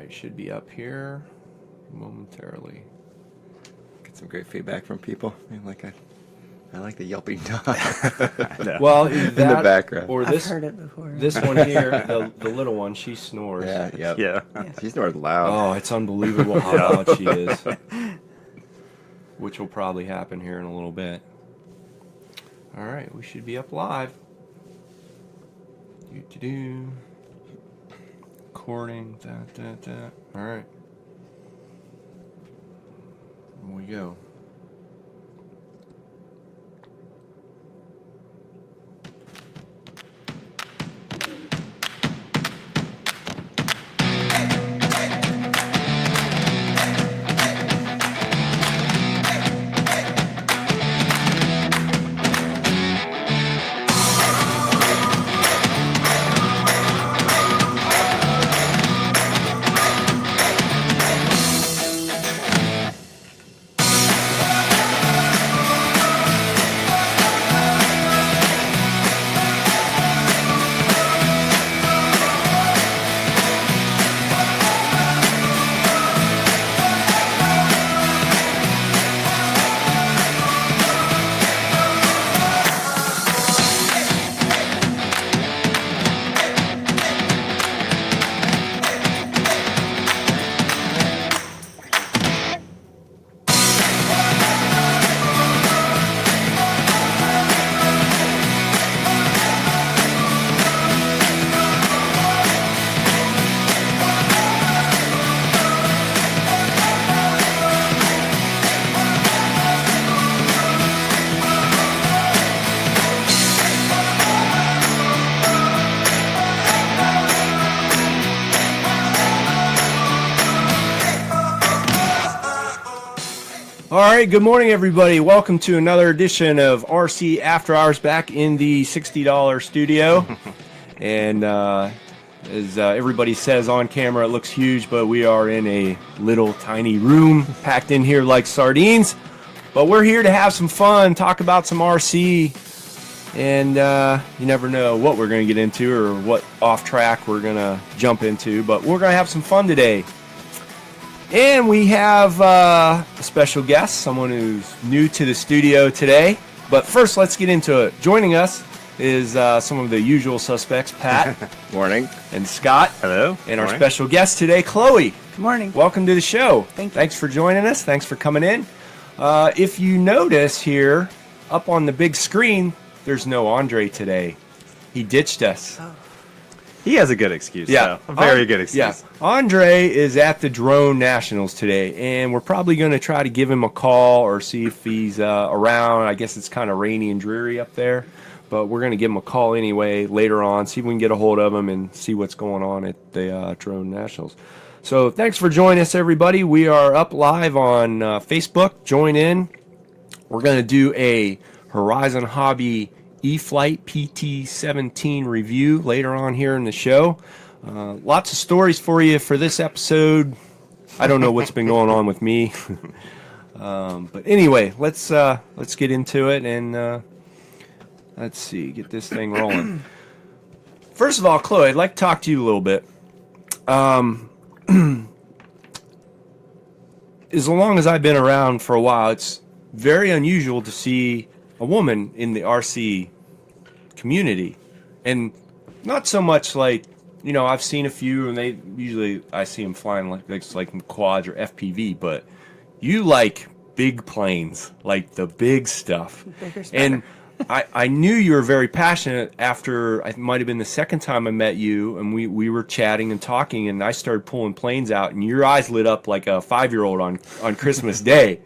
right, should be up here momentarily. Get some great feedback from people. I like the yelping dog. Well, in the background. Or I've heard it before. This one here, the little one, she snores. Yeah. She snores loud. Oh, it's unbelievable how loud she is. Which will probably happen here in a little bit. All right, we should be up live. Recording. All right. Here we go. All right, good morning, everybody. Welcome to another edition of RC After Hours back in the $60 studio. And as everybody says on camera, it looks huge, but we are in a little tiny room packed in here like sardines. But we're here to have some fun, talk about some RC, and you never know what we're going to get into or what off track we're going to jump into, but we're going to have some fun today. And we have a special guest, someone who's new to the studio today. But first, let's get into it. Joining us is some of the usual suspects, Pat. Morning. And Scott. Hello. And Morning. our special guest today, Chloe. Good morning. Welcome to the show. Thank you. Thanks for joining us. Thanks for coming in. If you notice here, up on the big screen, there's no Andre today. He ditched us. Oh. He has a good excuse. Yeah, though. A very good excuse. Yeah, Andre is at the Drone Nationals today, and we're probably going to try to give him a call or see if he's around. I guess it's kind of rainy and dreary up there, but we're going to give him a call anyway later on, see if we can get a hold of him and see what's going on at the Drone Nationals. So thanks for joining us, everybody. We are up live on Facebook. Join in. We're going to do a Horizon Hobby Eflite PT-17 review later on here in the show. Lots of stories for you for this episode. I don't know what's been going on with me. But anyway, let's get into it and let's see, get this thing rolling. First of all, Chloe, I'd like to talk to you a little bit. As long as I've been around for a while, it's very unusual to see a woman in the RC community, and not so much like, you know, I've seen a few, and I see them flying like quads or FPV, but you like big planes, like the big stuff. And I knew you were very passionate after, it might have been the second time I met you, and we were chatting and talking, and I started pulling planes out, and your eyes lit up like a 5-year-old on Christmas Day.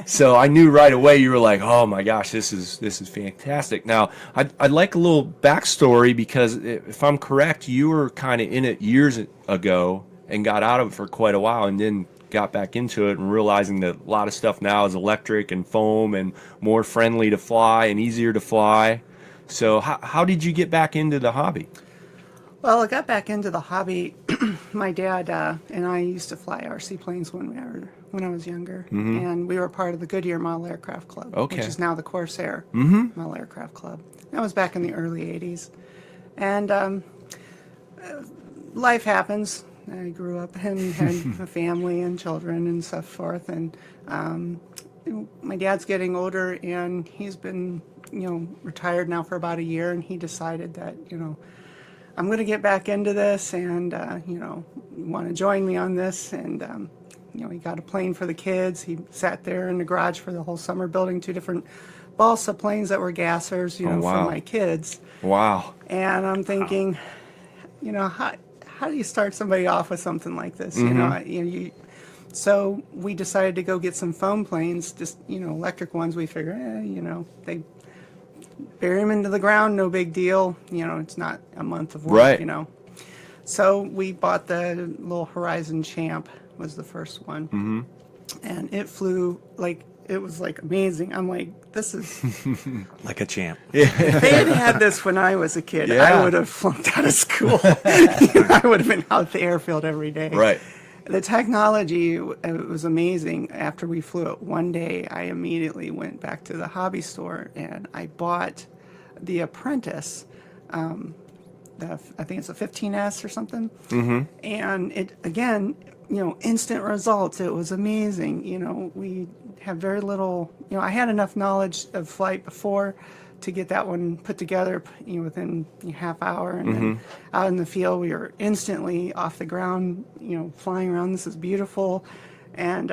So I knew right away you were like, oh my gosh, this is fantastic. Now, I'd like a little backstory, because if I'm correct, you were kind of in it years ago and got out of it for quite a while, and then got back into it and realizing that a lot of stuff now is electric and foam and more friendly to fly and easier to fly. So how did you get back into the hobby? Well, I got back into the hobby. My dad and I used to fly RC planes when I was younger, and we were part of the Goodyear Model Aircraft Club, which is now the Corsair Model Aircraft Club. That was back in the early 80s. And life happens. I grew up and had a family and children and so forth. And my dad's getting older, and he's been, retired now for about a year. And he decided that, I'm going to get back into this, and you want to join me on this. And he got a plane for the kids. He sat there in the garage for the whole summer building 2 different balsa planes that were gassers, for my kids. Wow. And I'm thinking, how do you start somebody off with something like this? So we decided to go get some foam planes, just, electric ones. We figure, they bury them into the ground, no big deal. It's not a month of work, right. So we bought the little Horizon Champ, was the first one. Mm-hmm. And it flew it was amazing. I'm like, this is like a champ. If they had this when I was a kid, Yeah. I would have flunked out of school. I would have been out the airfield every day. Right. The technology, it was amazing. After we flew it one day, I immediately went back to the hobby store and I bought the Apprentice. I think it's a 15S or something. Mm-hmm. And it, again, instant results. It was amazing. We have very little, I had enough knowledge of flight before to get that one put together, within a half hour. And then out in the field, we were instantly off the ground, flying around. This is beautiful. And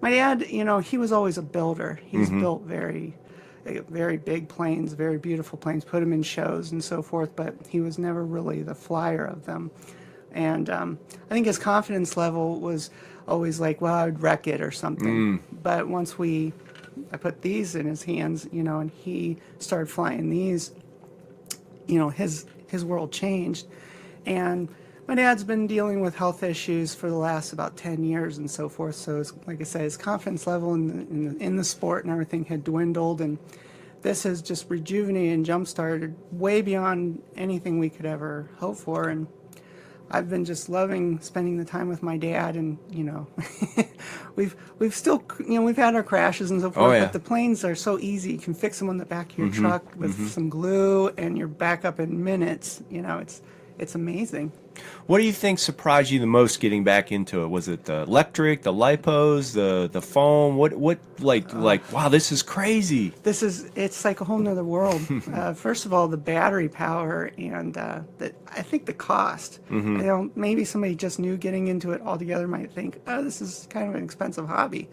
my dad, he was always a builder. He's built very big planes, very beautiful planes, put them in shows and so forth, but he was never really the flyer of them. And I think his confidence level was always like, well, I would wreck it or something. But once I put these in his hands, and he started flying these, his world changed. And my dad's been dealing with health issues for the last about 10 years and so forth. So, like I said, his confidence level in the sport and everything had dwindled. And this has just rejuvenated and jump-started way beyond anything we could ever hope for. And I've been just loving spending the time with my dad, and we've still we've had our crashes and so forth, but the planes are so easy. You can fix them on the back of your truck with some glue, and you're back up in minutes. It's amazing. What do you think surprised you the most getting back into it? Was it the electric, the lipos, the foam? What wow, this is crazy. It's like a whole nother world. First of all, the battery power, and I think the cost. Maybe somebody just new getting into it altogether might think, oh, this is kind of an expensive hobby.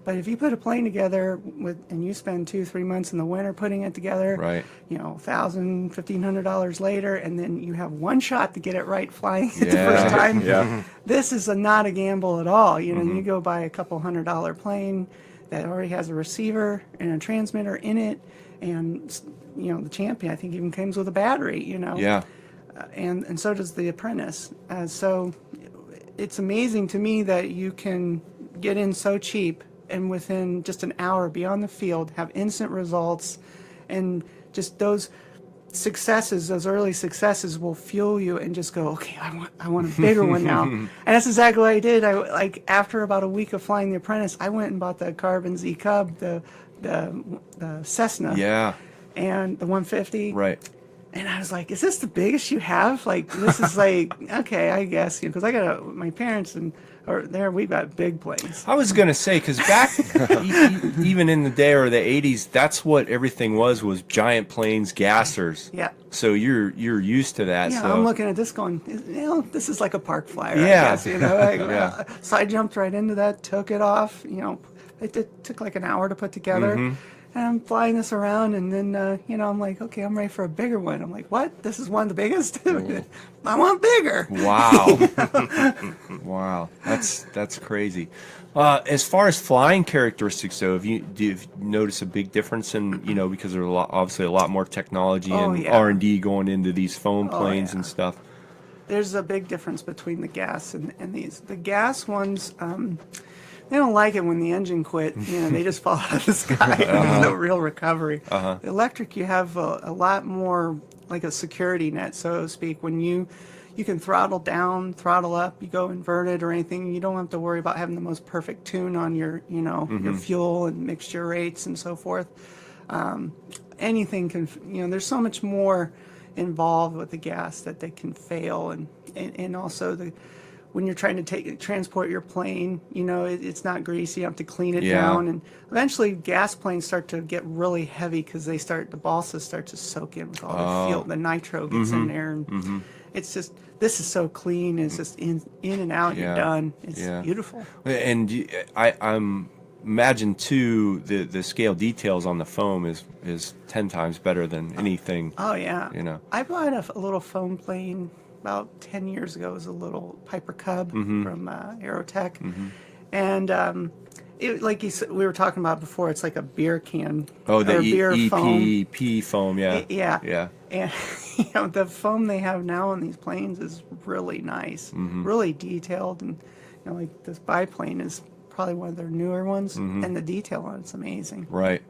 But if you put a plane together and you spend 2-3 months in the winter putting it together, right, $1,000, $1,500 later, and then you have one shot to get it right flying it the first time. This is not a gamble at all. You go buy a couple $100 plane that already has a receiver and a transmitter in it, and the Champion I think even comes with a battery. And so does the Apprentice. So it's amazing to me that you can get in so cheap, and within just an hour be on the field, have instant results, and just those successes, those early successes will fuel you and just go, okay, I want a bigger one now. And that's exactly what I did. After about a week of flying the Apprentice, I went and bought the Carbon Z Cub, the Cessna. And the 150. Right. And I was like, is this the biggest you have? This is okay, I guess, because I got my parents we got big planes. I was going to say, because back, even in the day or the 80s, that's what everything was giant planes, gassers. Yeah. So you're used to that. Yeah, so. I'm looking at this going, this is like a park flyer, I guess, So I jumped right into that, took it off, it took like an hour to put together. And I'm flying this around, and then, I'm like, okay, I'm ready for a bigger one. I'm like, what? This is one of the biggest? I want bigger. Wow. Wow. That's crazy. As far as flying characteristics, though, do you notice a big difference in, because there's obviously a lot more technology and R&D going into these foam planes and stuff? There's a big difference between the gas and these. The gas ones, they don't like it when the engine quit. They just fall out of the sky. There's no real recovery. The electric, you have a lot more like a security net, so to speak. When you can throttle down, throttle up, you go inverted or anything. You don't have to worry about having the most perfect tune on your, your fuel and mixture rates and so forth. Anything can, there's so much more involved with the gas that they can fail, and also when you're trying to transport your plane, you know, it's not greasy. You have to clean it down, and eventually gas planes start to get really heavy because the balsas start to soak in with all the fuel. The nitro gets in there, and it's just, this is so clean. It's just in and out. You're done. It's beautiful. And I'm imagine too the scale details on the foam is 10 times better than anything. Oh yeah. You know, I bought a little foam plane about 10 years ago. It was a little Piper Cub from Aerotech, and it, like you said, we were talking about before, it's like a beer can. Oh, the beer EPP foam, yeah. Yeah. And you know, the foam they have now on these planes is really nice, really detailed, and you know, like this biplane is probably one of their newer ones, and the detail on it's amazing. Right.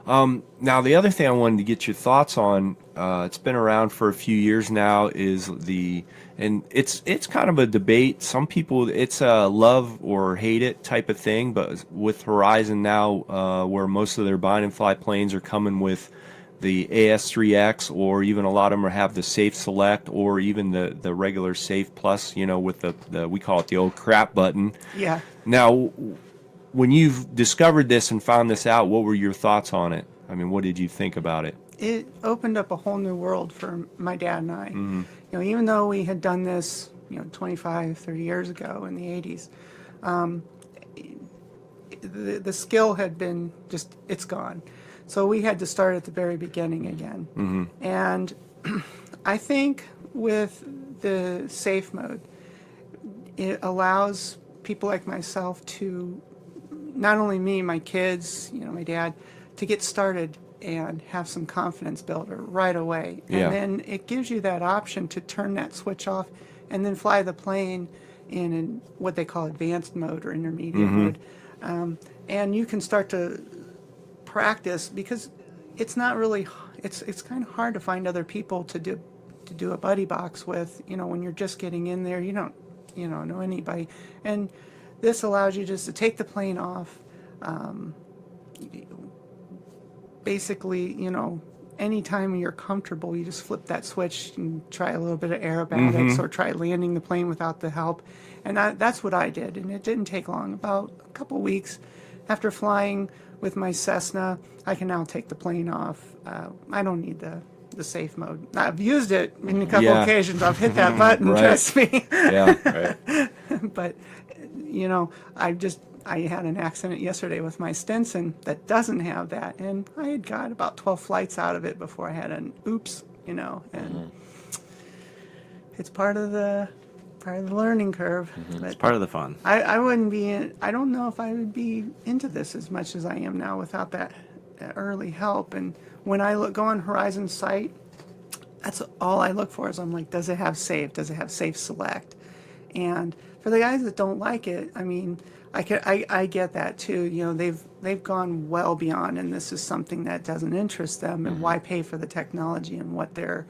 Now, the other thing I wanted to get your thoughts on, it's been around for a few years now, is and it's kind of a debate. Some people, it's a love or hate it type of thing, but with Horizon now, where most of their bind and fly planes are coming with the AS3X, or even a lot of them have the Safe Select, or even the regular Safe Plus, you know, with the we call it the old crap button. Yeah. Now, when you've discovered this and found this out, what were your thoughts on it? I mean, what did you think about it? It opened up a whole new world for my dad and I. You know, even though we had done this, you know, 25, 30 years ago in the 80s, the skill had been just, it's gone. So we had to start at the very beginning again. And I think with the safe mode, it allows people like myself to, not only me, my kids, you know, my dad, to get started and have some confidence builder right away. And then it gives you that option to turn that switch off and then fly the plane in what they call advanced mode or intermediate mode. And you can start to practice, because it's not really, it's kind of hard to find other people to do a buddy box with, you know, when you're just getting in there, you don't know anybody. And this allows you just to take the plane off, basically, you know, anytime you're comfortable, you just flip that switch and try a little bit of aerobatics or try landing the plane without the help. And that's what I did, and it didn't take long. About a couple weeks after flying with my Cessna, I can now take the plane off. I don't need the safe mode. I've used it in a couple occasions. I've hit that button, trust me. But, you know, I had an accident yesterday with my Stinson that doesn't have that, and I had got about 12 flights out of it before I had an oops, you know, and it's part of the learning curve. It's part of the fun. I wouldn't be I don't know if I would be into this as much as I am now without that early help. And when I go on Horizon's site, that's all I look for, is I'm like, does it have safe? Does it have Safe Select? And for the guys that don't like it, I mean, I get that too. You know, they've gone well beyond, and this is something that doesn't interest them, and why pay for the technology and what they're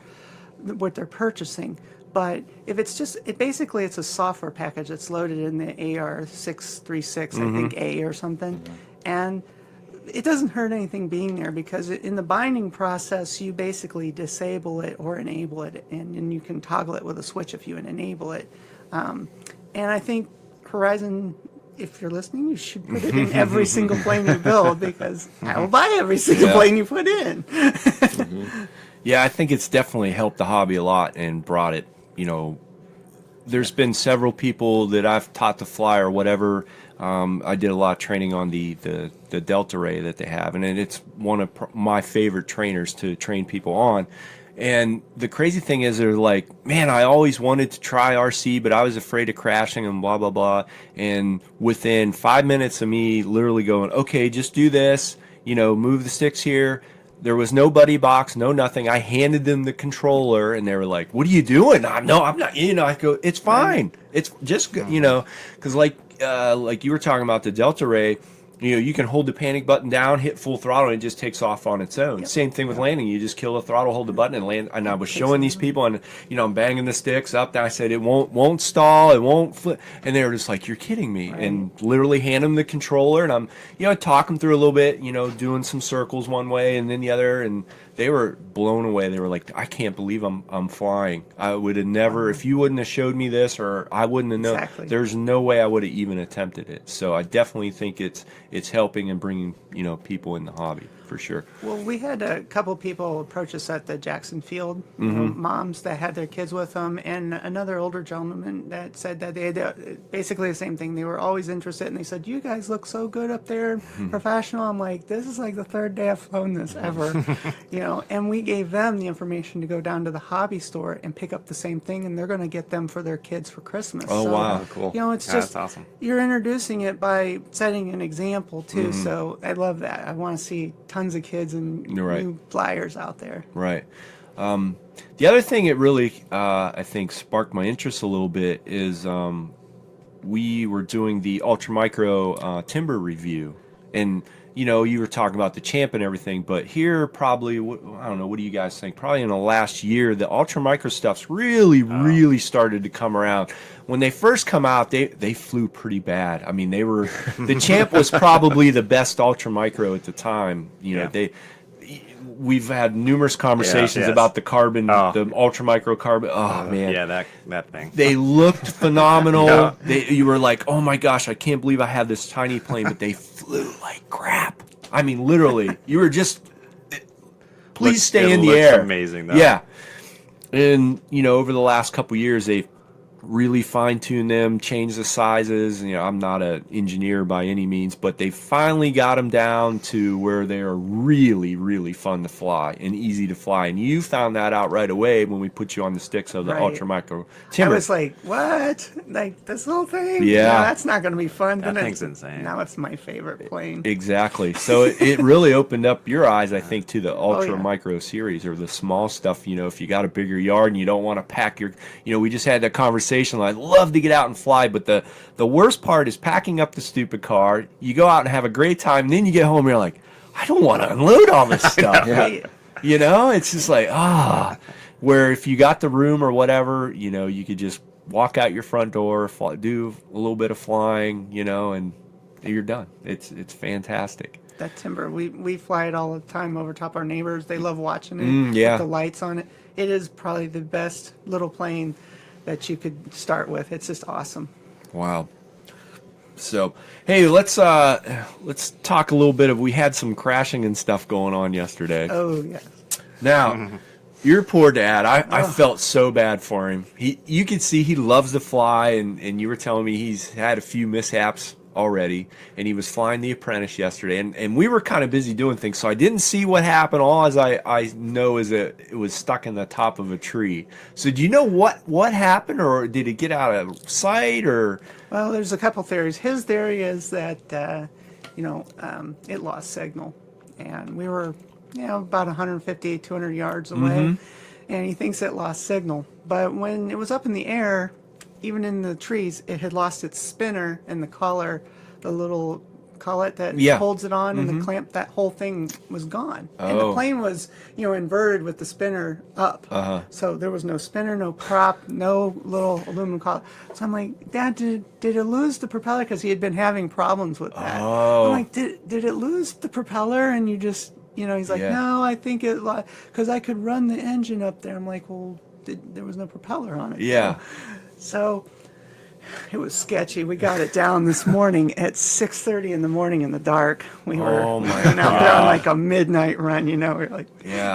purchasing. But if it's just, basically it's a software package that's loaded in the AR636, I think A or something, and it doesn't hurt anything being there, because in the binding process you basically disable it or enable it, and you can toggle it with a switch if you enable it. And I think Horizon, if you're listening, you should put it in every single plane you build, because I will buy every single plane you put in. Yeah, I think it's definitely helped the hobby a lot and brought it, you know, there's been several people that I've taught to fly or whatever. I did a lot of training on the Delta Ray that they have, and it's one of my favorite trainers to train people on. And the crazy thing is, they're like, man, I always wanted to try RC, but I was afraid of crashing and blah, blah, blah. And within 5 minutes of me literally going, okay, just do this, you know, move the sticks here. There was no buddy box, no nothing. I handed them the controller, and they were like, what are you doing? I'm not, you know, I go, it's fine. It's just, you know, because like you were talking about the Delta Ray, You can hold the panic button down, hit full throttle, and it just takes off on its own. Yep. Same thing with landing. You just kill the throttle, hold the button, and land. And I was showing these people, and I'm banging the sticks up. And I said, it won't stall, it won't flip. And they were just like, you're kidding me. Right. And literally hand them the controller, and I'm talk them through a little bit, doing some circles one way and then the other, and they were blown away. They were like, I can't believe I'm flying. I would have never, if you wouldn't have showed me this, or I wouldn't have known. Exactly. There's no way I would have even attempted it. So I definitely think it's helping and bringing people in the hobby for sure. Well, we had a couple people approach us at the Jackson Field, moms that had their kids with them, and another older gentleman that said that they had basically the same thing. They were always interested, and they said, "You guys look so good up there, professional." I'm like, "This is like the third day I've flown this ever," And we gave them the information to go down to the hobby store and pick up the same thing, and they're going to get them for their kids for Christmas. Oh, so, wow. Cool. It's Yeah, just that's awesome. You're introducing it by setting an example too. So I love that. I want to see tons of kids and You're right. new flyers out there. Right. The other thing it really, I think, sparked my interest a little bit is we were doing the Ultramicro timber review. And, you were talking about the Champ and everything, but here probably, I don't know, what do you guys think? Probably in the last year, the Ultramicro stuff's really started to come around. When they first come out, they flew pretty bad. I mean, the Champ was probably the best Ultramicro at the time. We've had numerous conversations about the carbon, the Ultramicro carbon. Oh man, yeah, that thing. They looked phenomenal. You were like, oh my gosh, I can't believe I have this tiny plane, but they flew like crap. I mean, literally, you were just, please stay in the air. Amazing, though. Yeah, and over the last couple years, they've really fine-tune them, change the sizes. I'm not an engineer by any means, but they finally got them down to where they are really fun to fly and easy to fly. And you found that out right away when we put you on the sticks of the Ultramicro timber. I was like, what? Like this little thing? Yeah. No, that's not going to be fun. That thing's insane. Now it's my favorite plane. Exactly. So it really opened up your eyes, I think, to the Ultramicro series, or the small stuff. If you got a bigger yard and you don't want to pack your, we just had that conversation. I'd love to get out and fly, but the worst part is packing up the stupid car. You go out and have a great time, and then you get home and you're like, I don't want to unload all this stuff. It's just like, where if you got the room or whatever, you could just walk out your front door, do a little bit of flying, and you're done. It's fantastic. That timber, we fly it all the time over top our neighbors. They love watching it with the lights on it. It is probably the best little plane that you could start with. It's just awesome. Wow. So, hey, let's talk a little bit of, we had some crashing and stuff going on yesterday. Oh, yes. Now, your poor dad, I felt so bad for him. You could see he loves to fly, and you were telling me he's had a few mishaps already, and he was flying the Apprentice yesterday, and we were kind of busy doing things, so I didn't see what happened. All as I know is that it was stuck in the top of a tree. So do you know what happened, or did it get out of sight, or? Well, there's a couple theories. His theory is that it lost signal, and we were about 150, 200 yards away, and he thinks it lost signal. But when it was up in the air, even in the trees, it had lost its spinner and the collar, the little collet that holds it on, and the clamp. That whole thing was gone, and the plane was inverted with the spinner up. So there was no spinner, no prop, no little aluminum collar. So I'm like, Dad, did it lose the propeller? Because he had been having problems with that. I'm like, did it lose the propeller? And you just he's like, no, I think it lost, because I could run the engine up there. I'm like, well, there was no propeller on it. So it was sketchy. We got it down this morning at 6:30 in the morning in the dark. We were out there on like a midnight run. We were like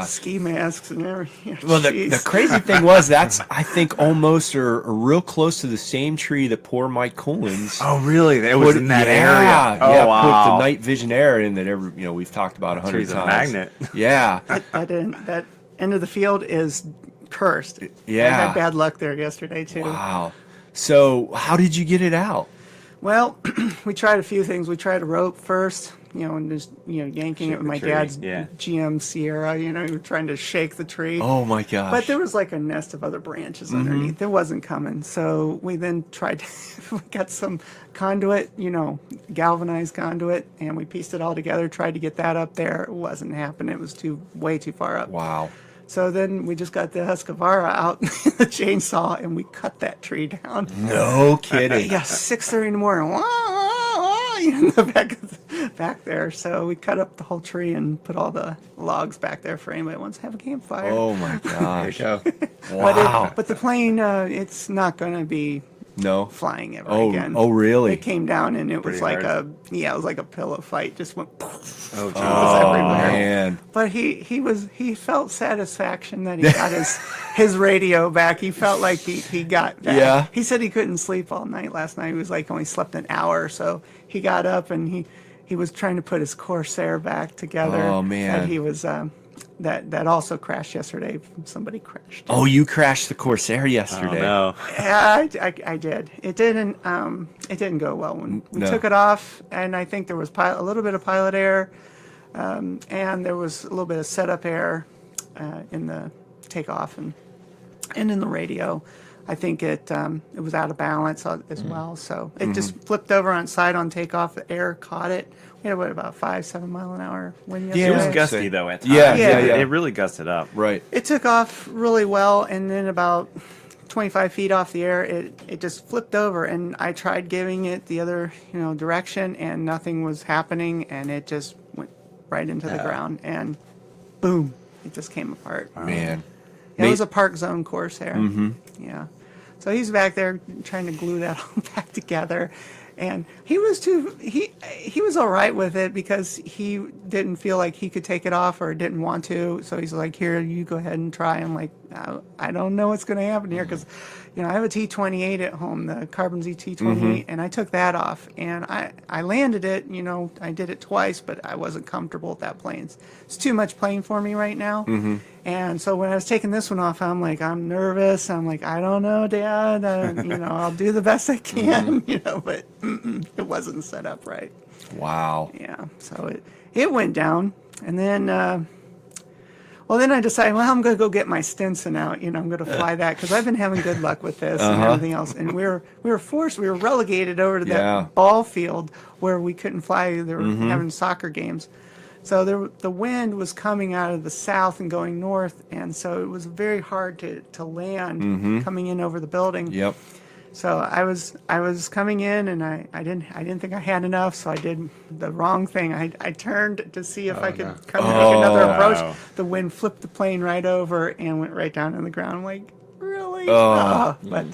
ski masks and everything. Well, the crazy thing was, that's, I think, almost or real close to the same tree that poor Mike Collins. Oh, really? It was in that area. Oh, wow. Put the night vision air in that we've talked about 100 times. A magnet. Yeah. That end of the field is cursed. Yeah. I had bad luck there yesterday too. Wow. So how did you get it out? Well, we tried a few things. We tried a rope first and just, yanking Shake it with the my tree, dad's yeah. GM Sierra, trying to shake the tree. Oh my gosh. But there was like a nest of other branches underneath. It wasn't coming. So we then tried we got some conduit, galvanized conduit, and we pieced it all together, tried to get that up there. It wasn't happening. It was way too far up. Wow. So then we just got the Husqvarna out, the chainsaw, and we cut that tree down. No kidding. Yeah, 6:30 in the morning. Wah, wah, wah, in the back there. So we cut up the whole tree and put all the logs back there for anybody that wants to have a campfire. Oh my gosh. There you go. Wow. But the plane, it's not going to be No. flying ever Oh, again. oh really? It came down and it was Pretty like hard. it was like a pillow fight. Just went. Oh, It was Oh everywhere. man. But he felt satisfaction that he got his radio back. He felt like he got back. Yeah. He said he couldn't sleep all night last night. He was like only slept an hour, so he got up and he was trying to put his Corsair back together. Oh, man. That he was that also crashed yesterday. Somebody crashed. Oh, you crashed the Corsair Oh, yesterday. no. Yeah, I did. It didn't go well when we No. took it off, and I think there was a little bit of pilot air, and there was a little bit of setup air in the takeoff and in the radio. I think it was out of balance as well, so it just flipped over on side on takeoff. The air caught it. We had about 5-7 mile an hour wind Yeah, yesterday. It was I'd gusty, say. though, at times. Yeah, yeah. It really gusted up. Right. It took off really well, and then about 25 feet off the air, it just flipped over, and I tried giving it the other direction, and nothing was happening, and it just went right into the ground, and boom, it just came apart. Man. It was a park zone Corsair. Yeah. So he's back there trying to glue that all back together. And he was all right with it because he didn't feel like he could take it off or didn't want to. So he's like, here, you go ahead and try. I'm like, I don't know what's going to happen here because, I have a T28 at home, the Carbon Z T28, and I took that off. And I landed it, I did it twice, but I wasn't comfortable with that plane. It's too much plane for me right now. And so when I was taking this one off, I'm like, I'm nervous. I'm like, I don't know, Dad. I'll do the best I can, but it wasn't set up right. Wow. Yeah. So it went down. And then, then I decided, I'm going to go get my Stinson out. I'm going to fly that because I've been having good luck with this and everything else. And we were relegated over to that ball field where we couldn't fly. They were having soccer games. So the wind was coming out of the south and going north, and so it was very hard to land coming in over the building. Yep. So I was coming in, and I didn't think I had enough, so I did the wrong thing. I turned to see if I could come and make another approach. Wow. The wind flipped the plane right over and went right down on the ground. I'm like, really? Oh. But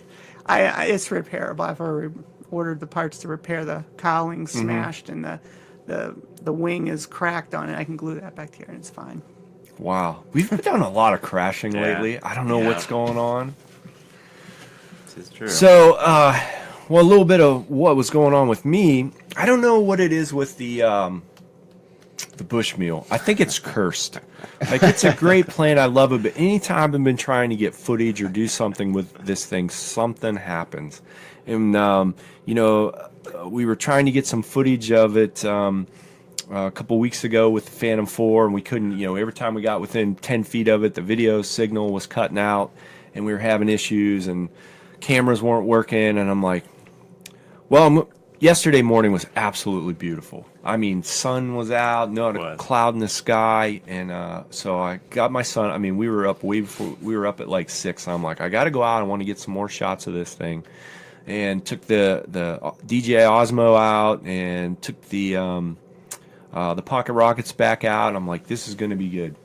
it's repairable. I've already ordered the parts to repair the cowling smashed and the wing is cracked on it. I can glue that back together and it's fine. Wow. We've done a lot of crashing Yeah. lately. I don't know what's going on. This is true. So, a little bit of what was going on with me. I don't know what it is with the Bushmule. I think it's cursed. Like, it's a great plane. I love it. But anytime I've been trying to get footage or do something with this thing, something happens. And, we were trying to get some footage of it a couple weeks ago with the Phantom 4, and we couldn't, every time we got within 10 feet of it, the video signal was cutting out, and we were having issues, and cameras weren't working, and I'm like, yesterday morning was absolutely beautiful. I mean, sun was out, not a cloud in the sky, and so I got my son. I mean, we were up way before, we were up at like 6. I'm like, I got to go out. I want to get some more shots of this thing, and took the DJI Osmo out, and took the pocket rockets back out. I'm like, this is going to be good.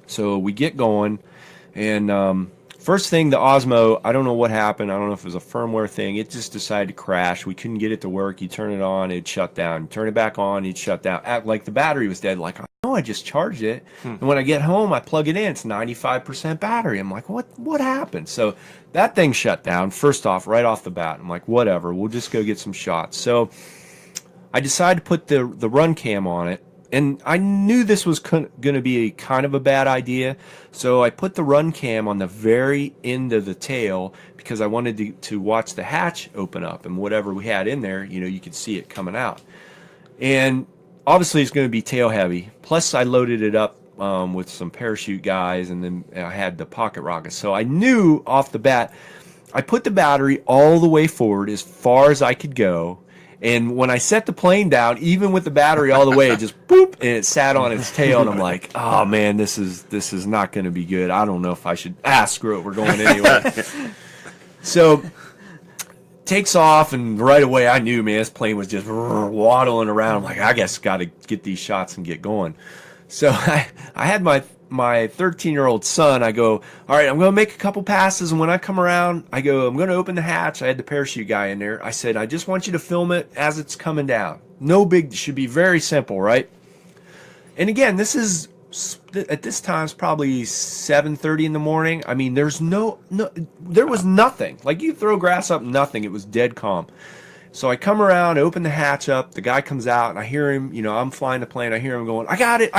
So we get going, and first thing, the Osmo, I don't know what happened. I don't know if it was a firmware thing. It just decided to crash. We couldn't get it to work. You turn it on, it'd shut down. You turn it back on, it'd shut down. Act like the battery was dead. Like, oh, I just charged it. And when I get home, I plug it in. It's 95% battery. I'm like, what happened? So that thing shut down, first off, right off the bat. I'm like, whatever. We'll just go get some shots. So I decided to put the run cam on it. And I knew this was going to be kind of a bad idea, so I put the run cam on the very end of the tail because I wanted to watch the hatch open up, and whatever we had in there, you could see it coming out. And obviously it's going to be tail heavy. Plus I loaded it up with some parachute guys, and then I had the pocket rockets. So I knew off the bat, I put the battery all the way forward as far as I could go. And when I set the plane down, even with the battery all the way, it just boop, and it sat on its tail. And I'm like, oh man, this is not going to be good. I don't know if I should. Screw it, we're going anyway. So takes off, and right away I knew, man, this plane was just waddling around. I'm like, I guess got to get these shots and get going. So I had my 13-year-old son. I go, all right, I'm going to make a couple passes, and when I come around, I go, I'm going to open the hatch. I had the parachute guy in there. I said, I just want you to film it as it's coming down. No big, should be very simple, right? And again, this is, at this time, it's probably 7:30 in the morning. I mean, there was nothing. Like, you throw grass up, nothing. It was dead calm. So I come around, open the hatch up. The guy comes out, and I hear him, I'm flying the plane. I hear him going, I got it.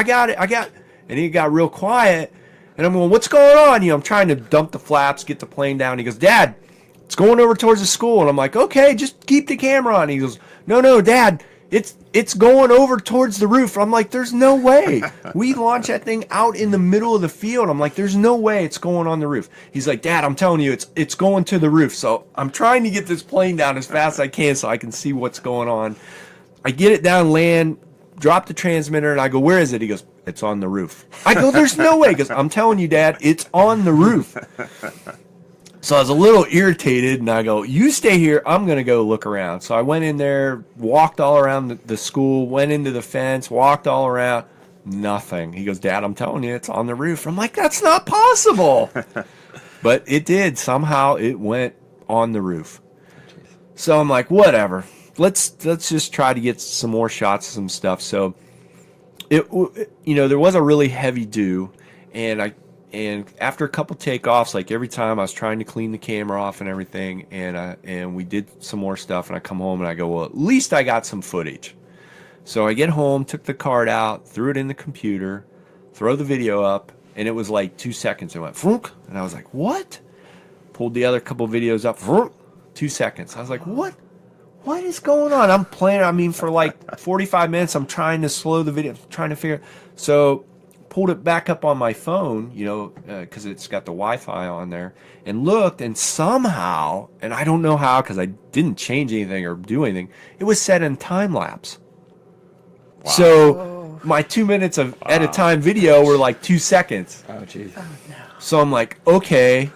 And he got real quiet, and I'm going, what's going on? I'm trying to dump the flaps, get the plane down. He goes, Dad, it's going over towards the school. And I'm like, okay, just keep the camera on. He goes, no, Dad, it's going over towards the roof. I'm like, there's no way. We launched that thing out in the middle of the field. I'm like, there's no way it's going on the roof. He's like, Dad, I'm telling you, it's going to the roof. So I'm trying to get this plane down as fast as I can so I can see what's going on. I get it down, land, drop the transmitter, and I go, where is it? He goes, it's on the roof. I go, there's no way. He goes, I'm telling you, Dad, it's on the roof. So I was a little irritated, and I go, you stay here. I'm going to go look around. So I went in there, walked all around the school, went into the fence, walked all around. Nothing. He goes, Dad, I'm telling you, it's on the roof. I'm like, that's not possible. But it did. Somehow it went on the roof. So I'm like, whatever. Let's just try to get some more shots of some stuff. So there was a really heavy dew, and after a couple takeoffs, like every time I was trying to clean the camera off and everything, and we did some more stuff, and I come home and I go, well, at least I got some footage. So I get home, took the card out, threw it in the computer, throw the video up, and it was like 2 seconds. It went vroom, and I was like, what? Pulled the other couple videos up, vroom, 2 seconds. I was like, what is going on? I'm playing, for like 45 minutes, I'm trying to slow the video, trying to figure. So pulled it back up on my phone, because it's got the Wi-Fi on there, and looked, and somehow, and I don't know how, because I didn't change anything or do anything, it was set in time lapse. Wow. So my 2 minutes of at a time video were like 2 seconds. Oh, jeez. Oh, no. So I'm like, okay,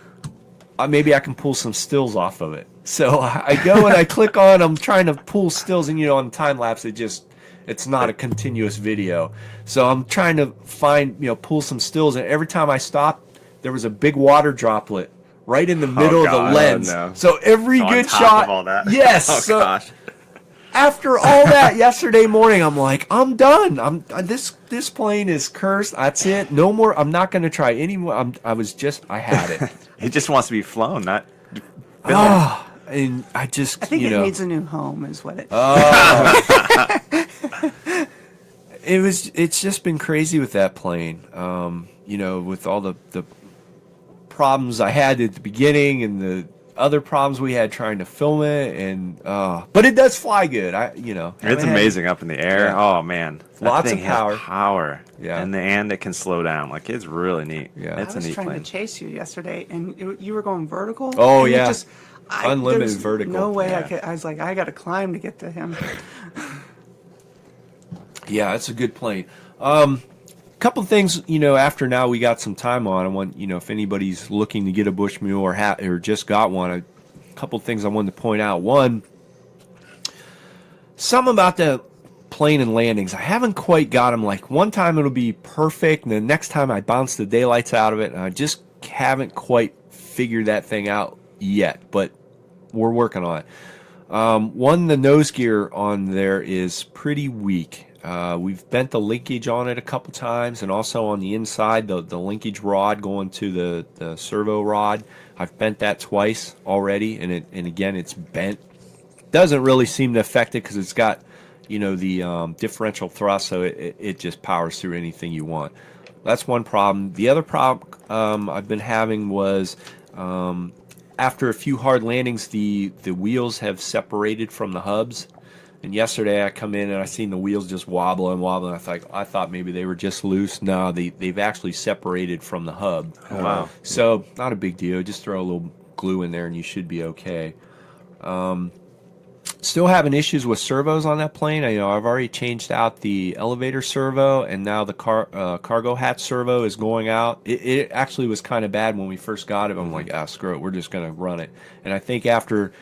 maybe I can pull some stills off of it. So I go and I click on, I'm trying to pull stills, and on time lapse, it's not a continuous video. So I'm trying to find, pull some stills, and every time I stopped, there was a big water droplet right in the middle of the lens. Oh, no. So every good shot, of all that. yes. Oh, so gosh. after all that yesterday morning, I'm like, I'm done. This plane is cursed. That's it. No more. I'm not going to try anymore. I had it. He just wants to be flown, not. And I think it needs a new home, is what it. It's just been crazy with that plane. With all the problems I had at the beginning and the other problems we had trying to film it, and but it does fly good. It's amazing up in the air. Yeah. Oh man, Lots that of thing power. has power. Yeah. and it can slow down. Like, it's really neat. Yeah. It's I was a neat trying plane. to chase you yesterday, and you were going vertical. Oh, and yeah. Unlimited there's vertical. No way Yeah. I was like, I got to climb to get to him. Yeah, it's a good plane. Couple things, after now we got some time on. I want, if anybody's looking to get a Bushmule or just got one, a couple things I wanted to point out. One, some about the plane and landings. I haven't quite got them. Like, one time it'll be perfect, and the next time I bounce the daylights out of it, and I just haven't quite figured that thing out yet, but we're working on it. One, the nose gear on there is pretty weak. We've bent the linkage on it a couple times, and also on the inside, the linkage rod going to the servo rod. I've bent that twice already, and again, it's bent. Doesn't really seem to affect it because it's got, the differential thrust, so it just powers through anything you want. That's one problem. The other problem I've been having was after a few hard landings, the wheels have separated from the hubs. And yesterday I come in and I seen the wheels just wobbling. I thought maybe they were just loose. No, they've actually separated from the hub. Oh, wow. So not a big deal. Just throw a little glue in there and you should be okay. Still having issues with servos on that plane. I've already changed out the elevator servo, and now the cargo hatch servo is going out. It actually was kind of bad when we first got it. I'm like, screw it, we're just going to run it. And I think after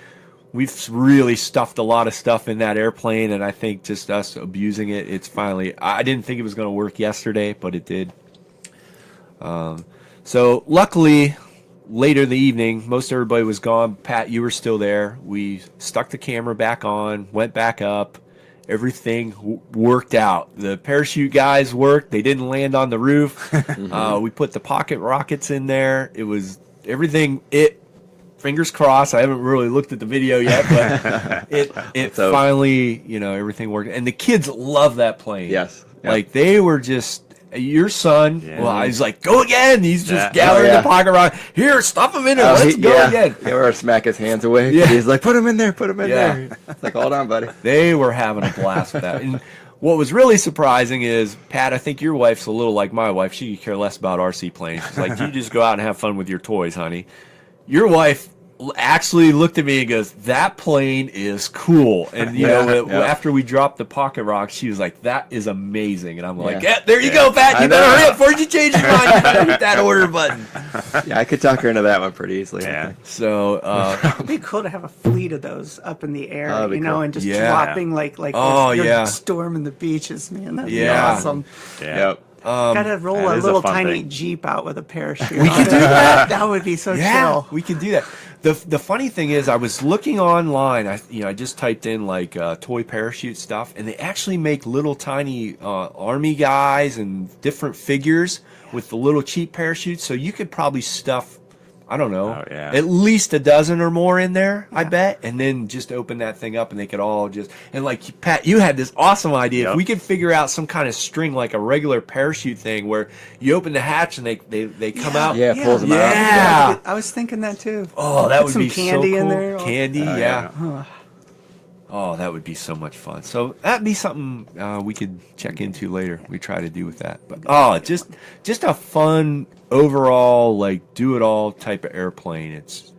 we've really stuffed a lot of stuff in that airplane, and I think just us abusing it, it's finally, I didn't think it was going to work yesterday, but it did. So luckily, later in the evening, most everybody was gone. Pat, you were still there. We stuck the camera back on, went back up. Everything worked out. The parachute guys worked. They didn't land on the roof. We put the pocket rockets in there. It was everything. Fingers crossed. I haven't really looked at the video yet, but it finally, everything worked. And the kids love that plane. Yes. Like they were just. Your son, well, he's like, go again. He's just gathering the pocket rock. Here, stuff him in there. Let's go again. Yeah, or smack his hands away. Yeah. He's like, put him in there, put him in there. It's like, hold on, buddy. They were having a blast with that. And what was really surprising is, Pat, I think your wife's a little like my wife. She could care less about RC planes. She's like, you just go out and have fun with your toys, honey. Your wife actually looked at me and goes, that plane is cool. And after we dropped the pocket rock, she was like, that is amazing. And I'm like, there you go, Pat, you better hurry up before you change your mind. You better hit that order button. Yeah, I could talk her into that one pretty easily. So it'd be cool to have a fleet of those up in the air, cool. and just dropping like storming the beaches, man. That'd be awesome. Gotta roll a little tiny Jeep out with a parachute. We could do that. That would be so chill. We could do that. The funny thing is, I was looking online. I just typed in like toy parachute stuff, and they actually make little tiny army guys and different figures with the little cheap parachutes. So you could probably stuff, I don't know, at least a dozen or more in there, I bet, and then just open that thing up and they could all just, and like, Pat, you had this awesome idea. If we could figure out some kind of string, like a regular parachute thing where you open the hatch and they come out. Yeah, pulls them out. Yeah. I was thinking that too. Oh, that would be so cool. Some candy in there. Candy, Oh, that would be so much fun. So that'd be something we could check into later. We try to do with that. But just a fun overall, like, do it all type of airplane. It's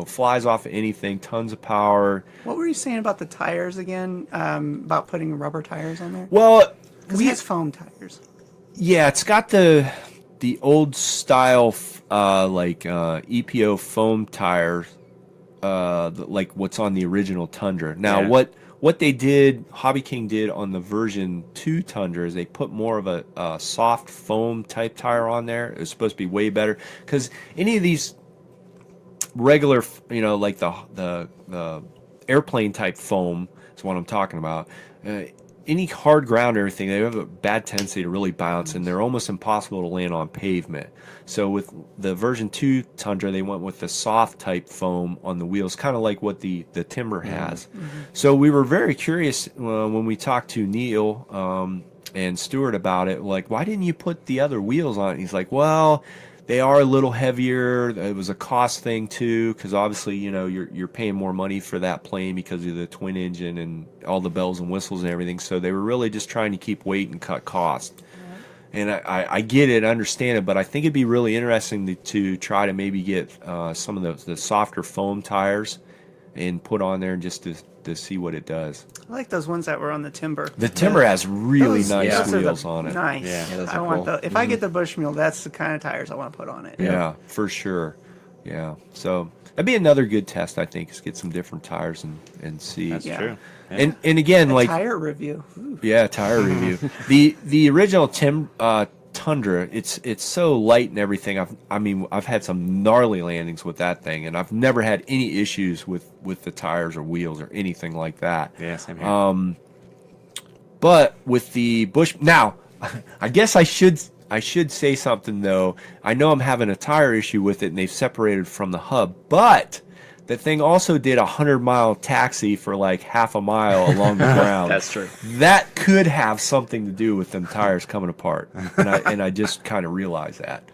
flies off of anything, tons of power. What were you saying about the tires again? About putting rubber tires on there? Well, because it has foam tires. Yeah, it's got the old style EPO foam tires. Like what's on the original Tundra. Now, what they did, Hobby King did on the version 2 Tundra is they put more of a soft foam type tire on there. It was supposed to be way better because any of these regular, like the airplane type foam is what I'm talking about. Any hard ground or everything, they have a bad tendency to really bounce, and they're almost impossible to land on pavement. So with the version 2 Tundra, they went with the soft type foam on the wheels, kind of like what the Timber has. So we were very curious when we talked to Neil and Stuart about it, like, why didn't you put the other wheels on it? And he's like, well, they are a little heavier. It was a cost thing too, because obviously, you're paying more money for that plane because of the twin engine and all the bells and whistles and everything. So they were really just trying to keep weight and cut cost. And I get it, understand it, but I think it'd be really interesting to try to maybe get some of the softer foam tires and put on there just to see what it does. I like those ones that were on the Timber. The Timber has really nice wheels on it. Nice. Yeah, those I are want cool. those. If I get the Bushmule, that's the kind of tires I want to put on it. Yeah, for sure. Yeah. So that'd be another good test, I think, is get some different tires and see. That's true. Yeah. And again, like tire review. Ooh. Yeah, tire review. The original Tundra, it's so light and everything. I've had some gnarly landings with that thing, and I've never had any issues with the tires or wheels or anything like that. Yeah, same here. But with the Bush, now, I guess I should say something though. I know I'm having a tire issue with it, and they've separated from the hub, but the thing also did a 100-mile taxi for like half a mile along the ground. That's true. That could have something to do with them tires coming apart, and I just kind of realized that.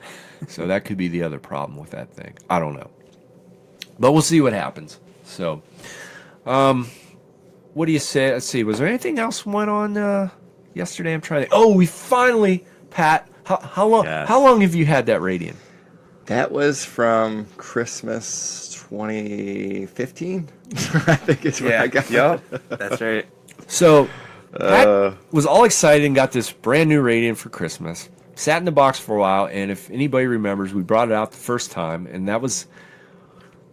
So that could be the other problem with that thing. I don't know, but we'll see what happens. So, what do you say? Let's see. Was there anything else went on yesterday? I'm trying to. Oh, we finally, Pat. How long? Yes. How long have you had that Radian? That was from Christmas 2015. I think it's when I got it. Yep. That's right. So, Pat was all excited and got this brand new Radian for Christmas. Sat in the box for a while, and if anybody remembers, we brought it out the first time, and that was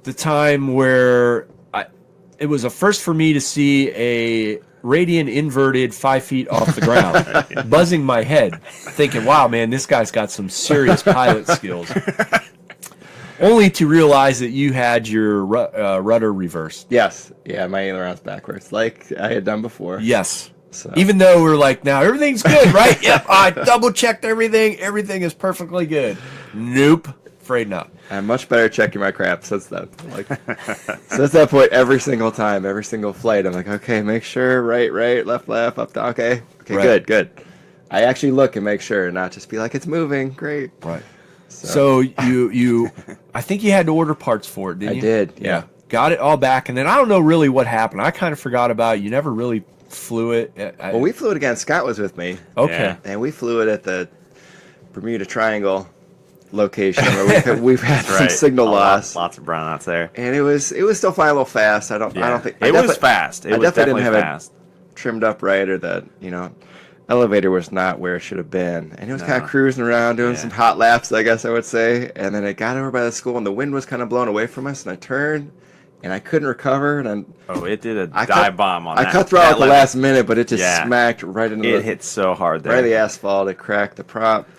the time where it was a first for me to see a Radian inverted 5 feet off the ground, buzzing my head, thinking, wow, man, this guy's got some serious pilot skills. Only to realize that you had your rudder reversed. Yes. Yeah, my aileron's backwards, like I had done before. Yes. So. Even though we're like, now everything's good, right? Yep, I double checked everything. Everything is perfectly good. Nope. Afraid not. I'm much better checking my crap since then. Like, since that point, every single time, every single flight, I'm like, okay, make sure, right, left, up, down. Okay, Right. good. I actually look and make sure, and not just be like, it's moving, great. Right. So you, I think you had to order parts for it, didn't you? I did, yeah. Got it all back, and then I don't know really what happened. I kind of forgot about it. You never really flew it. Well, we flew it again. Scott was with me. Okay. Yeah. And we flew it at the Bermuda Triangle location where we've had some signal loss. Lots of brownouts there. And it was still flying a little fast. I don't think it was fast. It was definitely fast. Trimmed up right, or the elevator was not where it should have been, and it was kind of cruising around doing some hot laps, I guess I would say. And then it got over by the school, and the wind was kind of blowing away from us, and I turned, and I couldn't recover, and it did a dive bomb on that. I cut throttle at the last minute, but it just smacked right into it hit so hard there. right in the asphalt. It cracked the prop,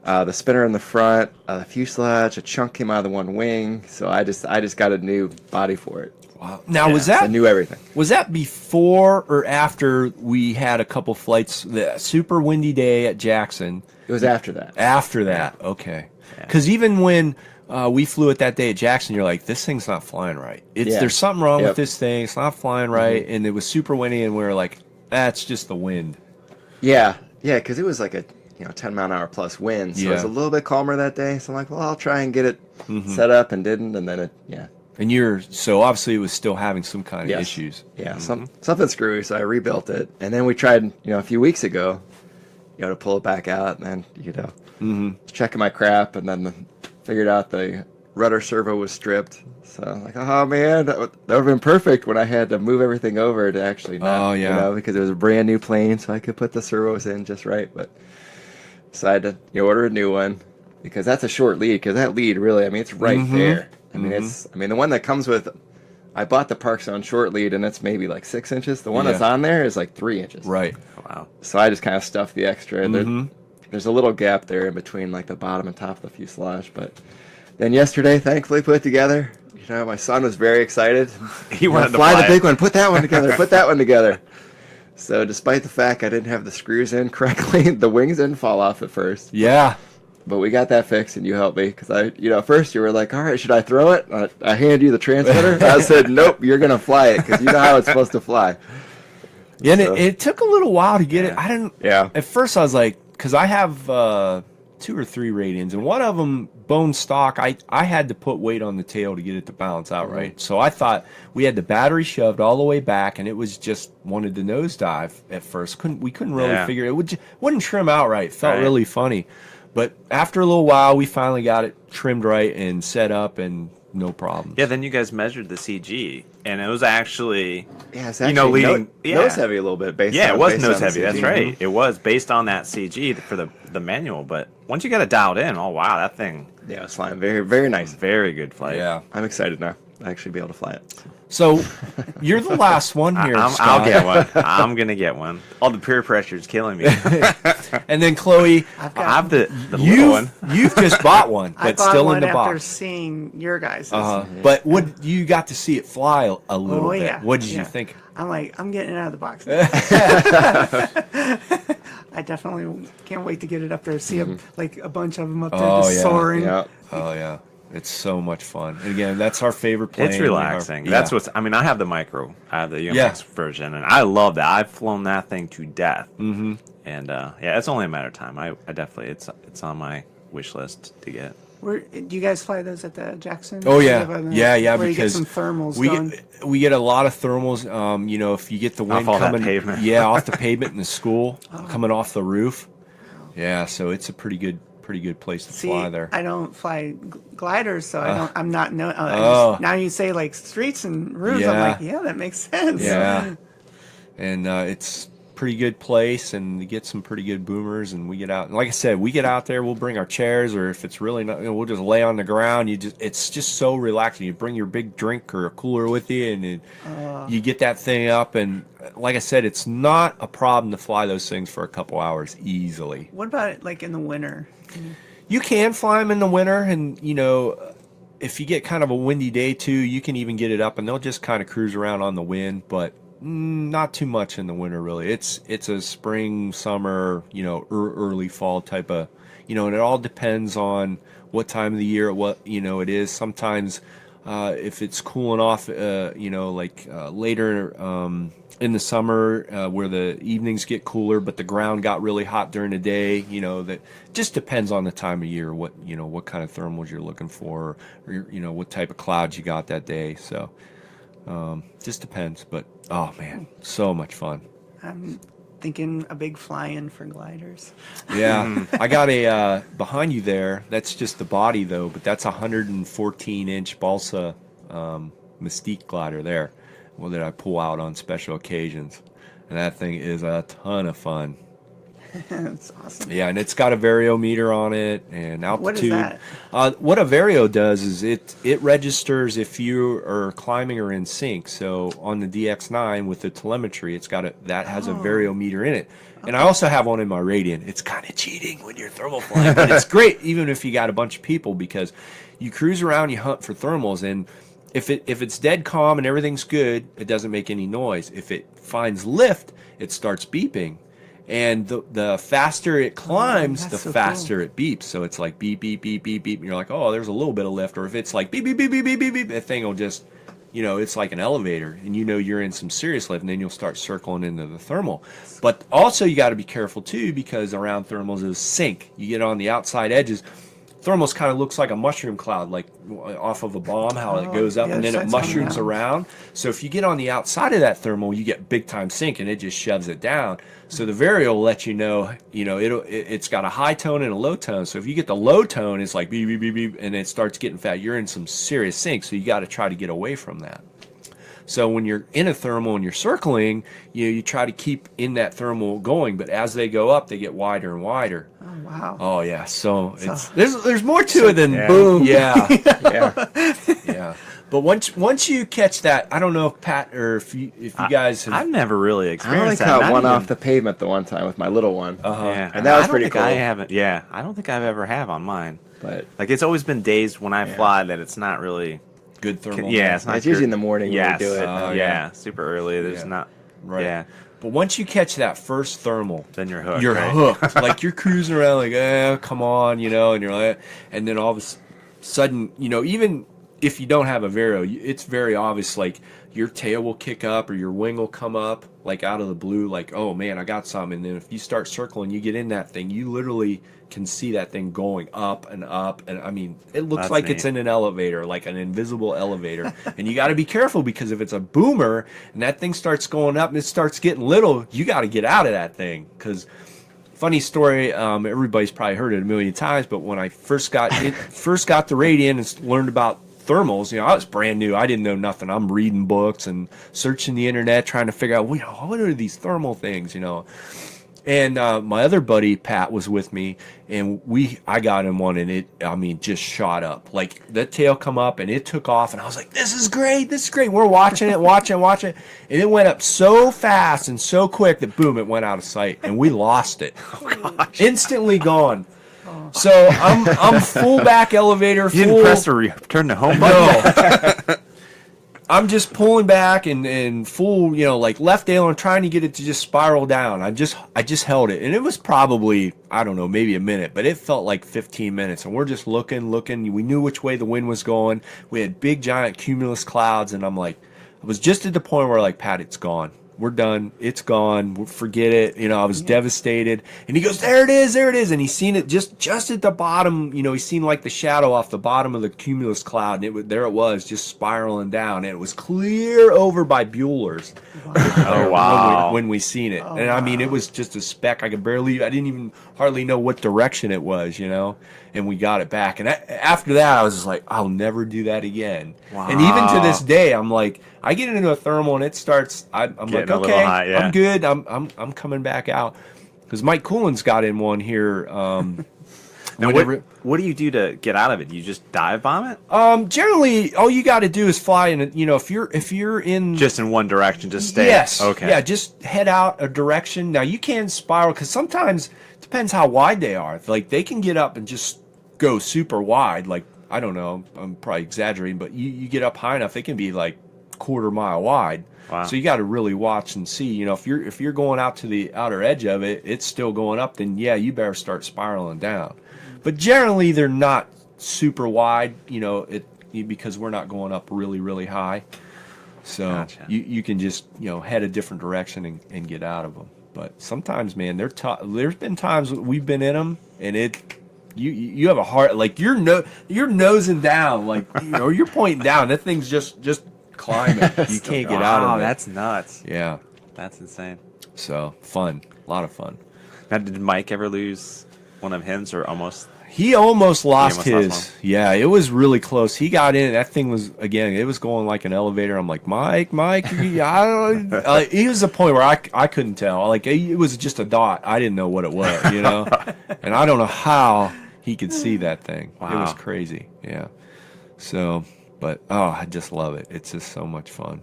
the spinner in the front, the fuselage. A chunk came out of the one wing, so I just got a new body for it. Wow. Now I knew everything. Was that before or after we had a couple flights? The super windy day at Jackson. It was after that. After that, okay. Because even when we flew it that day at Jackson, you're like, this thing's not flying right. There's something wrong with this thing. It's not flying right, and it was super windy, and we were like, that's just the wind. Yeah, because it was like a 10-mile-an-hour plus wind, so it was a little bit calmer that day. So I'm like, well, I'll try and get it set up, and didn't, and then it And so obviously it was still having some kind of issues. Yeah, something screwy, so I rebuilt it. And then we tried, a few weeks ago, to pull it back out, and then, checking my crap, and then figured out the rudder servo was stripped. So I'm like, oh man, that would have been perfect when I had to move everything over to actually not, because it was a brand new plane, so I could put the servos in just right. But so I had to order a new one, because that's a short lead, because that lead really, it's right there. I mean, the one that comes with, I bought the Park Zone short lead, and it's maybe like 6 inches. The one that's on there is like 3 inches. Right. Wow. So I just kind of stuffed the extra. There's a little gap there in between like the bottom and top of the fuselage. But then yesterday, thankfully, put it together. My son was very excited. He wanted to fly the big one. Put that one together. Put that one together. So despite the fact I didn't have the screws in correctly, the wings didn't fall off at first. Yeah. But we got that fixed, and you helped me, because at first you were like, all right, should I throw it? I handed you the transmitter. I said, nope, you're going to fly it, because you know how it's supposed to fly. Yeah, and it took a little while to get it. I didn't. Yeah. At first I was like, because I have 2 or 3 Radians, and one of them bone stock. I had to put weight on the tail to get it to balance out right. So I thought we had the battery shoved all the way back, and it was just wanted to nosedive at first. We couldn't really figure it. Wouldn't trim out right. It felt really funny. But after a little while, we finally got it trimmed right and set up, and no problem. Yeah, then you guys measured the CG, and it was actually, it's actually leading nose heavy a little bit. It was nose heavy. That's right. It was based on that CG for the manual. But once you got it dialed in, oh wow, that thing. Yeah, it's flying very, very nice. Very good flight. Yeah, I'm excited now. I actually be able to fly it. So you're the last one here. I'll get one. I'm gonna get one. All the peer pressure is killing me. And then Chloe, I have the little one. You've just bought one, but still in the box. After seeing your guys. But you got to see it fly a little bit. Yeah. What did you think? I'm like, I'm getting it out of the box. I definitely can't wait to get it up there. See like a bunch of them up there just soaring. Yeah. Oh yeah. It's so much fun. And again, that's our favorite plane. It's relaxing. That's what's. I mean, I have the micro. I have the UMX version, and I love that. I've flown that thing to death. And it's only a matter of time. I definitely it's on my wish list to get. Do you guys fly those at the Jackson? Oh yeah, yeah. Where Because you get some thermals we going. we get a lot of thermals. You know, if you get the wind all that coming, pavement. yeah, off the pavement in the school, coming off the roof. Yeah, so it's a pretty good place to fly there. I don't fly gliders, so I'm not know. Now you say like streets and roofs. Yeah. I'm like, yeah, that makes sense. Yeah, and it's pretty good place, and you get some pretty good boomers, and we get out. And like I said, we get out there, we'll bring our chairs, or if it's really not, we'll just lay on the ground. It's just so relaxing. You bring your big drink or a cooler with you, and you get that thing up. And like I said, it's not a problem to fly those things for a couple hours easily. What about it like in the winter? You can fly them in the winter, and if you get kind of a windy day too, you can even get it up, and they'll just kind of cruise around on the wind, but not too much in the winter really. It's a spring, summer, early fall type of, and it all depends on what time of the year, it is. Sometimes if it's cooling off, later in the summer where the evenings get cooler, but the ground got really hot during the day, that just depends on the time of year, what kind of thermals you're looking for, or what type of clouds you got that day. So just depends, but oh man, so much fun. I'm thinking a big fly-in for gliders. Yeah, I got a behind you there. That's just the body though, but that's a 114-inch balsa Mystique glider there. Well, that I pull out on special occasions, and that thing is a ton of fun. That's awesome. Yeah, and it's got a variometer on it and altitude. What is that? What a vario does is it registers if you are climbing or in sync. So on the DX9 with the telemetry, it's got that has a variometer in it. And I also have one in my Radian. It's kind of cheating when you're thermal flying, but it's great even if you got a bunch of people, because you cruise around, you hunt for thermals, and if it's dead calm and everything's good, it doesn't make any noise. If it finds lift, it starts beeping. And the faster it climbs, the faster it beeps. So it's like beep, beep, beep, beep, beep. And you're like, oh, there's a little bit of lift. Or if it's like beep, beep, beep, beep, beep, beep, beep, that thing will just, it's like an elevator. And you're in some serious lift, and then you'll start circling into the thermal. But also you got to be careful too, because around thermals is sink. You get on the outside edges. Thermals kind of looks like a mushroom cloud, like off of a bomb, how it goes up and then it mushrooms around. So if you get on the outside of that thermal, you get big time sink, and it just shoves it down. So the vario will let you know, it's got a high tone and a low tone. So if you get the low tone, it's like beep, beep, beep, beep, and it starts getting fat. You're in some serious sink, so you got to try to get away from that. So when you're in a thermal and you're circling, you try to keep in that thermal going, but as they go up, they get wider and wider. Oh wow! Oh yeah, so it's there's more to it than boom. Yeah, yeah. But once you catch that, I don't know if Pat or if you guys have. I've never really I only experienced that. caught Not one even- off the pavement the one time with my little one. Yeah, And that was I don't pretty think cool. I haven't. Yeah, I don't think I've ever have on mine. But Like it's always been days when I fly that it's not really. good thermal. Yeah, it's not. it's usually in good. the morning Yes. when we do it. Yeah, super early. There's Yeah. not. Right. Yeah, But once you catch that first thermal, then you're hooked. you're right? hooked. Like you're cruising around like, come on, and you're like, and then all of a sudden, even if you don't have a vario, it's very obvious. Like your tail will kick up or your wing will come up like out of the blue. Like, oh man, I got some. And then if you start circling, you get in that thing, you literally can see that thing going up and up. And I mean, it looks That's like neat. it's in an elevator, like an invisible elevator. And you got to be careful, because if it's a boomer and that thing starts going up and it starts getting little, you got to get out of that thing. Because funny story, everybody's probably heard it a million times, but when I first got the Radian and learned about thermals, I was brand new. I didn't know nothing. I'm reading books and searching the internet, trying to figure out, what are these thermal things, And my other buddy Pat was with me, and I got him one, and it, just shot up. Like that tail come up, and it took off, and I was like, "This is great! This is great!" We're watching it, and it went up so fast and so quick that boom, it went out of sight, and we lost it. Oh gosh! Instantly gone. So I'm full back elevator. You didn't press the return to home button. No. I'm just pulling back and full, like left aileron, trying to get it to just spiral down. I just held it, and it was probably, I don't know, maybe a minute, but it felt like 15 minutes. And we're just looking. We knew which way the wind was going. We had big, giant cumulus clouds, and I'm like, I was just at the point where like, Pat, it's gone. we're done. It's gone. Forget it. You know, I was devastated. And he goes, there it is, there it is. And he's seen it just at the bottom. You know, he's seen like the shadow off the bottom of the cumulus cloud, and there it was, just spiraling down. And it was clear over by Bueller's. Wow. Oh, wow. When we seen it. Oh, and I mean, it was just a speck. I didn't even hardly know what direction it was, you know. And we got it back. And after that, I was just like, I'll never do that again. Wow. And even to this day, I'm like, I get into a thermal and it starts. I'm like, okay, high, yeah. I'm good. I'm coming back out because Mike Coolin's got in one here. Now, what do you do to get out of it? Do you just dive bomb it? Generally, all you got to do is fly, and you know, if you're in just in one direction, just stay. Yes. Okay. Yeah, just head out a direction. Now you can spiral because sometimes it depends how wide they are. Like they can get up and just go super wide. Like I don't know, I'm probably exaggerating, but you get up high enough, they can be like quarter mile wide. Wow. So you got to really watch and see. You know, if you're going out to the outer edge of it, it's still going up. Then yeah, you better start spiraling down. But generally, they're not super wide. You know, because we're not going up really really high. So Gotcha. you can just head a different direction and get out of them. But sometimes, man, they're tough. There's been times we've been in them and you have a heart like you're nosing down like you're pointing down. That thing's just climbing. You can't get out of it. That's nuts. Yeah, That's insane. so fun, a lot of fun. Now, did Mike ever lose one of his or almost? He almost lost almost lost his. Yeah, it was really close. He got in. That thing was it was going like an elevator. I'm like, Mike, I don't. He was a point where I couldn't tell. Like it was just a dot. I didn't know what it was, and I don't know how he could see that thing. Wow. It was crazy. Yeah. So, but I just love it. It's just so much fun.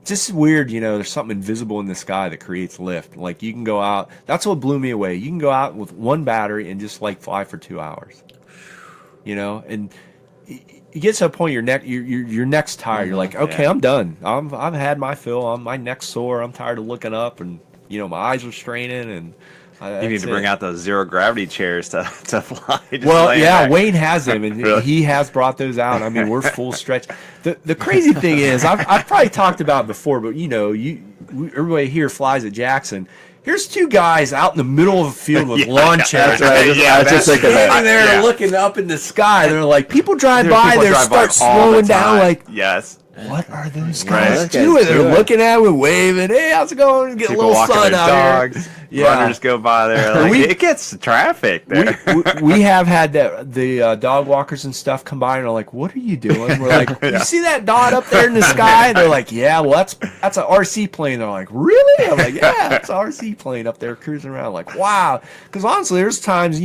It's just weird, there's something invisible in the sky that creates lift. Like you can go out, that's what blew me away. You can go out with one battery and just like fly for 2 hours. And it gets to a point your neck's tired. You're like, okay, Yeah. I'm done. I've had my fill. My neck's sore. I'm tired of looking up and my eyes are straining and You need to bring out those zero gravity chairs to fly. Just well, laying yeah, back. Wayne has them, and Really? he has brought those out. I mean, we're full stretch. The crazy thing is, I've probably talked about it before, but everybody here flies at Jackson. Here's two guys out in the middle of a field with lawn chairs. I was just thinking that. Standing there Yeah. looking up in the sky. They're like, people drive by, People they drive by start all the slowing down, time. like, yes. what are those Right. guys Those guys doing? They're doing? looking at me, waving. Hey, how's it going? Get a People little walking sun their out dogs. here. Yeah. Runners go by there. Like, We- it gets traffic there. we have had the dog walkers and stuff come by and are like, what are you doing? We're like, you see that dot up there in the sky? They're like, yeah, well, that's an RC plane. They're like, really? I'm like, yeah, it's an RC plane up there cruising around. Like, wow. Because honestly, there's times,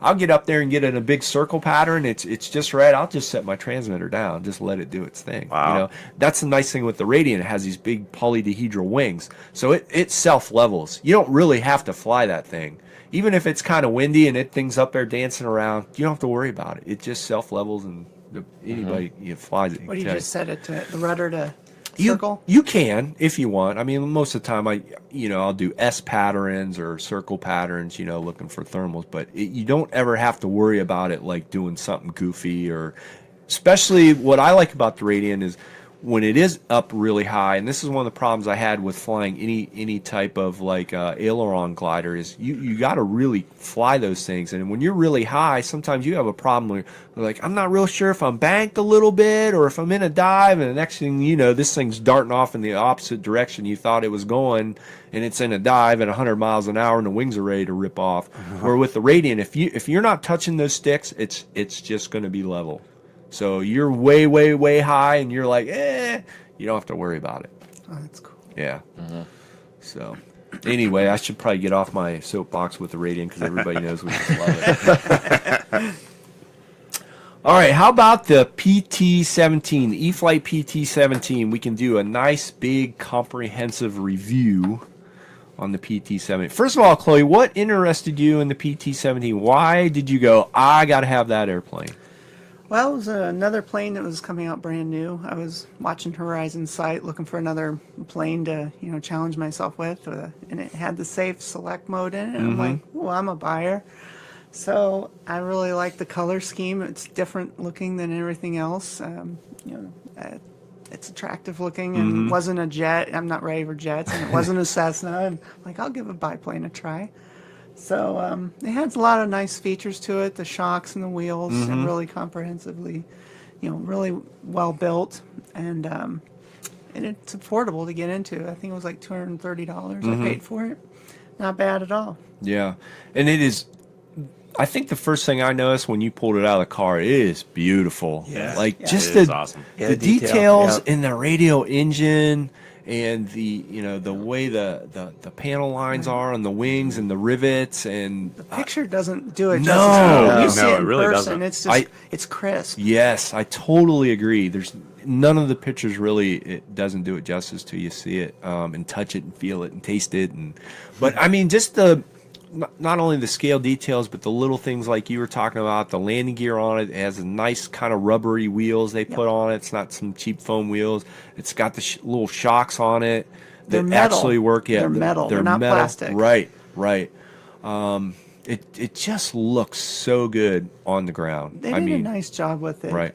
I'll get up there and get in a big circle pattern. It's just right. I'll just set my transmitter down, just let it do its thing. Wow. That's the nice thing with the Radian. It has these big polyhedral wings. So it self-levels. You don't really have to fly that thing. Even if it's kind of windy and thing's up there dancing around, you don't have to worry about it. It just self-levels and anybody flies it. What do you Okay. just set it to? The rudder to You- circle? You can if you want. I mean, most of the time I'll do S patterns or circle patterns, looking for thermals. But you don't ever have to worry about it like doing something goofy or. Especially what I like about the Radian is when it is up really high, and this is one of the problems I had with flying any type of like aileron glider is you got to really fly those things, and when you're really high, sometimes you have a problem where you're like, I'm not real sure if I'm banked a little bit or if I'm in a dive, and the next thing you know, this thing's darting off in the opposite direction you thought it was going, and it's in a dive at 100 miles an hour, and the wings are ready to rip off. Or with the Radian, if you're not touching those sticks, it's just going to be level. So you're way, way, way high, and you're like, you don't have to worry about it. Oh, that's cool. Yeah. So anyway, I should probably get off my soapbox with the Radian because everybody knows we just love it. All right, how about the PT-17, the Eflite PT-17? We can do a nice, big, comprehensive review on the PT-17. First of all, Chloe, what interested you in the PT-17? Why did you go, I got to have that airplane? Well, it was another plane that was coming out brand new. I was watching Horizon Sight, looking for another plane to, challenge myself with, and it had the safe select mode in it. And I'm like, well, I'm a buyer. So I really like the color scheme. It's different looking than everything else. it's attractive looking and wasn't a jet. I'm not ready for jets, and it wasn't a Cessna. And I'm like, I'll give a biplane a try. So it has a lot of nice features to it. The shocks and the wheels are really comprehensively, really well built, and it's affordable to get into. I think it was like $230 I paid for it. Not bad at all. Yeah, and it is. I think the first thing I noticed when you pulled it out of the car, it is beautiful. Yeah. Like Yeah. just It is the awesome. Yeah, the the detail, details yeah. in the radio engine and the the way the panel lines are on the wings and the rivets and The picture doesn't do it No. justice. No, You see no, it it in really person. doesn't. It's just it's crisp. yes, I totally agree. There's none of the pictures really it doesn't do it justice till you see it and touch it and feel it and taste it but I mean just the not only the scale details, but the little things like you were talking about, the landing gear on it. It has a nice kind of rubbery wheels they put on it. It's not some cheap foam wheels. It's got the little shocks on it They're that metal. actually work. Yeah, They're metal. They're not plastic. Right, right. It just looks so good on the ground. They I did a mean, nice job with it. right.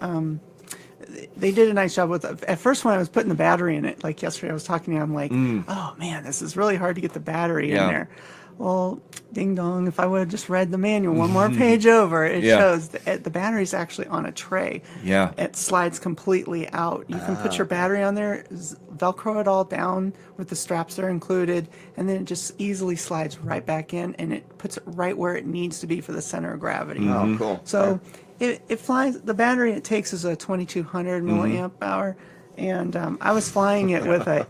They did a nice job with it. At first, when I was putting the battery in it, like yesterday, I was talking to you, I'm like, oh man, this is really hard to get the battery in there. Well, ding dong, if I would have just read the manual one more page over, it shows the battery's actually on a tray. Yeah. It slides completely out. You can put your battery on there, Velcro it all down with the straps that are included, and then it just easily slides right back in, and it puts it right where it needs to be for the center of gravity. Oh, cool. So it flies. The battery it takes is a 2200 milliamp hour, and I was flying it with I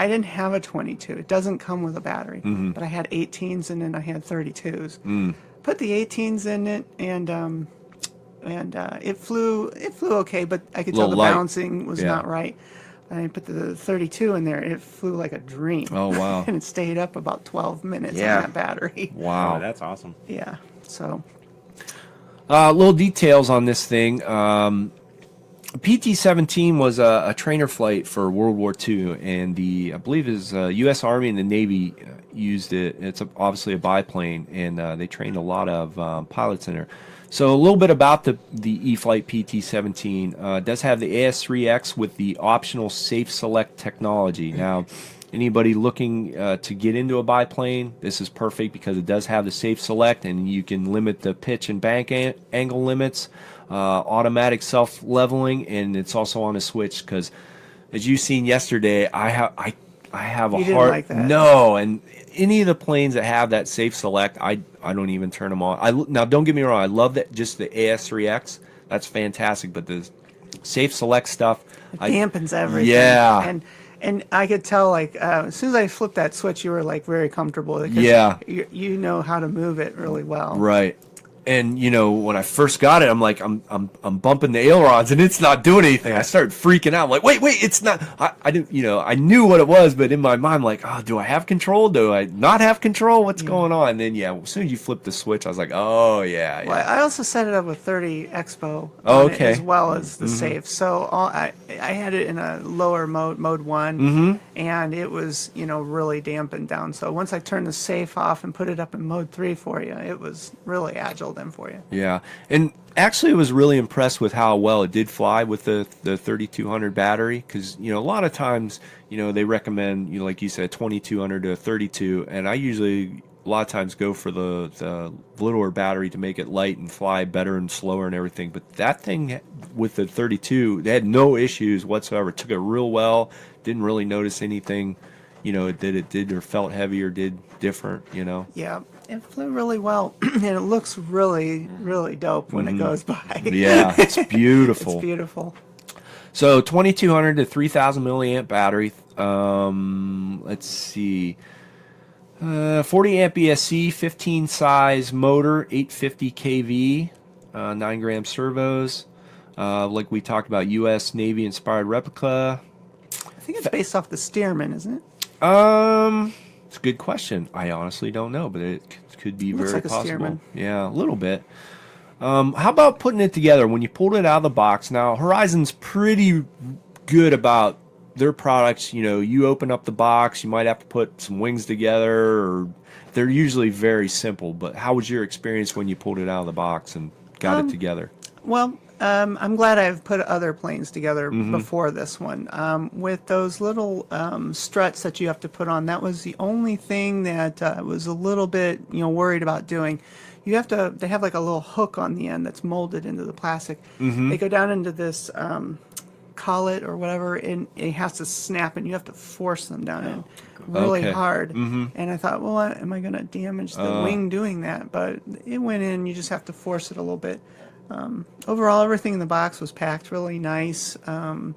didn't have a 22. It doesn't come with a battery, but I had 18s and then I had 32s. Put the 18s in it, and it flew okay, but I could tell the Little light. bouncing was Yeah. not right. I put the 32 in there. It flew like a dream. Oh, wow. And it stayed up about 12 minutes Yeah. on that battery. Wow. Oh, that's awesome. Yeah. So Little details on this thing. PT-17 was a trainer flight for World War II, and I believe it was U.S. Army and the Navy used it. It's obviously a biplane, and they trained a lot of pilots in there. So a little bit about the Eflite PT-17. It does have the AS3X with the optional Safe Select technology. Now, anybody looking to get into a biplane, this is perfect because it does have the Safe Select, and you can limit the pitch and bank angle limits. Automatic self-leveling, and it's also on a switch because, as you've seen yesterday, I have a You didn't hard like that. no, and any of the planes that have that safe select, I don't even turn them on. Now don't get me wrong, I love that just the AS3X, that's fantastic, but the safe select stuff, it dampens everything. Yeah. And I could tell, like, as soon as I flipped that switch, you were like very comfortable. Because Yeah. You know how to move it really well. right. And when I first got it, I'm like, I'm bumping the ailerons, and it's not doing anything. I started freaking out. I'm like, wait, it's not. I didn't, I knew what it was, but in my mind, I'm like, oh, do I have control? Do I not have control? What's going on? And then, as soon as you flip the switch, I was like, oh yeah. Well, I also set it up with 30 Expo Oh, on it okay. as well as the safe. So I had it in a lower mode 1, and it was really dampened down. So once I turned the safe off and put it up in mode 3 for you, it was really agile then for you. Yeah, and actually, I was really impressed with how well it did fly with the 3200 battery. Because a lot of times, they recommend like you said, 2200 to a 32, and I usually a lot of times go for the littler battery to make it light and fly better and slower and everything. But that thing with the 32, they had no issues whatsoever. Took it real well. Didn't really notice anything, that it did or felt heavy or did different. Yeah, it flew really well, and it looks really, really dope when it goes by. Yeah, it's beautiful. It's beautiful. So 2200 to 3000 milliamp battery. Let's see. 40 amp ESC, 15 size motor, 850 kV, 9 gram servos. Like we talked about, U.S. Navy inspired replica. I think it's based off the Stearman, isn't it? It's a good question. I honestly don't know, but it could be Looks very like a possible. Stearman. Yeah, a little bit. How about putting it together when you pulled it out of the box? Now, Horizon's pretty good about their products. You open up the box, you might have to put some wings together, or they're usually very simple. But how was your experience when you pulled it out of the box and got it together? Well, I'm glad I've put other planes together before this one. With those little struts that you have to put on, that was the only thing that I was a little bit, worried about doing. They have like a little hook on the end that's molded into the plastic. They go down into this collet or whatever, and it has to snap, and you have to force them down in really hard. And I thought, well, am I going to damage the wing doing that? But it went in. You just have to force it a little bit. Overall, everything in the box was packed really nice. There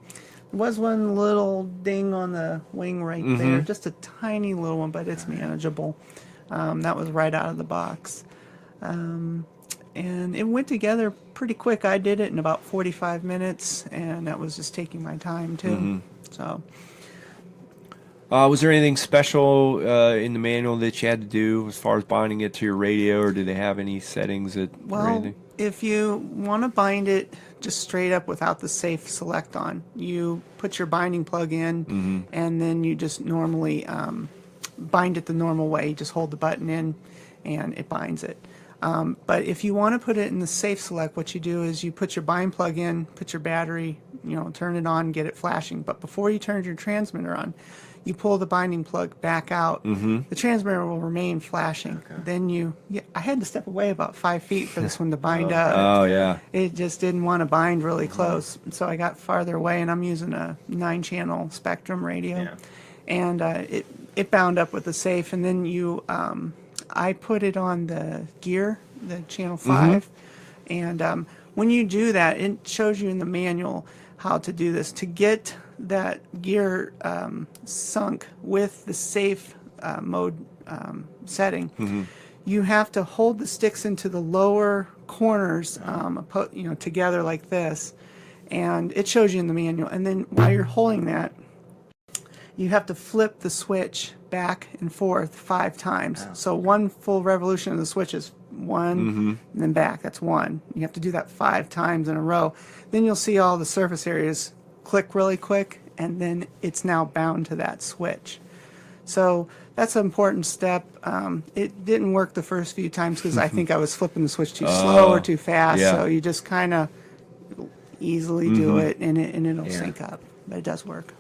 was one little ding on the wing right there, just a tiny little one, but it's manageable. That was right out of the box. And it went together pretty quick. I did it in about 45 minutes, and that was just taking my time, too. So, was there anything special in the manual that you had to do as far as binding it to your radio, or did they have any settings or anything? If you want to bind it just straight up without the safe select on, you put your binding plug in, and then you just normally bind it the normal way. You just hold the button in, and it binds it. But if you want to put it in the safe select, what you do is you put your bind plug in, put your battery, turn it on, get it flashing. But before you turn your transmitter on, you pull the binding plug back out. The transmitter will remain flashing. Then I had to step away about 5 feet for this one to bind up. Oh, yeah. It just didn't want to bind really close. So I got farther away, and I'm using a 9-channel Spectrum radio. And it bound up with the safe. And then I put it on the gear, the channel 5. And when you do that, it shows you in the manual how to do this. To get that gear sunk with the safe mode setting, you have to hold the sticks into the lower corners, together like this, and it shows you in the manual. And then while you're holding that, you have to flip the switch back and forth 5 times. So one full revolution of the switch is 1, and then back. That's 1. You have to do that 5 times in a row. Then you'll see all the surface areas click really quick, and then it's now bound to that switch. So that's an important step. It didn't work the first few times because I think I was flipping the switch too slow or too fast. So you just kind of easily do it, and it'll sync up. But it does work.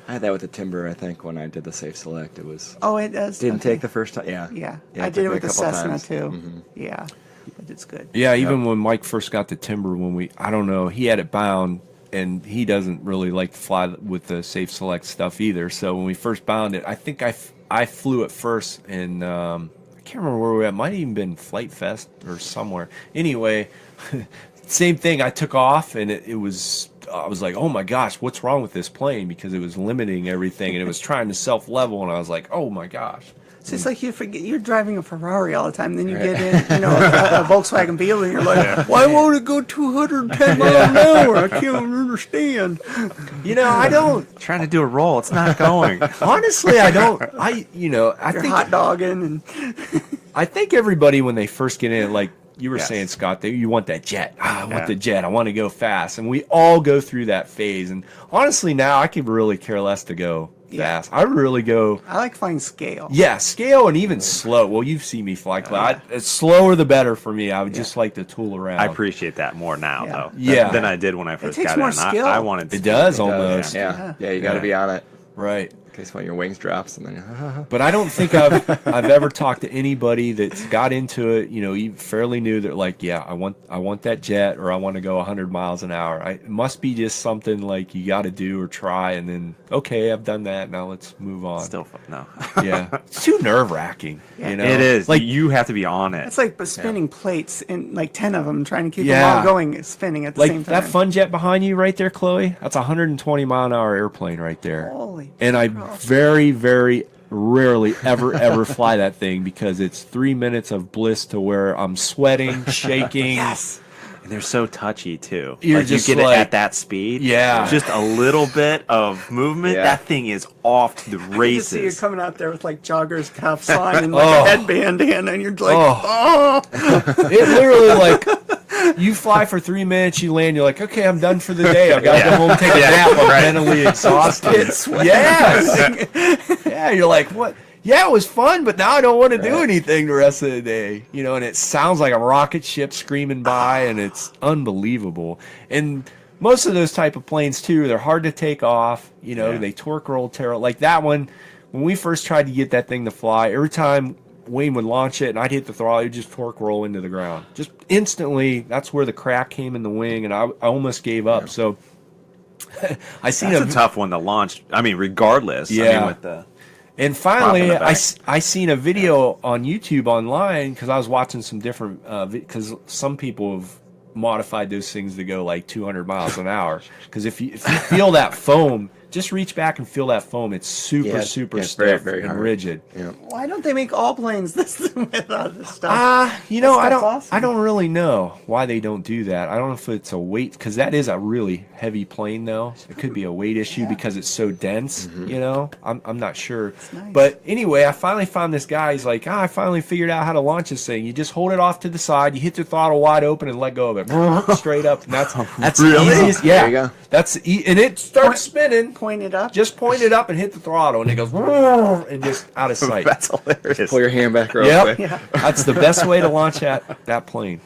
I had that with the Timber, I think, when I did the safe select. It was... Oh, it does? Didn't take the first time, yeah. Yeah, it I did it took me with a the couple Cessna, times. too. Yeah, but it's good. Yeah, even when Mike first got the Timber, I don't know, he had it bound, and he doesn't really like to fly with the safe select stuff either. So when we first bound it, I think I flew it first, and I can't remember where we were at. It might have even been Flight Fest or somewhere. Anyway, same thing. I took off, and I was like, oh my gosh, what's wrong with this plane? Because it was limiting everything, and it was trying to self-level, and I was like, oh my gosh. So it's like you forget you're driving a Ferrari all the time, then you get in, a Volkswagen Beetle, and you're like, why won't it go 210 miles an hour? I can't understand. I don't. Trying to do a roll, it's not going. Honestly, I don't. I You're think hot dogging, and I think everybody when they first get in, like you were saying, Scott, you want that jet. I want the jet. I want to go fast, and we all go through that phase. And honestly, now I could really care less to go fast. I really go. I like flying scale. Yeah, scale and even slow. Well, you've seen me fly cloud. Slower the better for me. I would just like to tool around. I appreciate that more now, though, than I did when I first takes got more in. skill. I wanted. It does almost. Yeah, you got to be on it. Right. In case one of your wings drops, and then. But I don't think I've ever talked to anybody that's got into it. Fairly new. That like, yeah, I want that jet, or I want to go 100 miles an hour. It must be just something like you got to do or try, and then okay, I've done that. Now let's move on. Still no. Yeah, it's too nerve-wracking. Yeah. It is. Like you have to be on it. It's like spinning plates and like 10 of them, trying to keep them all going, spinning at the same time. Like that fun jet behind you right there, Chloe. That's a 120 mile an hour airplane right there. Holy. And I very, very rarely ever fly that thing because it's 3 minutes of bliss to where I'm sweating, shaking. Yes. And they're so touchy too. You're like just you get like, it at that speed. Yeah. Just a little bit of movement. Yeah. That thing is off to the You see you races. coming out there with like joggers cuffs on and like a headband in, and you're like, It literally like you fly for 3 minutes, you land, you're like, okay, I'm done for the day. I gotta go home and take a nap. I'm mentally exhausted. sweating. Yes. Yeah, you're like, what? yeah, it was fun, but now I don't want to do anything the rest of the day. You know, and it sounds like a rocket ship screaming by, and it's unbelievable. And most of those type of planes too, they're hard to take off. You know, they torque roll terrible. Like that one, when we first tried to get that thing to fly, every time Wayne would launch it and I'd hit the throttle, it would just torque roll into the ground. Just instantly, that's where the crack came in the wing, and I almost gave up. So I seen That's a tough one to launch. I mean, regardless. Yeah. I mean, with the and finally, I seen a video on YouTube online because I was watching some different, because some people have modified those things to go like 200 miles an hour. Because if you feel that foam, just reach back and feel that foam. It's super stiff very and hard. rigid. Yeah. Why don't they make all planes this without this stuff? You know, Awesome. I don't really know why they don't do that. I don't know if it's a weight, because that is a really heavy plane, though. It could be a weight issue because it's so dense. You know, I'm not sure. Nice. But anyway, I finally found this guy. He's like, I finally figured out how to launch this thing. You just hold it off to the side, you hit the throttle wide open, and let go of it straight up. And that's Really? the easiest. Yeah, There you go. that's and it starts spinning. Point it up. Just point it up and hit the throttle, and it goes and just out of sight. That's hilarious. Pull your hand back real Yep. quick. That's the best way to launch that plane.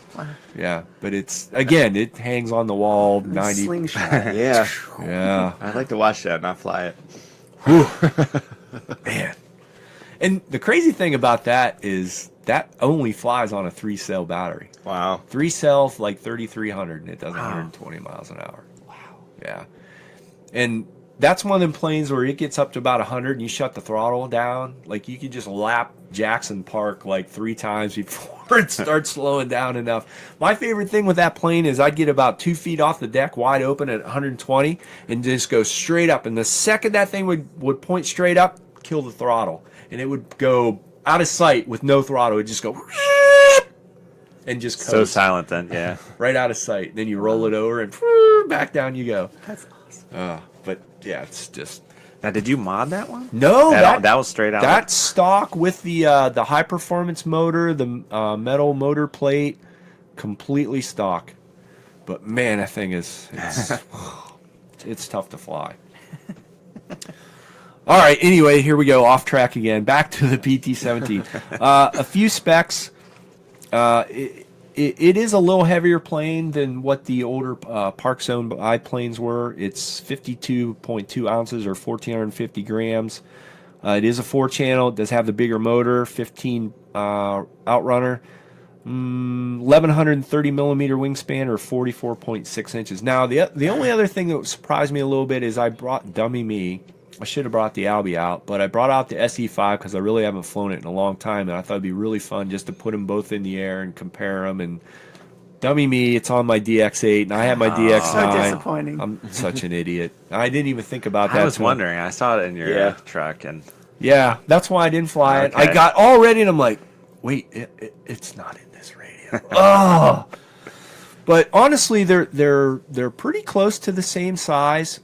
Yeah, but it's, again, it hangs on the wall 90. Slingshot. Yeah. Yeah, I'd like to watch that, not fly it. man. And the crazy thing about that is that only flies on a 3-cell battery. Wow. 3 cells, like 3,300, and it does 120 miles an hour. Wow. Yeah. And that's one of them planes where it gets up to about 100 and you shut the throttle down. Like, you could just lap Jackson Park like 3 times before it starts slowing down enough. My favorite thing with that plane is I'd get about 2 feet off the deck wide open at 120 and just go straight up. And the second that thing would point straight up, kill the throttle. And it would go out of sight with no throttle. It would just go and just coast. So silent then, yeah. Right out of sight. Then you roll it over and back down you go. That's awesome. But yeah, it's just... Now, did you mod that one? No, that was straight out. That's stock with the high performance motor, the metal motor plate, completely stock. But man, that thing is it's tough to fly. All right. Anyway, here we go. Off track again. Back to the PT-17. A few specs. It is a little heavier plane than what the older Park Zone biplanes were. It's 52.2 ounces or 1,450 grams. It is a 4-channel. It does have the bigger motor, 15 outrunner, 1,130 millimeter wingspan or 44.6 inches. Now, the only other thing that surprised me a little bit is I brought dummy me. I should have brought the Albie out, but I brought out the SE5 because I really haven't flown it in a long time, and I thought it'd be really fun just to put them both in the air and compare them. And dummy me, it's on my DX8, and I have my DX9. So disappointing. I'm such an idiot. I didn't even think about that. I was wondering. I saw it in your truck, and yeah, that's why I didn't fly it. Okay. I got all ready, and I'm like, wait, it's not in this radio. Oh. But honestly, they're pretty close to the same size.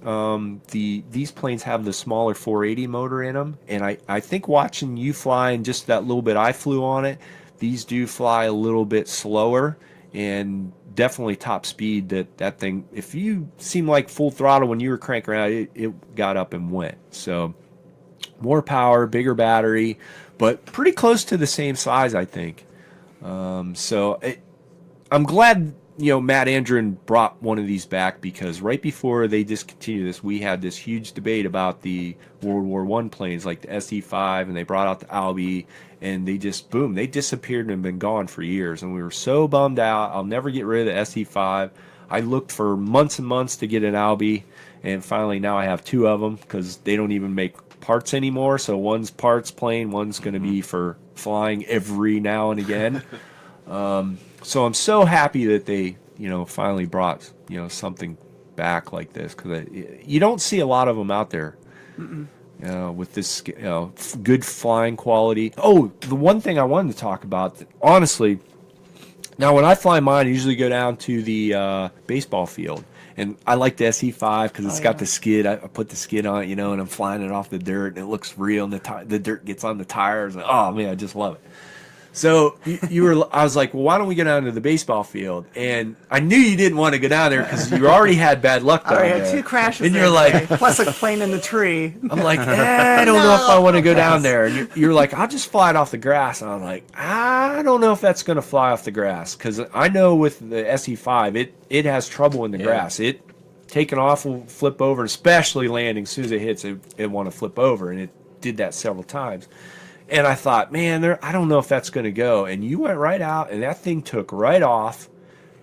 These planes have the smaller 480 motor in them, and I think watching you fly and just that little bit I flew on it, these do fly a little bit slower and definitely top speed. That thing, if you seem like full throttle when you were cranking around, it got up and went. So more power, bigger battery, but pretty close to the same size, I think. I'm glad. Matt Andren brought one of these back because right before they discontinued this, we had this huge debate about the World War I planes like the SE5, and they brought out the Albie, and they just, boom, they disappeared and have been gone for years. And we were so bummed out. I'll never get rid of the SE5. I looked for months and months to get an Albie, and finally now I have 2 of them because they don't even make parts anymore. So one's parts plane, one's going to be for flying every now and again. So I'm so happy that they, finally brought, something back like this, because you don't see a lot of them out there with this, good flying quality. Oh, the one thing I wanted to talk about, honestly, now when I fly mine, I usually go down to the baseball field. And I like the SE5 because it's got the skid. I put the skid on it, and I'm flying it off the dirt, and it looks real, and the dirt gets on the tires. And, oh, man, I just love it. So you were. I was like, well, why don't we go down to the baseball field? And I knew you didn't want to go down there because you already had bad luck down I there. had 2 crashes. And there you're like, today, plus a plane in the tree. I'm like, I don't know if I want to go down there. And you're like, I'll just fly it off the grass. And I'm like, I don't know if that's going to fly off the grass because I know with the SE5, it has trouble in the grass. It taking off will flip over, especially landing. As soon as it hits, it want to flip over, and it did that several times. And I thought, man, I don't know if that's going to go. And you went right out, and that thing took right off,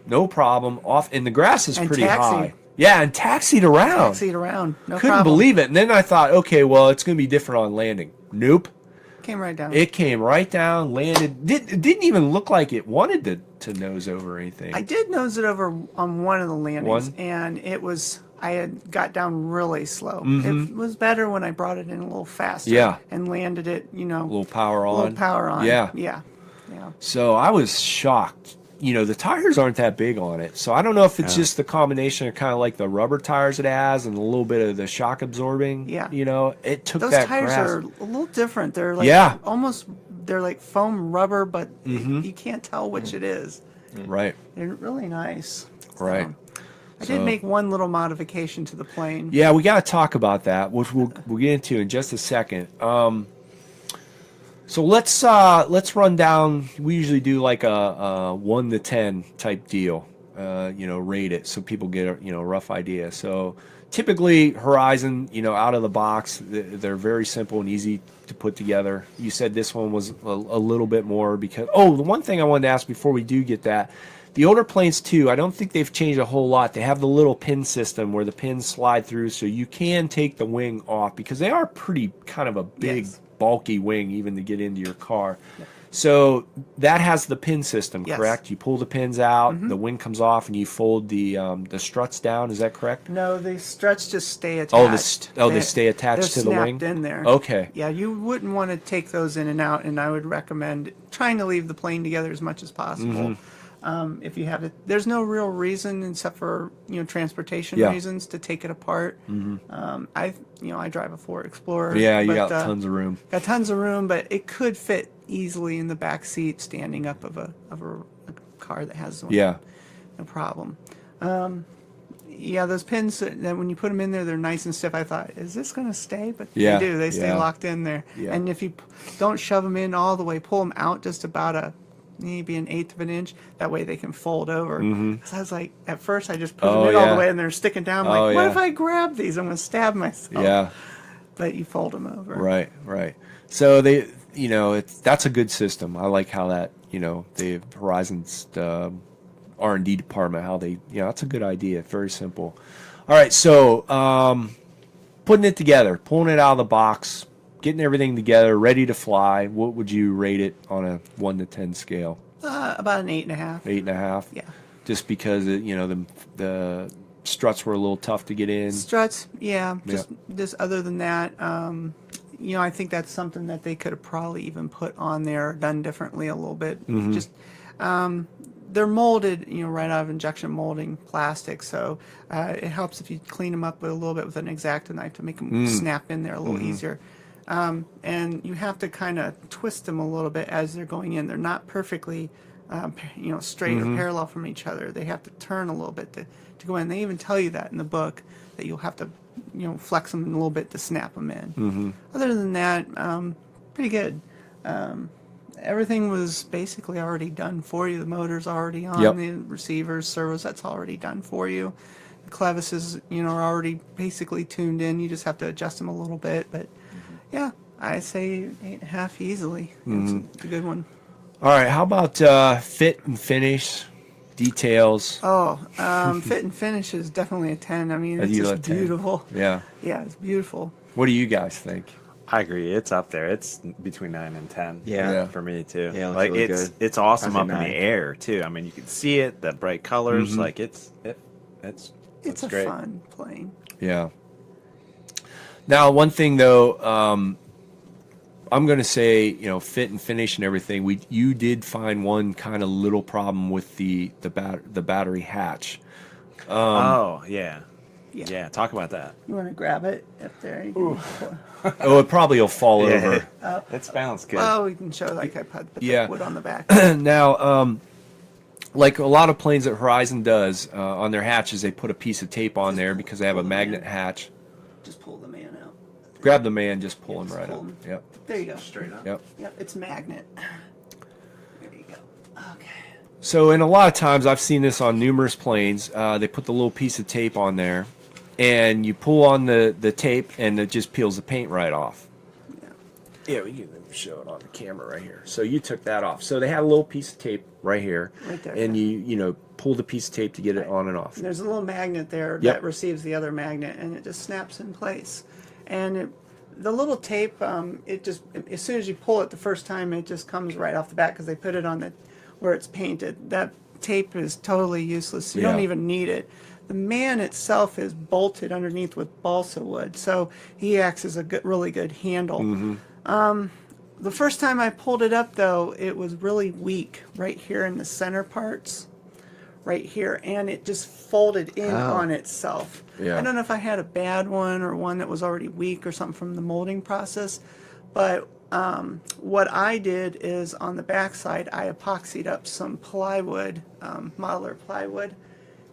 no problem, off. And the grass is pretty high. Yeah, and taxied around. No Couldn't believe it. And then I thought, okay, well, it's going to be different on landing. Nope. Came right down. It came right down, landed. It didn't even look like it wanted to nose over or anything. I did nose it over on one of the landings, and it was. I had got down really slow. It was better when I brought it in a little faster. And landed it, a little power on. Yeah. So I was shocked. The tires aren't that big on it. So I don't know if it's just the combination of kind of like the rubber tires it has and a little bit of the shock absorbing. Yeah. It took those that tires grass. are a little different. They're like almost, they're like foam rubber, but you can't tell which it is. Right. They're really nice. Right. I did make one little modification to the plane. Yeah, we got to talk about that, which we'll get into in just a second. So let's run down. We usually do like a 1 to 10 type deal. Rate it so people get a rough idea. So typically Horizon, out of the box, they're very simple and easy to put together. You said this one was a little bit more because the one thing I wanted to ask before we do get that. The older planes too, I don't think they've changed a whole lot. They have the little pin system where the pins slide through so you can take the wing off because they are pretty kind of a big, bulky wing even to get into your car. Yeah. So that has the pin system, correct? You pull the pins out, the wing comes off, and you fold the struts down. Is that correct? No, the struts just stay attached. They stay attached to the wing? They're snapped in there. Okay. Yeah, you wouldn't want to take those in and out, and I would recommend trying to leave the plane together as much as possible. If you have it, there's no real reason except for transportation reasons to take it apart. I drive a Ford Explorer. Yeah, you got tons of room. Got tons of room, but it could fit easily in the back seat, standing up of a car that has one. Yeah, no problem. Those pins that when you put them in there, they're nice and stiff. I thought, is this going to stay? But they do. They stay locked in there. Yeah. And if you don't shove them in all the way, pull them out just about maybe an 1/8 of an inch. That way they can fold over. So I was like, at first I just put them in all the way and they're sticking down. I'm like, what if I grab these? I'm going to stab myself. Yeah. But you fold them over. Right. So that's a good system. I like how that, the Horizon's R&D department, how they, that's a good idea. Very simple. All right. So putting it together, pulling it out of the box, getting everything together, ready to fly. What would you rate it on a 1 to 10 scale? About an 8.5. 8.5. Yeah. Just because the struts were a little tough to get in. Struts, Just other than that, I think that's something that they could have probably even put on there, done differently a little bit. Just they're molded, right out of injection molding plastic, so it helps if you clean them up a little bit with an X-Acto knife to make them snap in there a little easier. And you have to kind of twist them a little bit as they're going in. They're not perfectly, straight or parallel from each other. They have to turn a little bit to go in. They even tell you that in the book, that you'll have to, flex them a little bit to snap them in. Other than that, pretty good. Everything was basically already done for you. The motor's already on, the receivers, servos, that's already done for you. The clevises, are already basically tuned in. You just have to adjust them a little bit, but yeah, I say 8.5 easily. It's a good one. All right, how about fit and finish, details? Fit and finish is definitely a 10. I mean, it's just beautiful. Yeah, it's beautiful. What do you guys think? I agree. It's up there. It's between 9 and 10. Yeah. For me too. Yeah, like really it's good. it's awesome up 9. in the air too. I mean, you can see it, the bright colors. Like it's a great. fun plane. Yeah. Now, one thing though, I'm going to say, fit and finish and everything. You did find one kind of little problem with the battery hatch. Yeah, Yeah, talk about that. You want to grab it up there? You can Oh, it probably will fall over. It's balanced good. Oh, we can show like I put the Yeah. wood on the back. Now, like a lot of planes that Horizon does on their hatches, they put a piece of tape on there because they have a magnet hatch. Just pull the man out. Grab the man, just pull him Just right pull up. him. Yep. There you go. Straight up. Yep. Yep, it's magnet. There you go. Okay. So, and a lot of times I've seen this on numerous planes. They put the little piece of tape on there, and you pull on the tape, and it just peels the paint right off. Yeah, we can show it on the camera right here. So you took that off. So they had a little piece of tape right here, Right there, and yeah. you know pull the piece of tape to get it on and off. There's a little magnet there Yep. that receives the other magnet, and it just snaps in place. And the little tape, it just, as soon as you pull it the first time, it just comes right off the bat because they put it on the where it's painted. That tape is totally useless. You don't Yeah. even need it. The man itself is bolted underneath with balsa wood, so he acts as a good, really good handle. The first time I pulled it up, though, it was really weak right here in the center parts, right here, and it just folded in on itself. Yeah. I don't know if I had a bad one or one that was already weak or something from the molding process, but what I did is on the backside, I epoxied up some plywood, modeler plywood,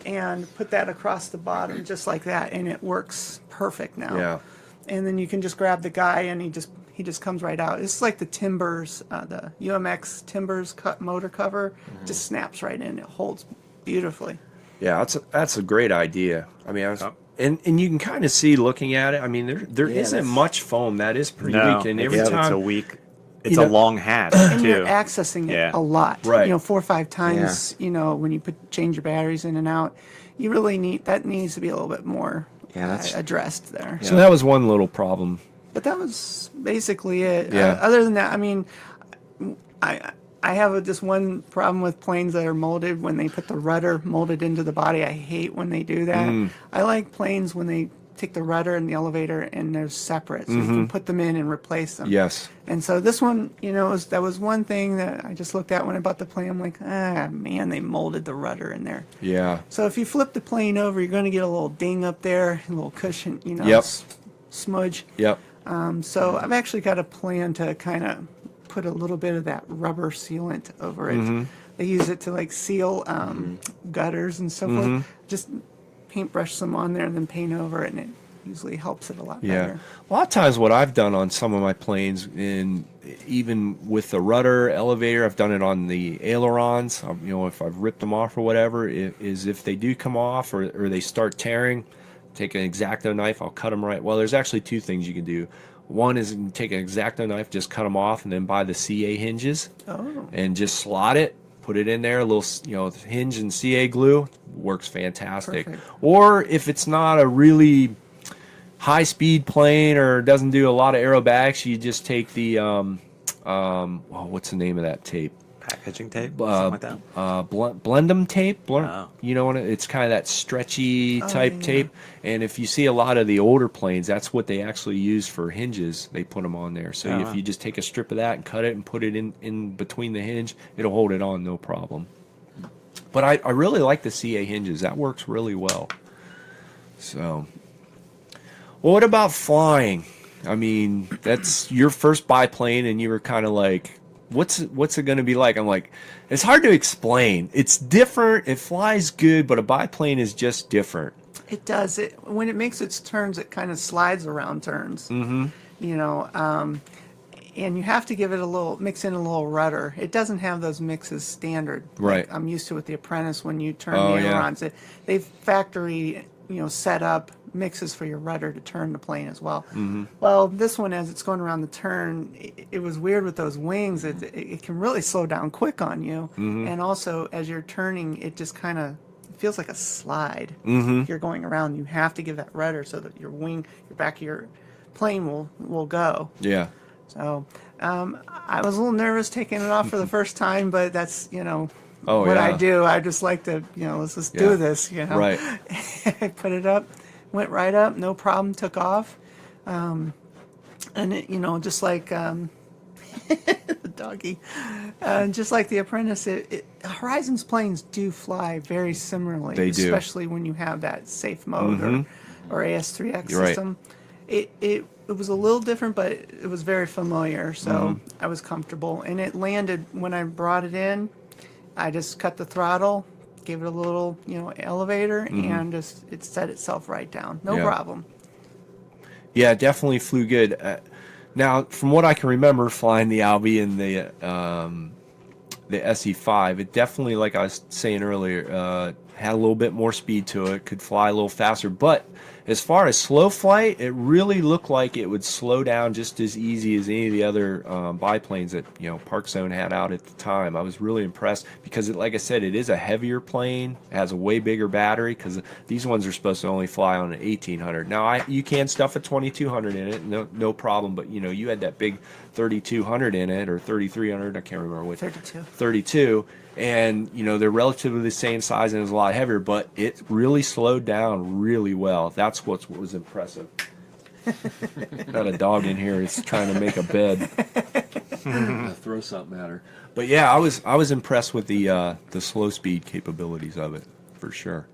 and put that across the bottom just like that, and it works perfect now. Yeah. And then you can just grab the guy, and he just comes right out. It's like the Timbers, the UMX Timbers motor cover, just snaps right in. It holds beautifully. Yeah, that's a great idea. I mean, and you can kind of see looking at it. I mean, there isn't much foam. That is pretty No, weak, and every it's time a weak. It's you a know- long hatch And too. you're accessing it Yeah. a lot. Right. You know, 4 or 5 times, you know, when you change your batteries in and out, you really needs to be a little bit more addressed there. So that was one little problem. But that was basically it. Yeah. Other than that, I mean, I have this one problem with planes that are molded when they put the rudder molded into the body. I hate when they do that. I like planes when they take the rudder and the elevator and they're separate, so you can put them in and replace them. Yes. And so this one, you know, that was one thing that I just looked at when I bought the plane. I'm like, man, they molded the rudder in there. Yeah. So if you flip the plane over, you're going to get a little ding up there, a little cushion, you know, Yep. smudge. Yep. So I've actually got a plan to kind of put a little bit of that rubber sealant over it. They use it to like seal gutters and so forth. Just paintbrush some on there and then paint over it, and it usually helps it a lot Yeah. better. A lot of times what I've done on some of my planes, even with the rudder, elevator, I've done it on the ailerons, you know, if I've ripped them off or whatever, is if they do come off or they start tearing, take an X-Acto knife, I'll cut them right. Well, there's actually 2 things you can do. One is you can take an X-Acto knife, just cut them off, and then buy the CA hinges and just slot it. Put it in there, a little, you know, hinge and CA glue, works fantastic. Perfect. Or if it's not a really high-speed plane or doesn't do a lot of aerobatics, you just take the, what's the name of that tape? Packaging tape, something like that. Blendum tape. Oh. You know what? It's kind of that stretchy type yeah. tape. And if you see a lot of the older planes, that's what they actually use for hinges. They put them on there. So Oh, if wow. you just take a strip of that and cut it and put it in between the hinge, it'll hold it on no problem. But I really like the CA hinges. That works really well. So, well, what about flying? I mean, that's your first biplane, and you were kind of like, what's it going to be like? I'm like, it's hard to explain. It's different. It flies good, but a biplane is just different. It does. When it makes its turns, it kind of slides around turns. You know, and you have to give it mix in a little rudder. It doesn't have those mixes standard. Right. Like I'm used to with the Apprentice when you turn Oh, the yeah. ailerons. They've factory, you know, set up mixes for your rudder to turn the plane as well. Well, this one, as it's going around the turn, it was weird with those wings. It can really slow down quick on you. And also, as you're turning, it just kind of feels like a slide. If you're going around, you have to give that rudder so that your back of your plane will go. Yeah. So I was a little nervous taking it off for the first time, but that's, you know, Oh, what yeah. I do. I just like to, you know, let's just Yeah. do this, you know. Right. I put it up, went right up, no problem, took off. And it, you know, just like the doggy, just like the Apprentice, Horizon's planes do fly very similarly. They do. Especially when you have that safe mode or or AS3X You're right. system. It was a little different, but it was very familiar, so I was comfortable. And it landed when I brought it in. I just cut the throttle, gave it a little, elevator, and just it set itself right down. No problem. Yeah, it definitely flew good. Now, from what I can remember flying the Albie and the SE5, it definitely, like I was saying earlier, had a little bit more speed to it, could fly a little faster. But as far as slow flight, it really looked like it would slow down just as easy as any of the other biplanes that Park Zone had out at the time. I was really impressed because, like I said, it is a heavier plane. It has a way bigger battery because these ones are supposed to only fly on an 1800. Now you can stuff a 2200 in it, no problem. But you had that big 3200 in it or 3300. I can't remember which. 32. And they're relatively the same size and it's a lot heavier, but it really slowed down really well. That's what was impressive. Got a dog in here. It's trying to make a bed. Throw something at her. But yeah, I was impressed with the slow speed capabilities of it for sure.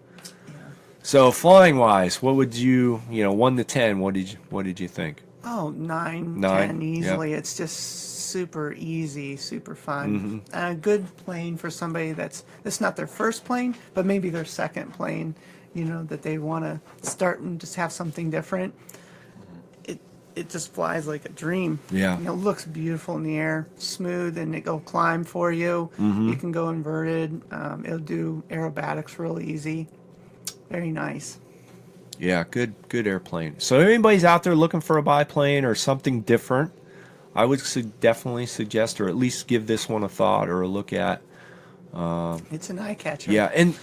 So flying wise, what would you 1 to 10? What did you think? Oh, 9, 10 easily. Yep. It's just super easy, super fun. A good plane for somebody that's not their first plane, but maybe their second plane, that they want to start and just have something different. It just flies like a dream. Yeah. It looks beautiful in the air, smooth, and it'll climb for you. You can go inverted. It'll do aerobatics real easy. Very nice. Yeah, good airplane. So if anybody's out there looking for a biplane or something different, I would definitely suggest, or at least give this one a thought or a look at. It's an eye catcher. Yeah, and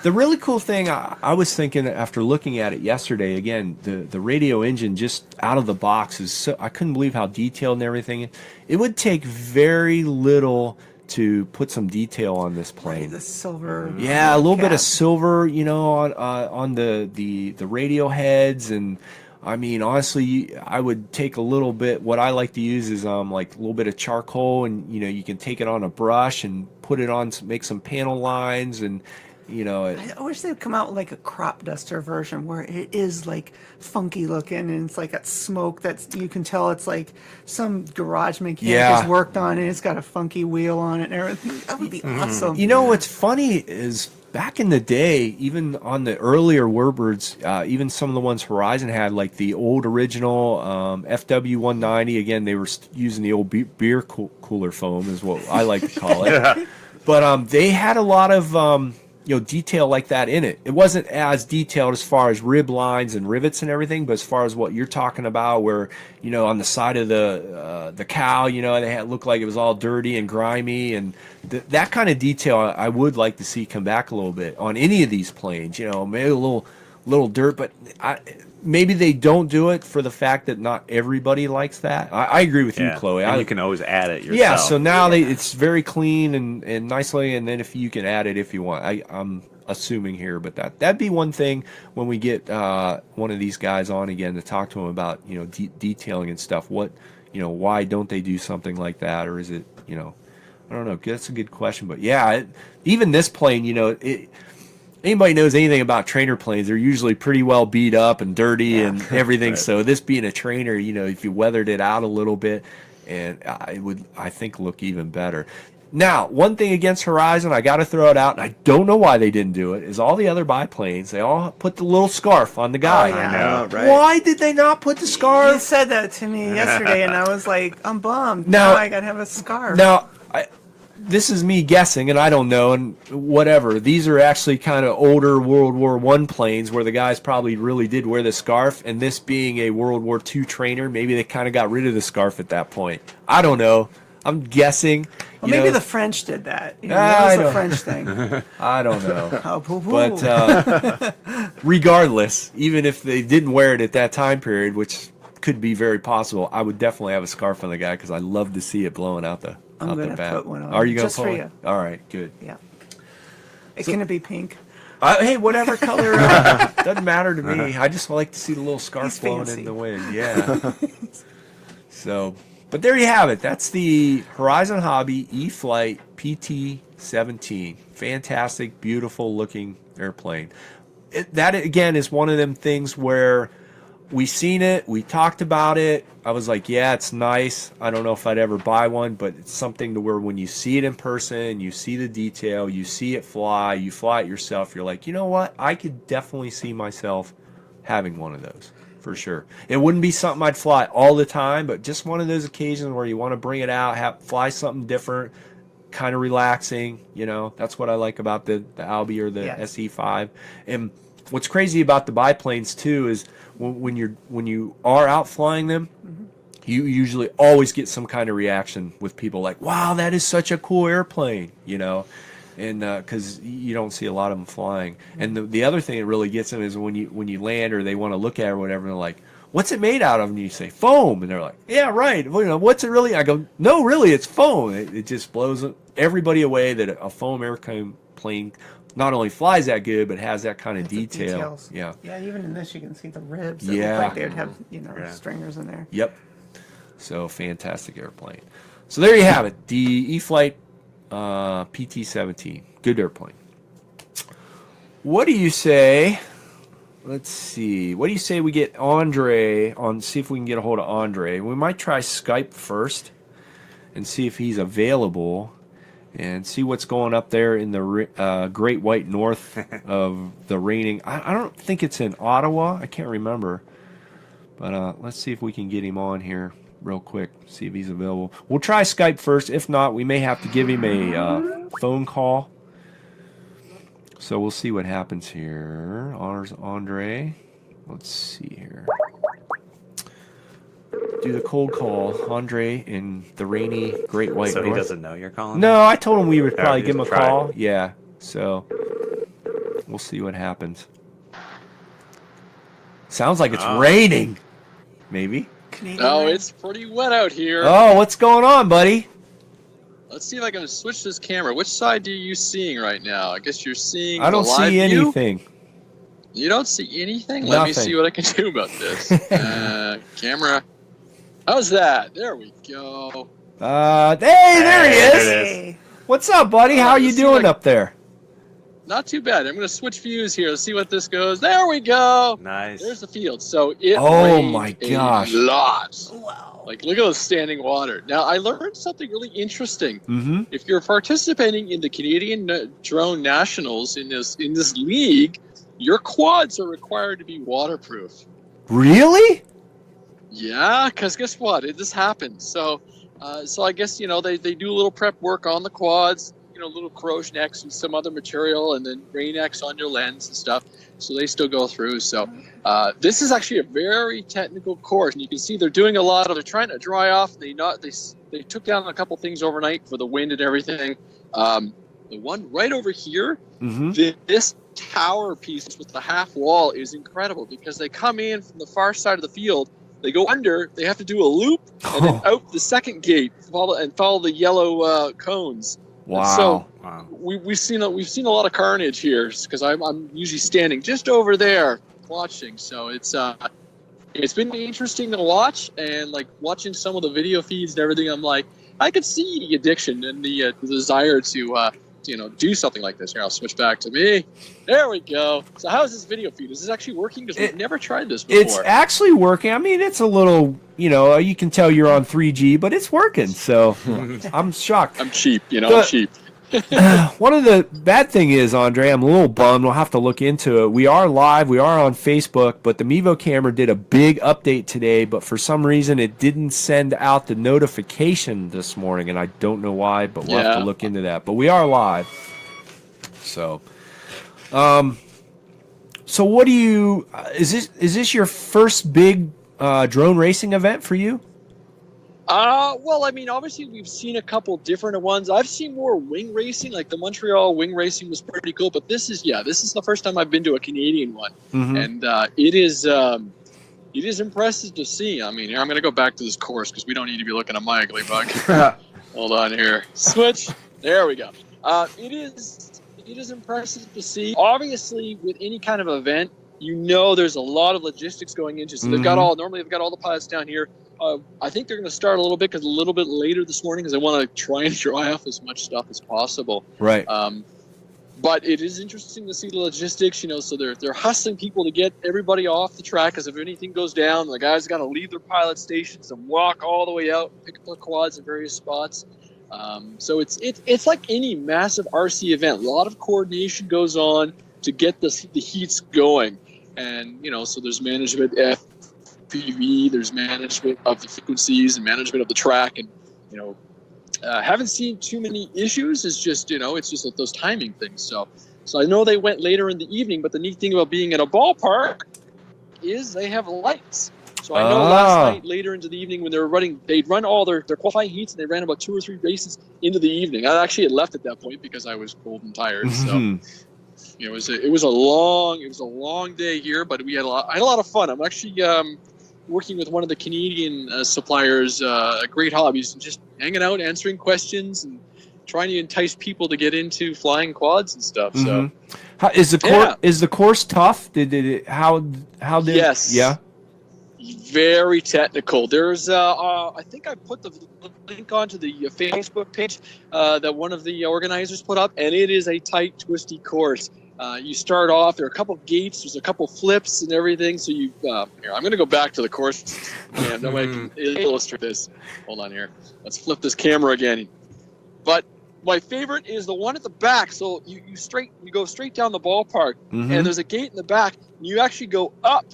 the really cool thing I was thinking after looking at it yesterday, again, the radio engine just out of the box is so, I couldn't believe how detailed and everything. It would take very little to put some detail on this plane. Right, the silver. Yeah, a little bit of silver, on the radio heads, and I mean, honestly, I would take a little bit. What I like to use is like a little bit of charcoal, and you can take it on a brush and put it on, make some panel lines, and I wish they'd come out with like a crop duster version where it is like funky looking and it's like that smoke that's you can tell it's like some garage mechanic has worked on it. It's got a funky wheel on it and everything. That would be awesome. What's funny is back in the day, even on the earlier Warbirds, even some of the ones Horizon had, like the old original FW190. Again, they were using the old beer cooler foam, is what I like to call it. But they had a lot of detail like that in it. It wasn't as detailed as far as rib lines and rivets and everything, but as far as what you're talking about, where on the side of the cow, they looked like it was all dirty and grimy, and that kind of detail I would like to see come back a little bit on any of these planes. Maybe a little dirt, but maybe they don't do it for the fact that not everybody likes that. I agree with you, Chloe. And you can always add it yourself. Yeah, so now it's very clean and nicely, and then if you can add it if you want. I'm assuming here, but that'd be one thing when we get one of these guys on again to talk to them about detailing and stuff. What why don't they do something like that, or is it I don't know. That's a good question, but yeah, even this plane, anybody knows anything about trainer planes, they're usually pretty well beat up and dirty and everything. Right. So this being a trainer, if you weathered it out a little bit, and it would, I think, look even better. Now, one thing against Horizon, I got to throw it out, and I don't know why they didn't do it, is all the other biplanes, they all put the little scarf on the guy. Oh, yeah. I know, right? Why did they not put the scarf? You said that to me yesterday, and I was like, I'm bummed. Now I got to have a scarf. Now, this is me guessing, and I don't know, and whatever. These are actually kind of older World War I planes where the guys probably really did wear the scarf, and this being a World War II trainer, maybe they kind of got rid of the scarf at that point. I don't know. I'm guessing. Well, maybe the French did that. That was a French thing. I don't know. Oh, poo-poo. But regardless, even if they didn't wear it at that time period, which could be very possible, I would definitely have a scarf on the guy because I love to see it blowing out the I'm going to put one on. Are you going to just for you? All right, good. Yeah. Can it be pink? Hey, whatever color. Doesn't matter to me. I just like to see the little scarf blowing in the wind. Yeah. So, but there you have it. That's the Horizon Hobby Eflite PT-17. Fantastic, beautiful looking airplane. that again is one of them things where we seen it, we talked about it. I was like, yeah, it's nice. I don't know if I'd ever buy one, but it's something to where when you see it in person, you see the detail, you see it fly, you fly it yourself, you're like, you know what? I could definitely see myself having one of those for sure. It wouldn't be something I'd fly all the time, but just one of those occasions where you want to bring it out, fly something different, kind of relaxing. You know, that's what I like about the Albie or the SE5. And what's crazy about the biplanes too is when you are out flying them, you usually always get some kind of reaction with people like, wow, that is such a cool airplane, you know, and because you don't see a lot of them flying. And the other thing that really gets them is when you land or they want to look at it or whatever, they're like, what's it made out of? And you say foam, and they're like, yeah, right. Well, you know, what's it really? I go, no, really, it's foam. It just blows everybody away that a foam airplane not only flies that good, but has that kind of detail. Details. Yeah. Yeah, even in this, you can see the ribs. That look like they'd have, stringers in there. Yep. So fantastic airplane. So there you have it. The Eflite PT-17. Good airplane. What do you say? Let's see. What do you say we get Andre on? See if we can get a hold of Andre. We might try Skype first and see if he's available. And see what's going up there in the Great White North of the reigning. I don't think it's in Ottawa. I can't remember. But let's see if we can get him on here real quick. See if he's available. We'll try Skype first. If not, we may have to give him a phone call. So we'll see what happens here. Honors Andre. Let's see here. Do the cold call, Andre, in the rainy Great White North. So he doesn't know you're calling? No, I told him we would probably give him a call. Yeah, so we'll see what happens. Sounds like it's raining. Maybe. Oh, it's pretty wet out here. Oh, what's going on, buddy? Let's see if I can switch this camera. Which side are you seeing right now? I guess you're seeing I don't the live see view? anything. You don't see anything? Nothing. Let me see what I can do about this. Camera. How's that? There we go. Hey, there he is. Hey. What's up, buddy? How you doing up there? Not too bad. I'm going to switch views here. Let's see what this goes. There we go. Nice. There's the field. So it Oh rained my gosh. a lot. Wow. Like, look at the standing water. Now, I learned something really interesting. Mm-hmm. If you're participating in the Canadian Drone Nationals in this league, your quads are required to be waterproof. Really? Yeah, because guess what? This happened. So I guess, they do a little prep work on the quads, little corrosion X and some other material, and then rain X on your lens and stuff. So they still go through. So this is actually a very technical course, and you can see they're doing a lot of. They're trying to dry off. They took down a couple things overnight for the wind and everything. The one right over here, this tower piece with the half wall is incredible because they come in from the far side of the field. They go under. They have to do a loop and then out the second gate, follow the yellow cones. Wow. And so we've seen a lot of carnage here because I'm usually standing just over there watching. So it's been interesting to watch, and like watching some of the video feeds and everything. I'm like, I could see the addiction and the desire to do something like this. Here, I'll switch back to me. There we go. So how is this video feed? Is this actually working? Because we've never tried this before. It's actually working. I mean, it's a little, you can tell you're on 3G, but it's working. So I'm shocked. I'm cheap. I'm cheap. One of the bad thing is, Andre, I'm a little bummed. We'll have to look into it. We are live. We are on Facebook, but the Mevo camera did a big update today, but for some reason it didn't send out the notification this morning, and I don't know why, but we'll have to look into that. But we are live. So, so what do you, is this your first big drone racing event for you? Well, I mean, obviously we've seen a couple different ones. I've seen more wing racing, like the Montreal wing racing was pretty cool. But this is the first time I've been to a Canadian one, and it is impressive to see. I mean, here I'm going to go back to this course because we don't need to be looking at my ugly bug. Hold on here, switch. There we go. It is impressive to see. Obviously, with any kind of event, there's a lot of logistics going into. So they've got normally they've got all the pilots down here. I think they're going to start a little bit later this morning because they want to try and dry off as much stuff as possible. Right. But it is interesting to see the logistics, so they're hustling people to get everybody off the track, because if anything goes down, the guys got to leave their pilot stations and walk all the way out, pick up their quads in various spots. So it's like any massive RC event. A lot of coordination goes on to get the heats going. And, so there's management FPV, there's management of the frequencies and management of the track. And, haven't seen too many issues. It's just, it's just like those timing things. So I know they went later in the evening, but the neat thing about being in a ballpark is they have lights. So I know last night, later into the evening, when they were running, they'd run all their qualifying heats, and they ran about 2 or 3 races into the evening. I actually had left at that point because I was cold and tired. So it was a long day here, but I had a lot of fun. I'm actually working with one of the Canadian suppliers, Great Hobbies, and just hanging out, answering questions, and trying to entice people to get into flying quads and stuff. So, is the course tough? How did? Yes. Yeah. Very technical. There's I think I put the link onto the Facebook page that one of the organizers put up, and it is a tight, twisty course. You start off, there are a couple gates, there's a couple flips and everything. So here, I'm going to go back to the course, and that way I can illustrate this. Hold on here. Let's flip this camera again. But my favorite is the one at the back. So you go straight down the ballpark, and there's a gate in the back. And you actually go up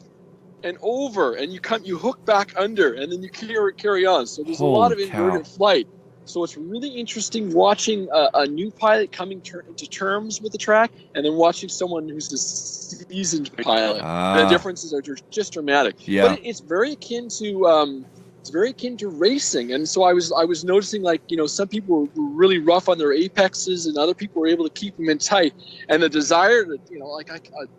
and over, and you hook back under, and then you carry on. So there's a lot of inverted flight. So it's really interesting watching a new pilot coming to terms with the track, and then watching someone who's a seasoned pilot. The differences are just dramatic. Yeah. But it's very akin to racing. And so I was noticing, like, some people were really rough on their apexes, and other people were able to keep them in tight. And the desire to,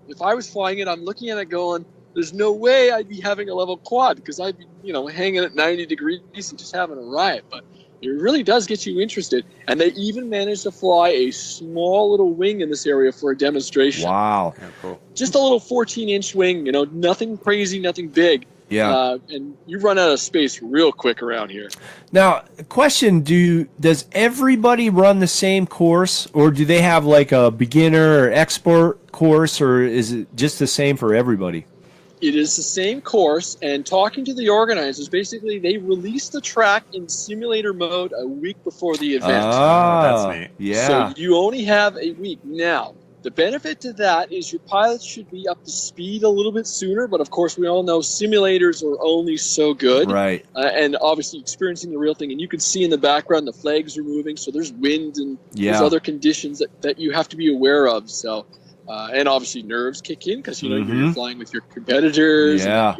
if I was flying it, I'm looking at it going, there's no way I'd be having a level quad, because I'd be, hanging at 90 degrees and just having a riot. But it really does get you interested. And they even managed to fly a small little wing in this area for a demonstration. Wow. Yeah, cool. Just a little 14-inch wing, nothing crazy, nothing big. Yeah. And you run out of space real quick around here. Now, question, does everybody run the same course, or do they have like a beginner or expert course, or is it just the same for everybody? It is the same course, and talking to the organizers, basically they release the track in simulator mode a week before the event. That's neat. Yeah. So you only have a week. Now, the benefit to that is your pilots should be up to speed a little bit sooner, but of course we all know simulators are only so good. Right. And obviously experiencing the real thing, and you can see in the background the flags are moving, so there's wind and there's other conditions that you have to be aware of. So. And obviously nerves kick in, because you're flying with your competitors. Yeah.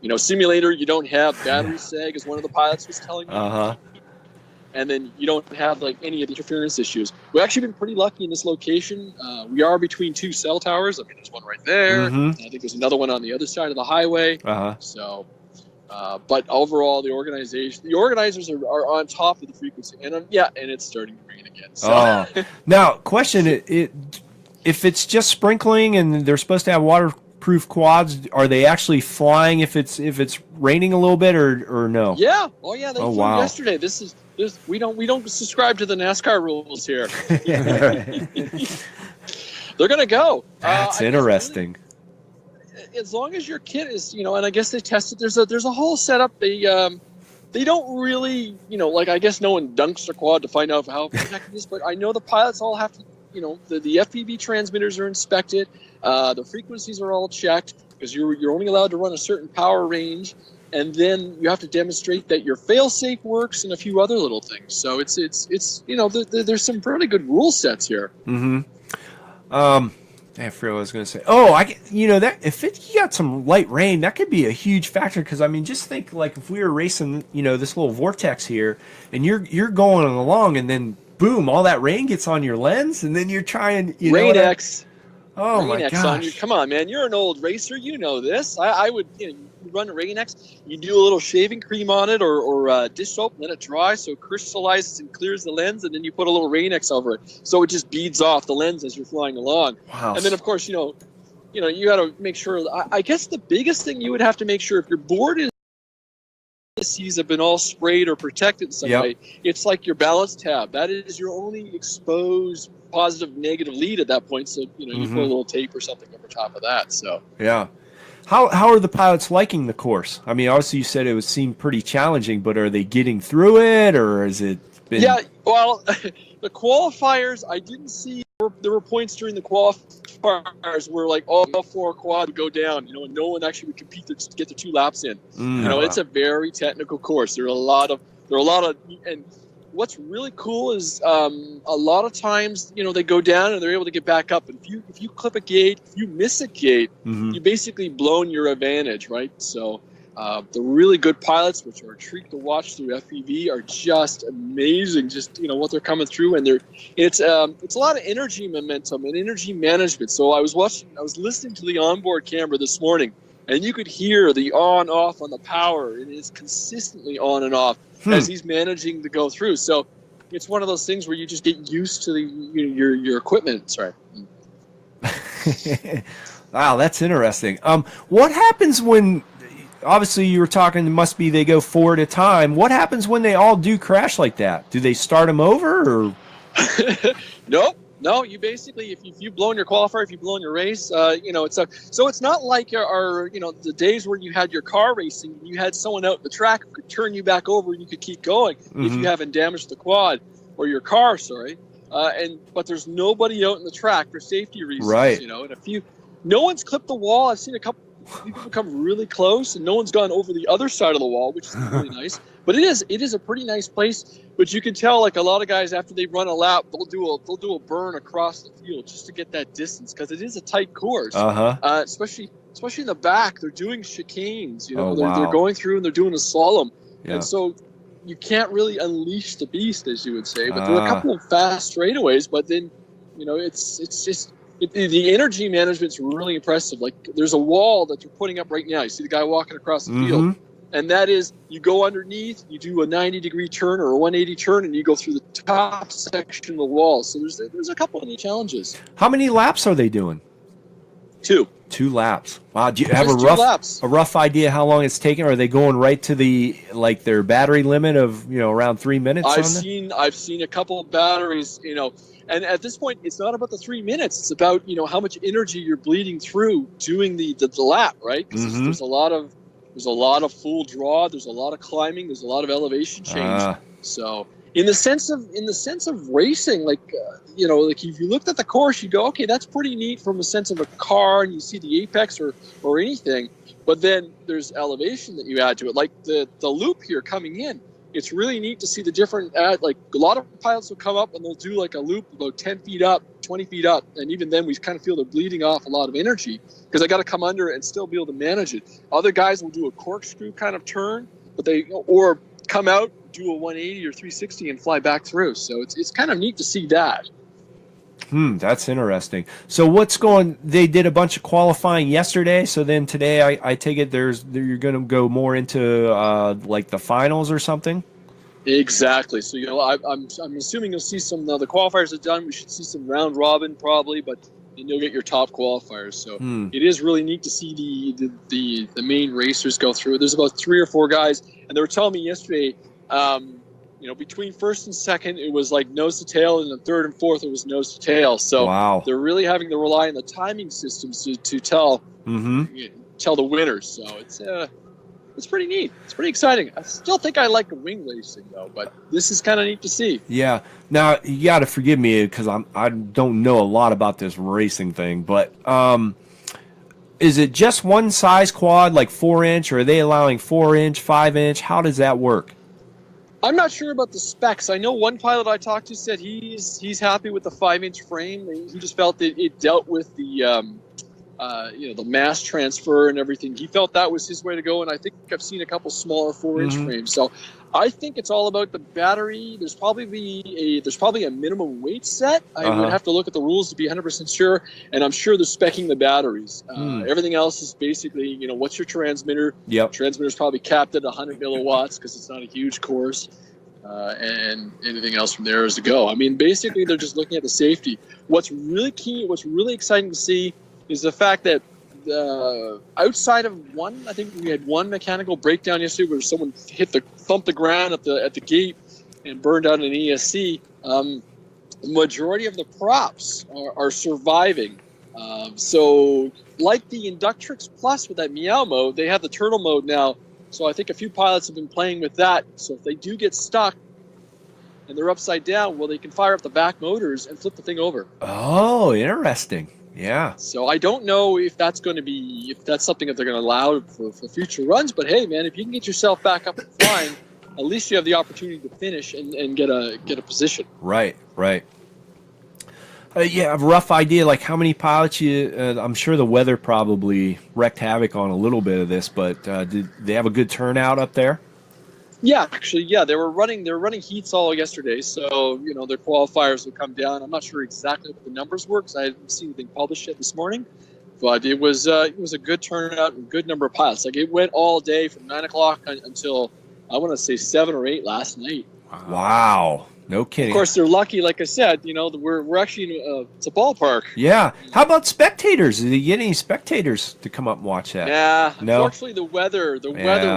And simulator, you don't have battery sag, as one of the pilots was telling me. And then you don't have like any of the interference issues. We've actually been pretty lucky in this location. We are between 2 cell towers. I mean, there's one right there. And I think there's another one on the other side of the highway. So, but overall, the organizers are on top of the frequency, and and it's starting to rain again. So. Now, question: if it's just sprinkling and they're supposed to have waterproof quads, are they actually flying if it's raining a little bit, or no? Yeah. Oh yeah. They flew yesterday. We don't subscribe to the NASCAR rules here. They're gonna go. That's interesting. Really, as long as your kit is, and I guess they tested. There's a whole setup. They don't really, like, I guess no one dunks their quad to find out how protected it is, but I know the pilots all have to. The FPV transmitters are inspected. The frequencies are all checked, because you're only allowed to run a certain power range, and then you have to demonstrate that your fail-safe works and a few other little things. So it's there's some pretty good rule sets here. I forgot what I was going to say. Oh, that if you got some light rain, that could be a huge factor. Because I mean, just think, like, if we were racing, this little vortex here, and you're going along, and then boom, all that rain gets on your lens, and then you're trying, Rain-X. Oh my Rain-X gosh! Come on, man, you're an old racer. You know this. I would, you run a Rain-X. You do a little shaving cream on it, or dish soap, let it dry so it crystallizes and clears the lens, and then you put a little Rain-X over it, so it just beads off the lens as you're flying along. Wow. And then of course, you got to make sure. I guess the biggest thing you would have to make sure, if your board is appendices have been all sprayed or protected in some way, it's like your balance tab. That is your only exposed positive, negative lead at that point. So, you put a little tape or something over top of that. So, yeah. How are the pilots liking the course? I mean, obviously you said it seemed pretty challenging, but are they getting through it, or is it been... Yeah, well, the qualifiers, I didn't see. There were points during the qualifiers where like all 4 quad would go down, and no one actually would compete to get the 2 laps in. It's a very technical course. There are a lot of, and what's really cool is a lot of times, they go down and they're able to get back up. And if you clip a gate, if you miss a gate, you basically blown your advantage, right? So the really good pilots, which are a treat to watch through FPV, are just amazing. Just what they're coming through, and it's a lot of energy momentum and energy management. So I was listening to the onboard camera this morning, and you could hear the on-off on the power, and it's consistently on and off as he's managing to go through. So it's one of those things where you just get used to your equipment. Sorry. Wow, that's interesting. What happens when, obviously you were talking, it must be they go 4 at a time. What happens when they all do crash like that? Do they start them over, or? Nope. No, you basically, if you've blown your qualifier, if you've blown your race, so it's not like the days where you had your car racing, you had someone out the track who could turn you back over and you could keep going if you haven't damaged the quad or your car, sorry. But there's nobody out in the track for safety reasons, right? And no one's clipped the wall. I've seen a couple people come really close, and no one's gone over the other side of the wall, which is really nice. But it is a pretty nice place. But you can tell, like a lot of guys, after they run a lap, they'll do a burn across the field just to get that distance, because it is a tight course. Especially in the back, they're doing chicanes. They're going through and they're doing a slalom, and so you can't really unleash the beast, as you would say. But there are a couple of fast straightaways. But then, it's just. The energy management's really impressive. Like, there's a wall that you're putting up right now. You see the guy walking across the field, and that is, you go underneath, you do a 90-degree turn or a 180 turn, and you go through the top section of the wall. So there's a couple of neat challenges. How many laps are they doing? 2. 2 laps. Wow. Do you have a rough idea how long it's taking? Are they going right to their battery limit of around 3 minutes? I've seen a couple of batteries. And at this point, it's not about the 3 minutes. It's about how much energy you're bleeding through doing the lap, right? Because there's a lot of full draw. There's a lot of climbing. There's a lot of elevation change. So in the sense of racing, like if you looked at the course, you go, okay, that's pretty neat from a sense of a car, and you see the apex or anything. But then there's elevation that you add to it, like the loop here coming in. It's really neat to see the different, like a lot of pilots will come up and they'll do like a loop about 10 feet up, 20 feet up. And even then we kind of feel they're bleeding off a lot of energy because I got to come under and still be able to manage it. Other guys will do a corkscrew kind of turn, or come out, do a 180 or 360 and fly back through. So it's kind of neat to see that. That's interesting. So they did a bunch of qualifying yesterday. So then today I take it you're going to go more into like the finals or something? Exactly. So, I'm assuming you'll see some, the qualifiers are done. We should see some round robin probably, but then you'll get your top qualifiers. So it is really neat to see the main racers go through. There's about 3 or 4 guys, and they were telling me yesterday, between first and second, it was like nose to tail, and then third and fourth, it was nose to tail. So they're really having to rely on the timing systems to tell the winners. So it's pretty neat. It's pretty exciting. I still think I like the wing racing though, but this is kind of neat to see. Yeah. Now you got to forgive me because I don't know a lot about this racing thing, but is it just one size quad, like 4-inch, or are they allowing 4-inch, 5-inch? How does that work? I'm not sure about the specs. I know one pilot I talked to said he's happy with the 5-inch frame. He just felt that it dealt with the the mass transfer and everything. He felt that was his way to go, and I think I've seen a couple smaller 4-inch frames. So I think it's all about the battery. There's probably a minimum weight set. I would have to look at the rules to be 100% sure, and I'm sure they're speccing the batteries. Everything else is basically, what's your transmitter? Yep. Transmitter's probably capped at 100 milliwatts because it's not a huge course. And anything else from there is to go. I mean, basically, they're just looking at the safety. What's really key, what's really exciting to see is the fact that outside of one, I think we had one mechanical breakdown yesterday where someone thumped the ground at the gate and burned out an ESC. The majority of the props are surviving. So like the Inductrix Plus with that Meow mode, they have the turtle mode now. So I think a few pilots have been playing with that. So if they do get stuck and they're upside down, well, they can fire up the back motors and flip the thing over. Oh, interesting. Yeah. So I don't know if that's something that they're going to allow for future runs. But hey, man, if you can get yourself back up and flying, at least you have the opportunity to finish and get a position. Right. Yeah, a rough idea, like how many pilots I'm sure the weather probably wreaked havoc on a little bit of this, but did they have a good turnout up there? Yeah, actually, yeah, they were running heats all yesterday, so their qualifiers will come down. I'm not sure exactly what the numbers were because I hadn't seen anything published yet this morning, but it was a good turnout and good number of pilots. Like it went all day from 9 o'clock until I want to say 7 or 8 last night. Wow. No kidding. Of course, they're lucky. Like I said, we're actually it's a ballpark. Yeah. How about spectators? Did you get any spectators to come up and watch that? Yeah. No? Unfortunately, the weather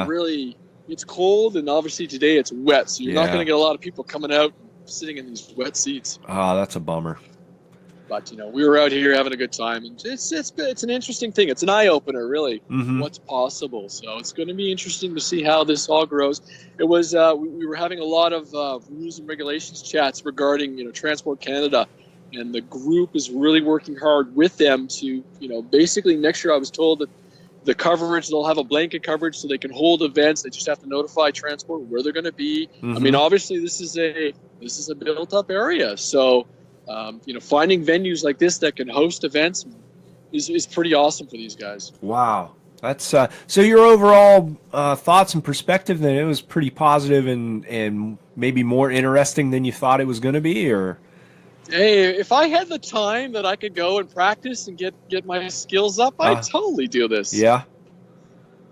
really, it's cold, and obviously today it's wet, so you're not going to get a lot of people coming out sitting in these wet seats. Oh, that's a bummer. But we were out here having a good time, and it's an interesting thing. It's an eye opener, really. What's possible. So it's going to be interesting to see how this all grows. It was we were having a lot of rules and regulations chats regarding Transport Canada, and the group is really working hard with them to basically next year I was told that the coverage, they'll have a blanket coverage so they can hold events. They just have to notify Transport where they're going to be. I mean, obviously this is a built up area, so. Finding venues like this that can host events is pretty awesome for these guys. Wow. That's so your overall thoughts and perspective, then it was pretty positive and maybe more interesting than you thought it was going to be, or? Hey, if I had the time that I could go and practice and get my skills up, I'd totally do this. Yeah.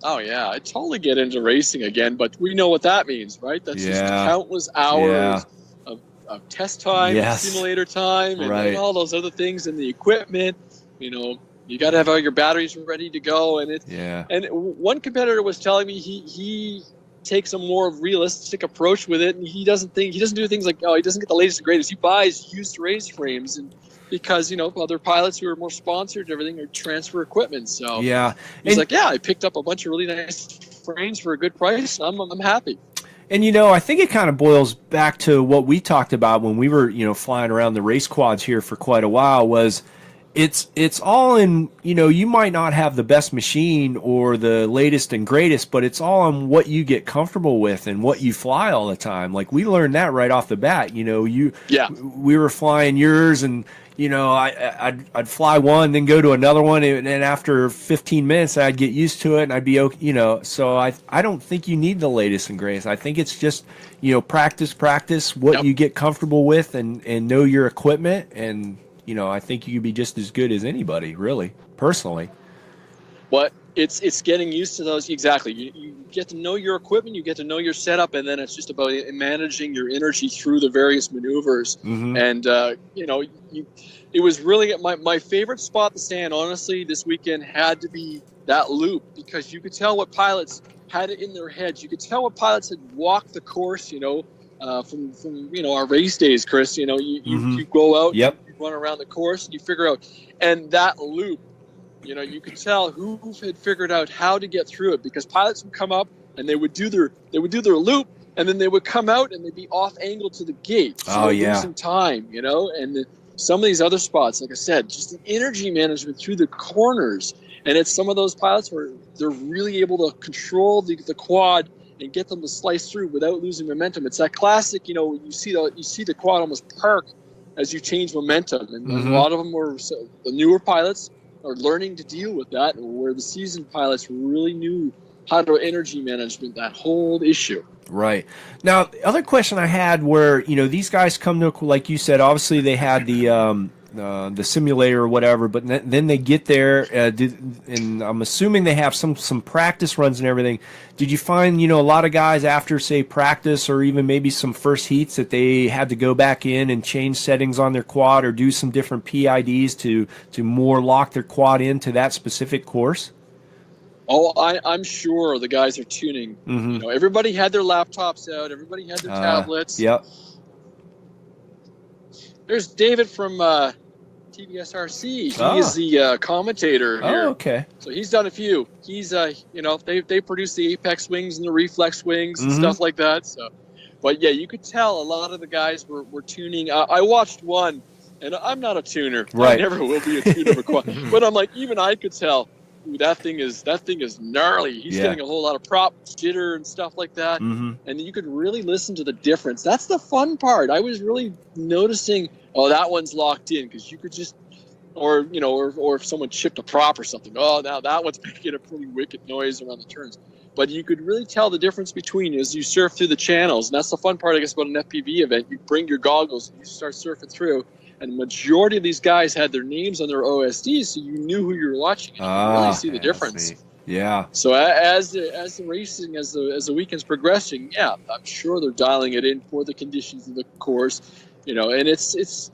Oh, yeah. I'd totally get into racing again, but we know what that means, right? That's just countless hours of test time, simulator time, and all those other things, and the equipment. You got to have all your batteries ready to go, and And one competitor was telling me he takes a more realistic approach with it, and he doesn't do things like he doesn't get the latest and greatest. He buys used race frames, and because other pilots who are more sponsored and everything are transfer equipment. So he's like, I picked up a bunch of really nice frames for a good price. I'm happy. And, I think it kind of boils back to what we talked about when we were, flying around the race quads here for quite a while was it's all in, you might not have the best machine or the latest and greatest, but it's all on what you get comfortable with and what you fly all the time. Like we learned that right off the bat, we were flying yours and, I'd fly one, then go to another one, and after 15 minutes, I'd get used to it, and I'd be okay, So I don't think you need the latest and greatest. I think it's just, practice what you get comfortable with, and know your equipment, and I think you could be just as good as anybody, really, personally. But it's getting used to those exactly. You get to know your equipment, you get to know your setup, and then it's just about managing your energy through the various maneuvers. And it was really my favorite spot to stand. Honestly, this weekend had to be that loop because you could tell what pilots had it in their heads. You could tell what pilots had walked the course. From our race days, Chris. You go out, you run around the course, and you figure out, and that loop. You could tell who had figured out how to get through it because pilots would come up and they would do their loop and then they would come out and they'd be off angle to the gate. So losing time, and some of these other spots, like I said, just the energy management through the corners. And it's some of those pilots where they're really able to control the quad and get them to slice through without losing momentum. It's that classic, you see the quad almost park as you change momentum. And a lot of them were the newer pilots are learning to deal with that, where the seasoned pilots really knew how to energy management, that whole issue. Right. Now, the other question I had where, these guys come to, like you said, obviously they had the the simulator or whatever, but then they get there, and I'm assuming they have some practice runs and everything. Did you find, a lot of guys after, say, practice or even maybe some first heats that they had to go back in and change settings on their quad or do some different PIDs to more lock their quad into that specific course? Oh, I'm sure the guys are tuning. Everybody had their laptops out. Everybody had their tablets. Yep. There's David from TBSRC. He is the commentator here. Oh, okay. So he's done a few. He's, they produce the Apex wings and the Reflex wings and stuff like that. So, but yeah, you could tell a lot of the guys were tuning. I watched one, and I'm not a tuner. Right. I never will be a tuner of a quad. But I'm like, even I could tell. Ooh, that thing is gnarly. He's getting a whole lot of prop jitter and stuff like that, and you could really listen to the difference. That's the fun part. I was really noticing. Oh, that one's locked in, because you could just, or if someone chipped a prop or something. Oh, now that one's making a pretty wicked noise around the turns. But you could really tell the difference between as you surf through the channels, and that's the fun part, I guess, about an FPV event. You bring your goggles and you start surfing through. And the majority of these guys had their names on their OSDs, so you knew who you were watching, and you could really see the difference. Yeah. So as the racing, as the weekend's progressing, yeah, I'm sure they're dialing it in for the conditions of the course, and it's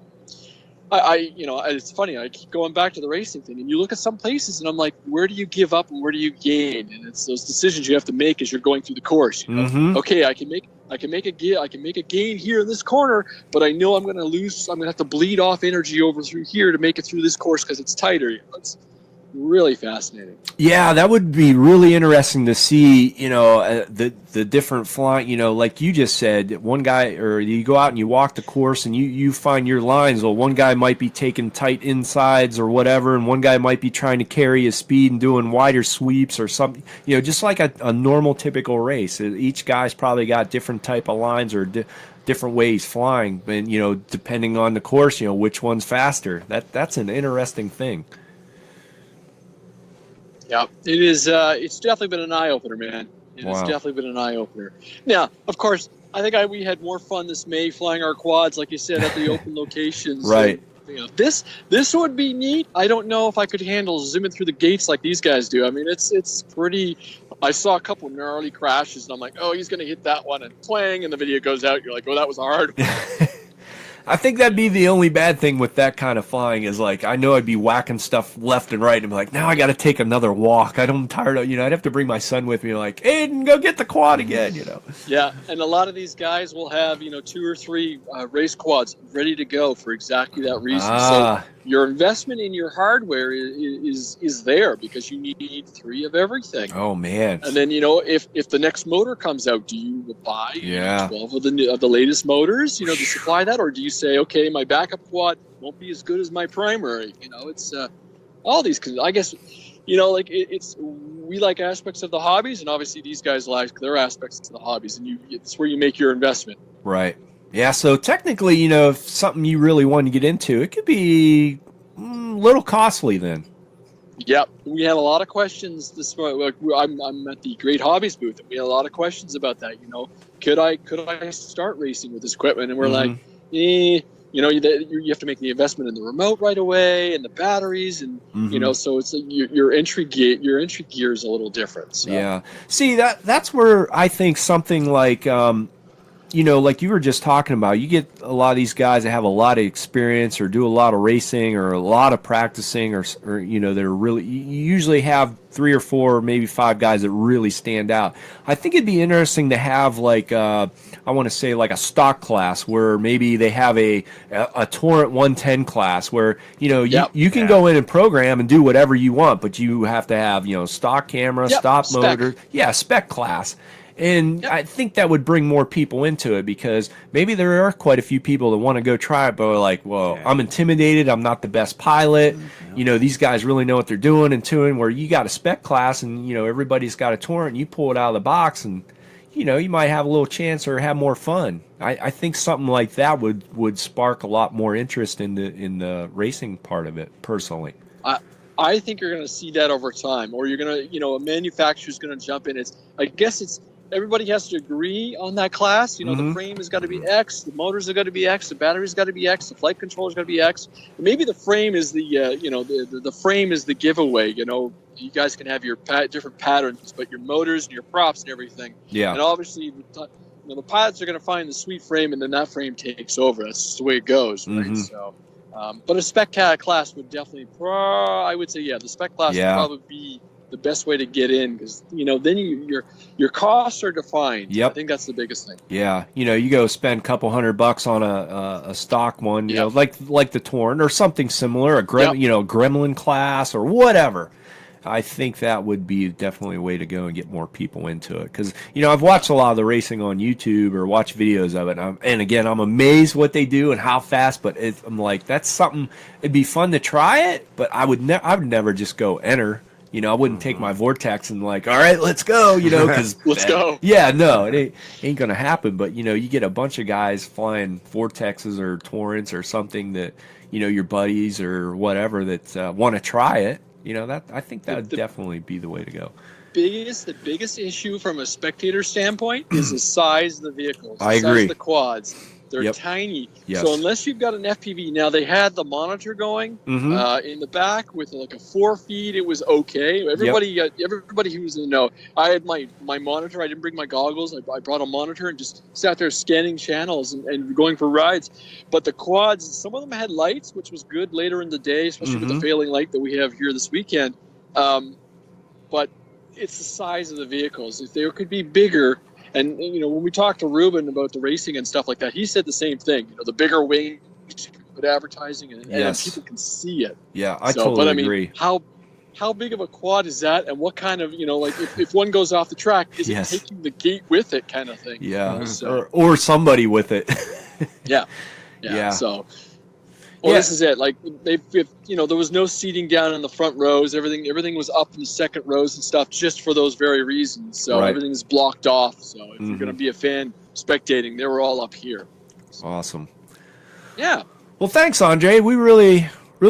funny. I keep going back to the racing thing, and you look at some places, and I'm like, where do you give up and where do you gain? And it's those decisions you have to make as you're going through the course. Okay, I can make a gain here in this corner, but I know I'm going to lose. I'm going to have to bleed off energy over through here to make it through this course because it's tighter. It's really fascinating. Yeah, that would be really interesting to see, the different flying, like you just said, one guy, or you go out and you walk the course and you find your lines. Well, one guy might be taking tight insides or whatever, and one guy might be trying to carry his speed and doing wider sweeps or something, just like a normal typical race. Each guy's probably got different type of lines or different ways flying, and, depending on the course, which one's faster. That's an interesting thing. Yeah, it is. It's definitely been an eye-opener, man. It's definitely been an eye-opener. Now, of course, I think we had more fun this May flying our quads, like you said, at the open locations. Right. And, this would be neat. I don't know if I could handle zooming through the gates like these guys do. I mean, it's pretty. I saw a couple gnarly crashes, and I'm like, oh, he's going to hit that one, and twang, and the video goes out. You're like, oh, that was a hard one. I think that'd be the only bad thing with that kind of flying is, like, I know I'd be whacking stuff left and right and be like, now I got to take another walk. I'm tired of, I'd have to bring my son with me, like, Aiden, go get the quad again, Yeah, and a lot of these guys will have, 2 or 3 race quads ready to go for exactly that reason. So your investment in your hardware is there because you need 3 of everything. Oh, man. And then, if the next motor comes out, do you buy 12 of the latest motors, to supply that? Or do you say, okay, my backup quad won't be as good as my primary? It's all these, I guess, it's we like aspects of the hobbies, and obviously these guys like their aspects of the hobbies, and it's where you make your investment. Right. Yeah, so technically, if something you really want to get into, it could be a little costly then. Yep, we had a lot of questions this morning. I'm at the Great Hobbies booth, and we had a lot of questions about that. Could I start racing with this equipment? And we're like, you have to make the investment in the remote right away and the batteries, and so it's your entry gear is a little different. So. Yeah, see that's where I think something like. Like you were just talking about, you get a lot of these guys that have a lot of experience or do a lot of racing or a lot of practicing or they're really, you usually have 3 or 4, maybe 5 guys that really stand out. I think it'd be interesting to have like, I want to say like a stock class where maybe they have a Torrent 110 class where, you can go in and program and do whatever you want, but you have to have, stock camera, stop motor. Yeah, spec class. And I think that would bring more people into it because maybe there are quite a few people that want to go try it, but are like, well, I'm intimidated. I'm not the best pilot. These guys really know what they're doing and doing, where you got a spec class and, everybody's got a Torrent and you pull it out of the box and, you might have a little chance or have more fun. I think something like that would spark a lot more interest in the racing part of it, personally. I think you're going to see that over time, or you're going to, a manufacturer's going to jump in. everybody has to agree on that class. You know, the frame has got to be X, the motors have got to be X, the battery's got to be X, the flight controller's got to be X. And maybe the frame is the the frame is the giveaway. You know, you guys can have your different patterns, but your motors and your props and everything. Yeah. And obviously, the pilots are going to find the sweet frame, and then that frame takes over. That's just the way it goes, right? So, but a spec class would definitely, I would say, the spec class would probably be the best way to get in, because then your costs are defined. I think that's the biggest thing. You go spend a couple $100 on a stock one, you know, like the Torrent or something similar, a Gremlin class or whatever. I think that would be definitely a way to go and get more people into it, because I've watched a lot of the racing on YouTube or watched videos of it, and again, I'm amazed what they do and how fast. But I'm like, that's something. It'd be fun to try it, but I would never just go enter. I wouldn't take my Vortex and like, all right, let's go, because let's go. Yeah, no, it ain't gonna happen. But you get a bunch of guys flying Vortexes or Torrents or something that your buddies or whatever that want to try it. That I think that would definitely be the way to go. The biggest issue from a spectator standpoint is the size of the vehicles. I agree. Size of the quads. They're tiny. Yes. So unless you've got an FPV, now they had the monitor going in the back with like a 4-feed. It was okay. Everybody who was in the know. I had my monitor. I didn't bring my goggles. I brought a monitor and just sat there scanning channels and going for rides. But the quads, some of them had lights, which was good later in the day, especially with the failing light that we have here this weekend. But it's the size of the vehicles. If they could be bigger. And, when we talked to Ruben about the racing and stuff like that, he said the same thing. The bigger wings, put advertising, and people can see it. Yeah, I totally agree. How big of a quad is that? And what kind of, like if one goes off the track, is it taking the gate with it kind of thing? Yeah, or somebody with it. Yeah. So... Well, this is it. Like there was no seating down in the front rows. Everything was up in the second rows and stuff, just for those very reasons. So everything's blocked off. So if you're going to be a fan spectating, they were all up here. So. Awesome. Yeah. Well, thanks, Andre. We really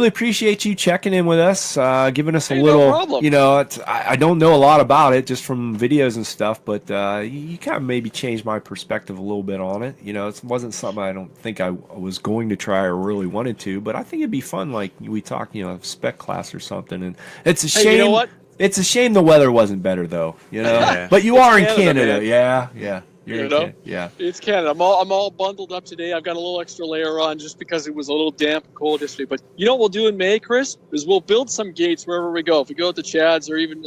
appreciate you checking in with us, giving us a little. No problem. I don't know a lot about it just from videos and stuff, but you kind of maybe changed my perspective a little bit on it. It wasn't something I don't think I was going to try or really wanted to, but I think it'd be fun, like we talked, spec class or something. And it's a shame. You know what? It's a shame the weather wasn't better, though. But you are in Canada, man. Yeah. It's Canada. I'm all bundled up today. I've got a little extra layer on just because it was a little damp and cold yesterday. But you know what we'll do in May, Chris, is we'll build some gates wherever we go. If we go to Chad's or even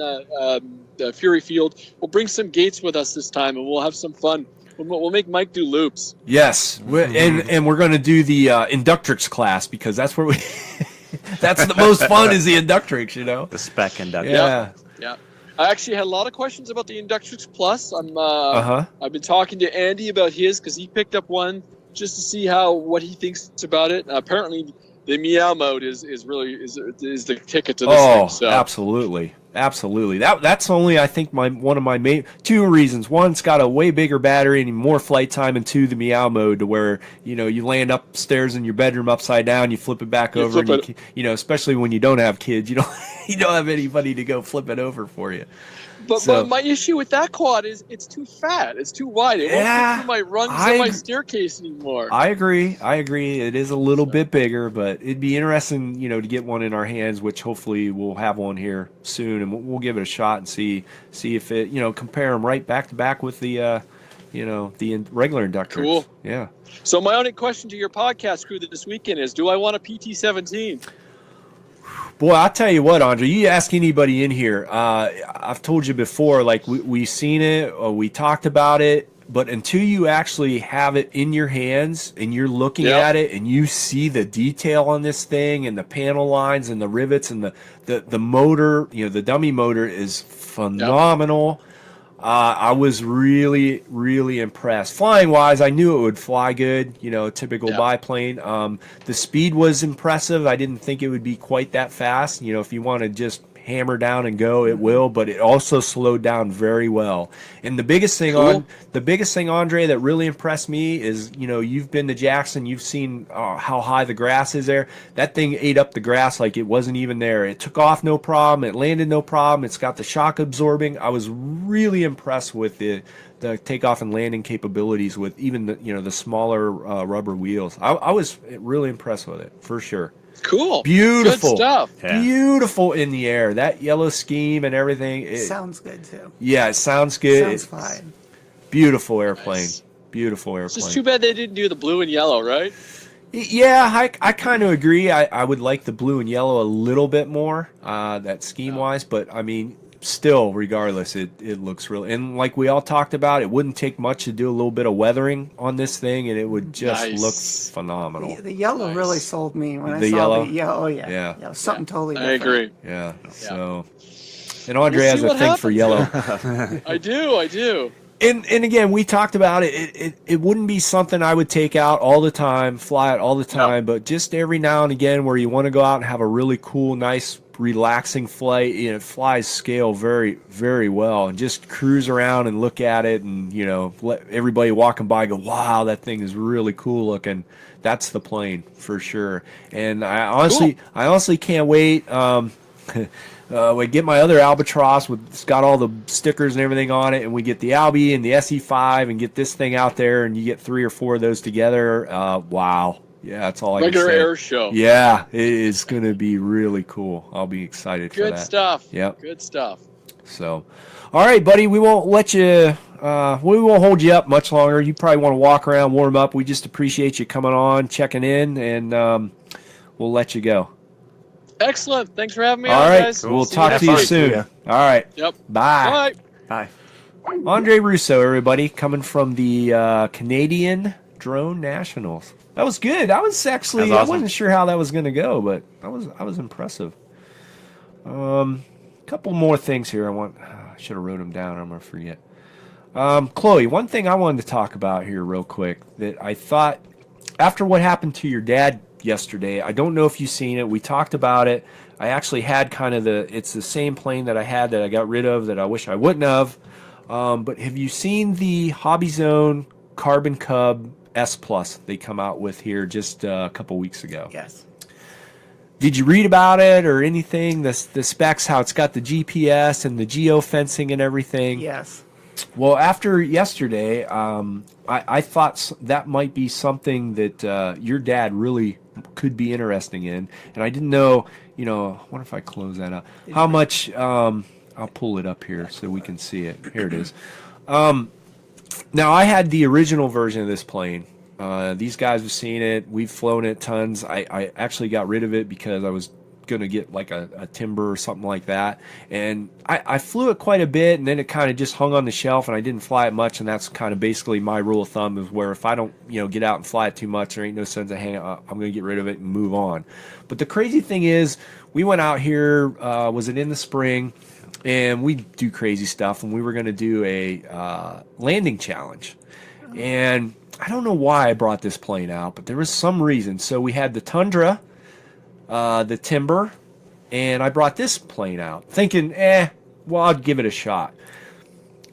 Fury Field, we'll bring some gates with us this time, and we'll have some fun. We'll make Mike do loops. Yes, and we're going to do the Inductrix class, because that's where we. That's the most fun, is the Inductrix. The spec Inductrix. Yeah. I actually had a lot of questions about the Inductrix Plus. I've been talking to Andy about his, because he picked up one just to see what he thinks about it. Apparently, the meow mode is the ticket to this thing. So. Absolutely. That's only, I think, one of my main two reasons. One, it's got a way bigger battery and more flight time, and two, the meow mode, to where you land upstairs in your bedroom upside down, you flip it back over, and especially when you don't have kids, you don't have anybody to go flip it over for you. But my issue with that quad is it's too fat. It's too wide. It won't fit through my rungs on my staircase anymore. I agree. It is a little bit bigger, but it'd be interesting, to get one in our hands, which hopefully we'll have one here soon, and we'll give it a shot and see if it, compare them right back to back with the, the regular Inductrix. Cool. Yeah. So my only question to your podcast crew this weekend is, do I want a PT-17? Boy, I'll tell you what, Andre, you ask anybody in here, I've told you before, like we've seen it, or we talked about it, but until you actually have it in your hands and you're looking at it and you see the detail on this thing and the panel lines and the rivets and the motor, the dummy motor is phenomenal. I was really, really impressed. Flying wise, I knew it would fly good, typical biplane. The speed was impressive. I didn't think it would be quite that fast. If you want to just hammer down and go, it will, but it also slowed down very well. And the biggest thing Andre, that really impressed me is, you've been to Jackson, you've seen how high the grass is there. That thing ate up the grass like it wasn't even there. It took off no problem. It landed no problem. It's got the shock absorbing. I was really impressed with the takeoff and landing capabilities with even the smaller rubber wheels. I was really impressed with it, for sure. Cool. Beautiful. Good stuff. Yeah. Beautiful in the air. That yellow scheme and everything. Sounds good, too. Yeah, it sounds good. Sounds fine. Beautiful airplane. Nice. Beautiful airplane. It's just too bad they didn't do the blue and yellow, right? Yeah, I kind of agree. I would like the blue and yellow a little bit more, that scheme-wise, but, I mean, still, regardless, it looks really... And like we all talked about, it wouldn't take much to do a little bit of weathering on this thing, and it would just look phenomenal. The yellow Nice. really sold me when I The saw yellow? the yellow. Oh, yeah. Yeah. Something totally I different. agree. Yeah, so... And Andre We'll has see a what thing for happens. yellow. I do. And again, we talked about it. It wouldn't be something I would take out all the time, fly it all the time, but just every now and again where you want to go out and have a really cool, nice, relaxing flight. It flies scale very, very well, and just cruise around and look at it, and let everybody walking by go, "Wow, that thing is really cool looking." That's the plane for sure. And I honestly can't wait. We get my other Albatross it's got all the stickers and everything on it, and we get the Albi and the SE5 and get this thing out there, and you get 3 or 4 of those together. Wow. Yeah, that's all I can say. Regular air show. Yeah, it is going to be really cool. I'll be excited for that. Good stuff. Yep. Good stuff. So, all right, buddy, we won't let you, we won't hold you up much longer. You probably want to walk around, warm up. We just appreciate you coming on, checking in, and we'll let you go. Excellent. Thanks for having me All on, right, guys. we'll See talk next to you week. soon. Yeah. All right. Yep. Bye. Bye. Bye. Andre Russo, everybody, coming from the Canadian Drone Nationals. That was good. I was actually, That's awesome. I wasn't sure how that was going to go, but I was impressive. Couple more things here. I should have wrote them down. I'm going to forget. Chloe, one thing I wanted to talk about here real quick that I thought, after what happened to your dad yesterday, I don't know if you've seen it. We talked about it. I actually had kind of it's the same plane that I had that I got rid of that I wish I wouldn't have. But have you seen the Hobby Zone Carbon Cub S Plus they come out with here just a couple weeks ago? Yes. Did you read about it or anything? The specs, how it's got the GPS and the geofencing and everything? Yes. Well, after yesterday, I thought that might be something that your dad really could be interesting in, and I didn't know. I wonder if I close that up. How much? I'll pull it up here so we can see it. Here it is. Now I had the original version of this plane. These guys have seen it. We've flown it tons. I actually got rid of it because I was going to get like a timber or something like that, and I flew it quite a bit, and then it kind of just hung on the shelf, and I didn't fly it much, and that's kind of basically my rule of thumb, is where if I don't get out and fly it too much, there ain't no sense of hanging out. I'm going to get rid of it and move on. But the crazy thing is, we went out here, was it in the spring, and we do crazy stuff, and we were going to do a landing challenge, and I don't know why I brought this plane out, but there was some reason. So we had the Tundra, the Timber, and I brought this plane out thinking, well, I'll give it a shot.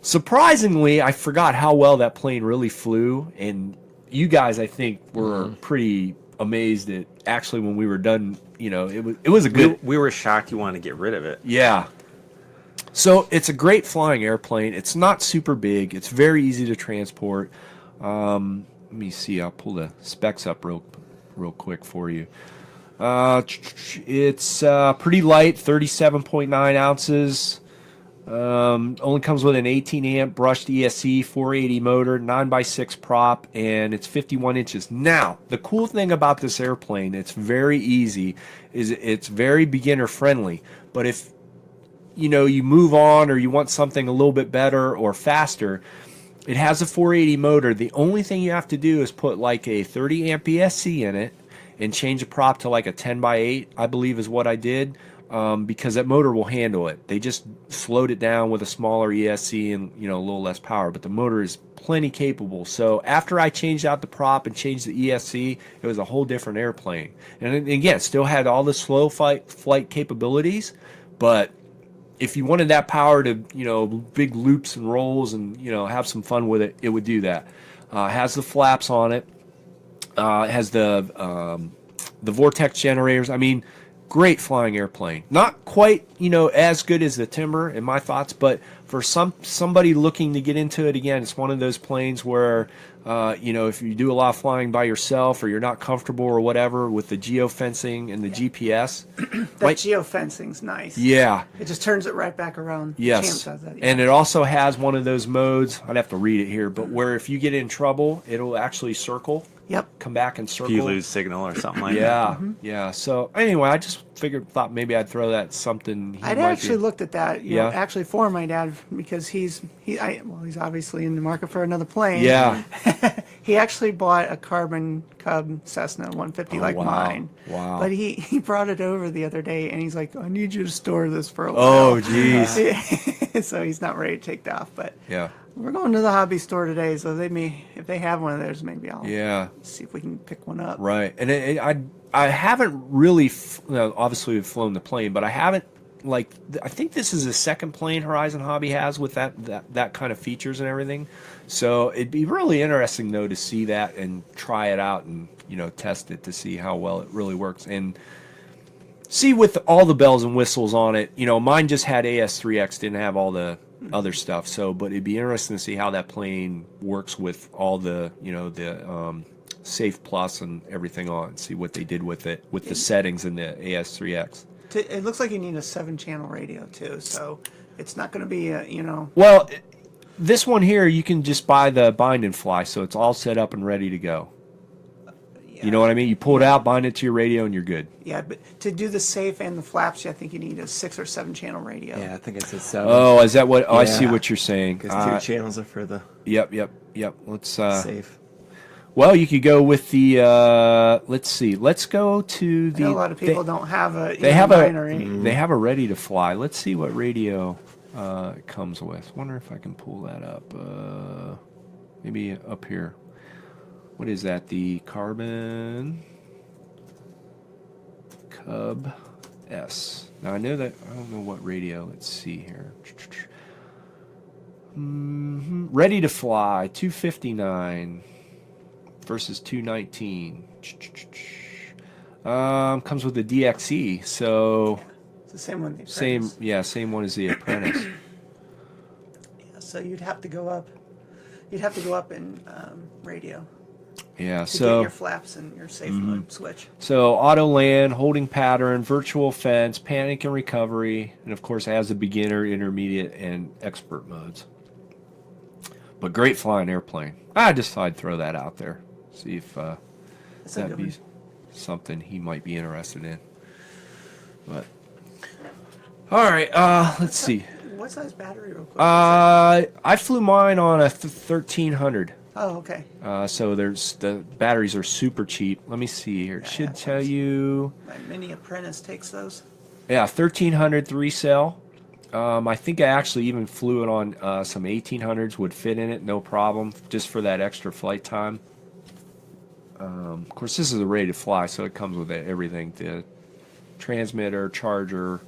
Surprisingly, I forgot how well that plane really flew, and you guys, I think, were pretty amazed at actually when we were done. It was a good. We were shocked you wanted to get rid of it. Yeah. So it's a great flying airplane. It's not super big. It's very easy to transport. Let me see. I'll pull the specs up real quick for you. It's pretty light, 37.9 ounces. Only comes with an 18 amp brushed ESC 480 motor, 9x6 prop, and it's 51 inches. Now, the cool thing about this airplane, it's very easy, is it's very beginner friendly. But if you move on, or you want something a little bit better or faster, it has a 480 motor. The only thing you have to do is put like a 30 amp ESC in it and change the prop to like a 10x8, I believe is what I did, because that motor will handle it. They just slowed it down with a smaller ESC and a little less power, but the motor is plenty capable. So after I changed out the prop and changed the ESC, it was a whole different airplane. And again, still had all the slow flight capabilities, but if you wanted that power to, big loops and rolls and, have some fun with it, it would do that. Has the flaps on it. It has the vortex generators. I mean, great flying airplane. Not quite, as good as the Timber in my thoughts, but for somebody looking to get into it again, it's one of those planes where, if you do a lot of flying by yourself or you're not comfortable or whatever with the geofencing and the GPS. That geofencing's nice. Yeah. It just turns it right back around. Yes. Champ does that, yeah. And it also has one of those modes, I'd have to read it here, but where if you get in trouble, it'll actually circle. Yep. Come back and circle. If you lose signal or something like that. Yeah, yeah. So anyway, I just thought maybe I'd throw that something. I'd actually looked at that, Yeah. actually for my dad because he's obviously in the market for another plane. Yeah. He actually bought a Carbon Cub Cessna 150 like wow. mine. Wow. But he brought it over the other day and he's like, I need you to store this for a while. Oh, jeez. So he's not ready to take that off. But Yeah. we're going to the hobby store today, so if they have one of theirs, maybe I'll see if we can pick one up. Right. And I haven't really, obviously we've flown the plane, but I haven't, I think this is the second plane Horizon Hobby has with that kind of features and everything. So it'd be really interesting, though, to see that and try it out and, test it to see how well it really works. And see with all the bells and whistles on it, mine just had AS3X, didn't have all the other stuff. So, but it'd be interesting to see how that plane works with all the, Safe Plus and everything on. See what they did with it, with the settings in the AS3X. It looks like you need a 7-channel radio too, so it's not going to be Well, this one here you can just buy the bind and fly, so it's all set up and ready to go. You know what I mean? You pull it out, bind it to your radio, and you're good. Yeah, but to do the safe and the flaps, I think you need a 6 or 7-channel radio. Yeah, I think it's a 7. Oh, is that what? Oh, I see Yeah. what you're saying. Because 2 channels are for the Yep. Let's safe. Well, you could go with the. Let's see. Let's go to the. I know a lot of people don't have a. They have mine or any- They have a ready to fly. Let's see what radio it comes with. Wonder if I can pull that up. Maybe up here. What is that? The Carbon Cub S. Now I know that. I don't know what radio. Let's see here. Ready to fly. 259 versus 219. Comes with the DXE. So It's the same one. same one as the Apprentice. Yeah, so you'd have to go up. You'd have to go up in radio Yeah, to so get your flaps and your safe mode switch. So auto land, holding pattern, virtual fence, panic and recovery, and of course it has the beginner, intermediate, and expert modes. But great flying airplane. I just thought I'd throw that out there. See if That's a that'd good be one. something he might be interested in. But all right, let's see. What size battery, real quick? I flew mine on a 1300. Oh, okay. So the batteries are super cheap. Let me see here. It should tell you. My mini Apprentice takes those. Yeah, 1300 3-cell. I think I actually even flew it on some 1800s, would fit in it, no problem, just for that extra flight time. Of course, this is a ready to fly, so it comes with everything: the transmitter, charger,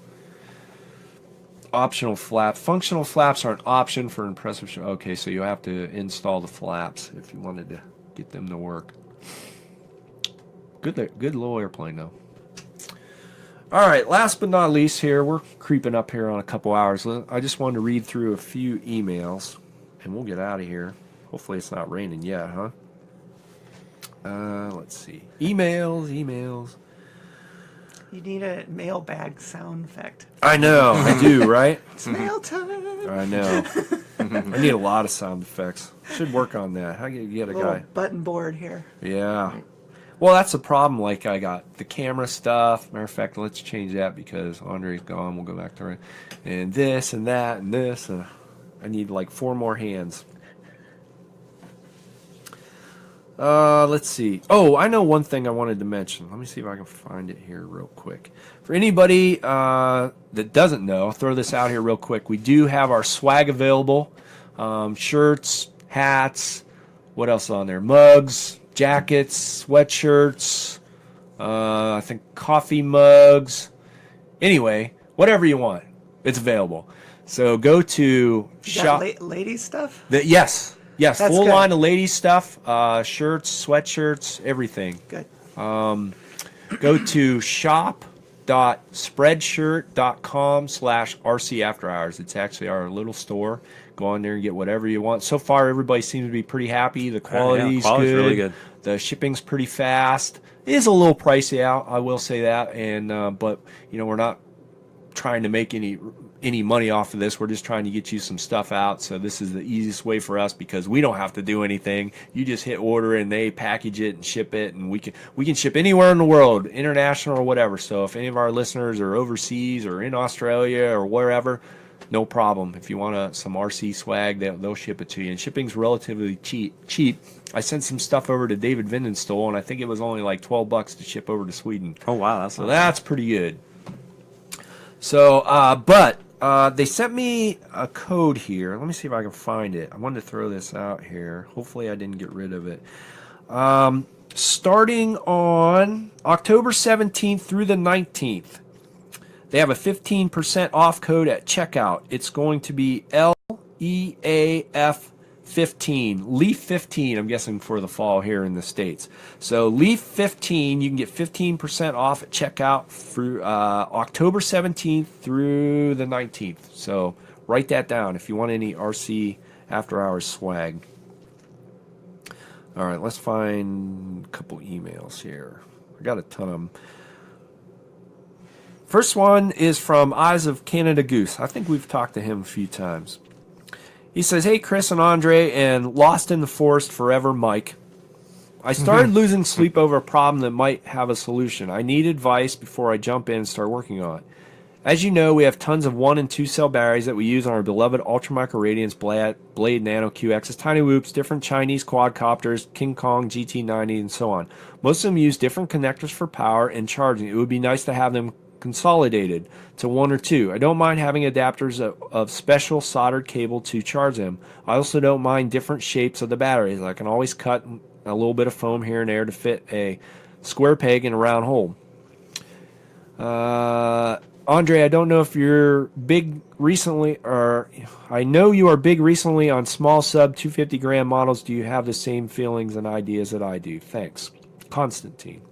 optional flap. Functional flaps are an option for impressive show. Okay, so you have to install the flaps if you wanted to get them to work. Good little airplane, though. All right, last but not least here, we're creeping up here on a couple hours. I just wanted to read through a few emails, and we'll get out of here. Hopefully it's not raining yet, huh? Let's see. Emails. You need a mailbag sound effect. I know, I do, right? It's mail time. I know. I need a lot of sound effects. Should work on that. How do you get a Little guy? button board here. Yeah. Well, that's the problem. Like, I got the camera stuff. Matter of fact, let's change that because Andre's gone. We'll go back to it. And this and that and this. I need like 4 more hands. Let's see. Oh, I know one thing I wanted to mention. Let me see if I can find it here real quick. For anybody that doesn't know, I'll throw this out here real quick. We do have our swag available. Shirts, hats, what else is on there? Mugs, jackets, sweatshirts, I think coffee mugs. Anyway, whatever you want. It's available. So go to You shop. got ladies stuff? Yes, That's full good. line of ladies stuff, shirts, sweatshirts, everything. Good. Go to shop.spreadshirt.com/RC After Hours. It's actually our little store. Go on there and get whatever you want. So far, everybody seems to be pretty happy. The quality's quality's good. really good. The shipping's pretty fast. It is a little pricey out, I will say that. And but we're not trying to make any money off of this. We're just trying to get you some stuff out. So this is the easiest way for us because we don't have to do anything. You just hit order and they package it and ship it, and we can ship anywhere in the world, international or whatever. So if any of our listeners are overseas or in Australia or wherever, no problem. If you want some RC swag, they'll ship it to you. And shipping's relatively cheap. I sent some stuff over to David Vindenstol, and I think it was only like $12 to ship over to Sweden. Oh wow, that's pretty good. So, but they sent me a code here. Let me see if I can find it. I wanted to throw this out here. Hopefully I didn't get rid of it. Starting on October 17th through the 19th, they have a 15% off code at checkout. It's going to be LEAF 15, Leaf 15, I'm guessing for the fall here in the States. So Leaf 15, you can get 15% off at checkout through October 17th through the 19th. So write that down if you want any RC After Hours swag. All right, let's find a couple emails here. I got a ton of them. First one is from Eyes of Canada Goose. I think we've talked to him a few times. He says, "Hey, Chris and Andre and Lost in the Forest Forever Mike. I started losing sleep over a problem that might have a solution. I need advice before I jump in and start working on it. As you know, we have tons of 1 and 2 cell batteries that we use on our beloved Ultramicro Radiance, Blade Nano QXs, Tiny Whoops, different Chinese quadcopters, King Kong GT90, and so on. Most of them use different connectors for power and charging. It would be nice to have them consolidated to 1 or 2. I don't mind having adapters of special soldered cable to charge them. I also don't mind different shapes of the batteries. I can always cut a little bit of foam here and there to fit a square peg in a round hole. Andre, I don't know if you're big recently, or I know you are big recently on small sub 250 gram models. Do you have the same feelings and ideas that I do? Thanks. Constantine."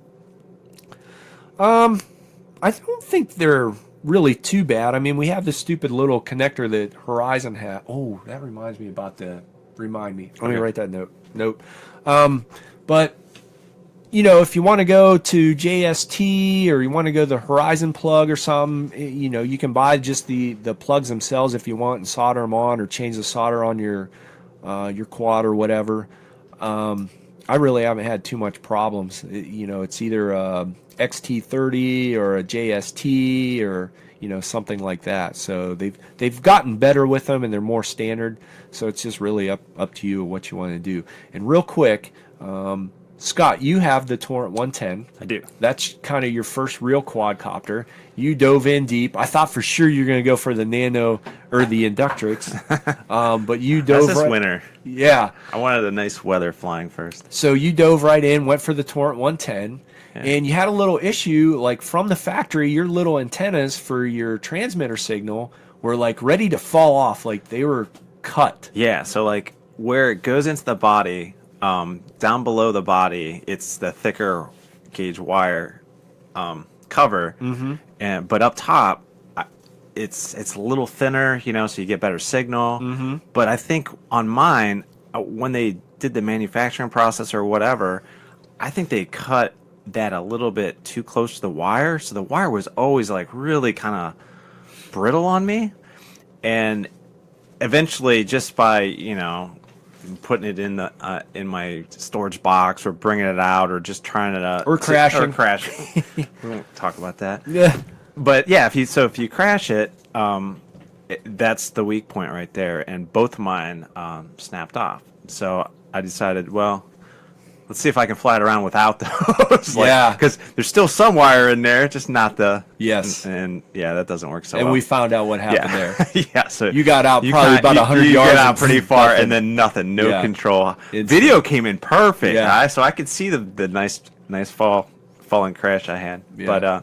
I don't think they're really too bad. I mean, we have this stupid little connector that Horizon had. Oh, that reminds me about the. Remind me. Let me write that note. But if you want to go to JST or you want to go to the Horizon plug or something, you can buy just the plugs themselves if you want and solder them on or change the solder on your quad or whatever. I really haven't had too much problems. It's either a XT30 or a JST or something like that. So they've gotten better with them and they're more standard. So it's just really up to you what you want to do. And real quick, Scott, you have the Torrent 110. I do. That's kind of your first real quadcopter. You dove in deep. I thought for sure you were going to go for the Nano or the Inductrix, but you dove That's this winter. Yeah. I wanted a nice weather flying first. So you dove right in, went for the Torrent 110, and you had a little issue, like from the factory, your little antennas for your transmitter signal were like ready to fall off, like they were cut. Yeah, so like where it goes into the body, down below the body, it's the thicker gauge wire cover, but up top, it's a little thinner, so you get better signal. But I think on mine, when they did the manufacturing process or whatever, I think they cut that a little bit too close to the wire, so the wire was always like really kind of brittle on me, and eventually just by putting it in the in my storage box or bringing it out or just trying it or crashing. We won't talk about that. Yeah. But yeah, if you crash it, that's the weak point right there, and both of mine snapped off. So I decided, well, let's see if I can fly it around without those. Because there's still some wire in there, just not the. Yes. And yeah, that doesn't work so well. And we found out what happened there. Yeah, so you got out probably about 100 yards. You get out pretty far, and then nothing, no control. Video came in perfect, so I could see the nice fall and crash I had. Yeah.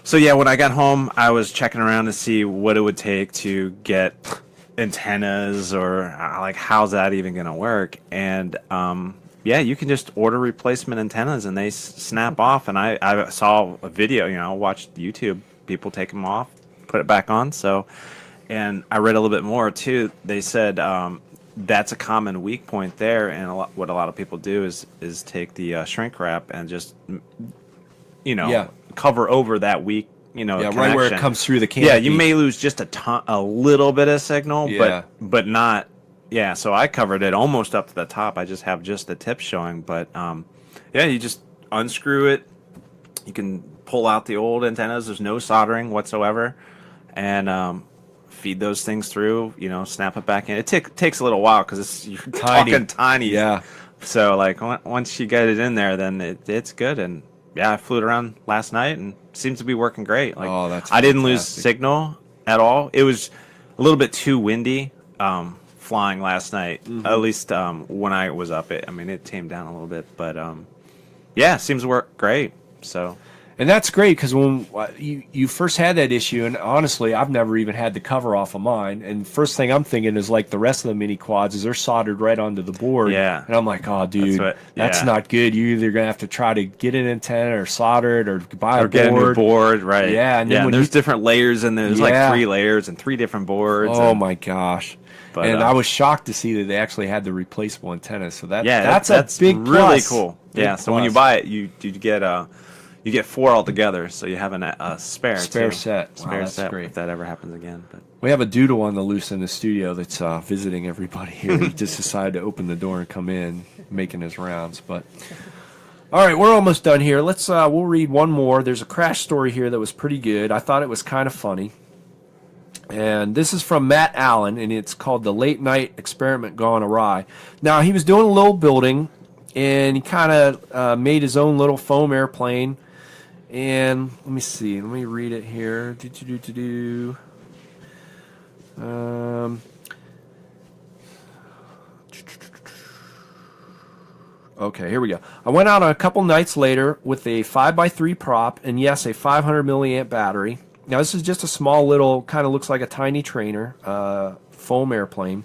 So yeah, when I got home, I was checking around to see what it would take to get antennas, or like how's that even going to work. And yeah, you can just order replacement antennas and they snap off. And I saw a video, I watched YouTube, people take them off, put it back on. So, and I read a little bit more too. They said that's a common weak point there, and what a lot of people do is take the shrink wrap and just cover over that weak connection. Right where it comes through the canopy. Yeah, you may lose just a little bit of signal, but not. Yeah, so I covered it almost up to the top. I just have just the tip showing, but yeah, you just unscrew it. You can pull out the old antennas. There's no soldering whatsoever, and feed those things through. Snap it back in. It takes a little while because you're talking tiny. Yeah. So like once you get it in there, then it's good. And yeah, I flew it around last night and seems to be working great. Like, oh, that's I didn't lose signal at all. It was a little bit too windy flying last night. At least when I was up, it tamed down a little bit, but yeah, seems to work great. So. And that's great because when you first had that issue, and honestly, I've never even had the cover off of mine. And first thing I'm thinking is like the rest of the mini quads is they're soldered right onto the board. Yeah. And I'm like, oh, dude, that's not good. You're either going to have to try to get an antenna or solder it or buy a board. Get a new board, right. Yeah. And then there's different layers in there. There's like 3 layers and 3 different boards. Oh, my gosh. But, and I was shocked to see that they actually had the replaceable antenna. So that's a big plus. Really cool. Big yeah. plus. So when you buy it, you get 4 altogether, so you have a spare set. Spare set great. If that ever happens again. But we have a doodle on the loose in the studio that's visiting everybody here. He just decided to open the door and come in, making his rounds. But all right, we're almost done here. Let's we'll read one more. There's a crash story here that was pretty good. I thought it was kind of funny. And this is from Matt Allen, and it's called The Late Night Experiment Gone Awry. Now, he was doing a little building, and he kind of made his own little foam airplane. And let me see. Let me read it here. Okay, here we go. I went out a couple nights later with a 5x3 prop and, yes, a 500 milliamp battery. Now, this is just a small little, kind of looks like a tiny trainer, foam airplane.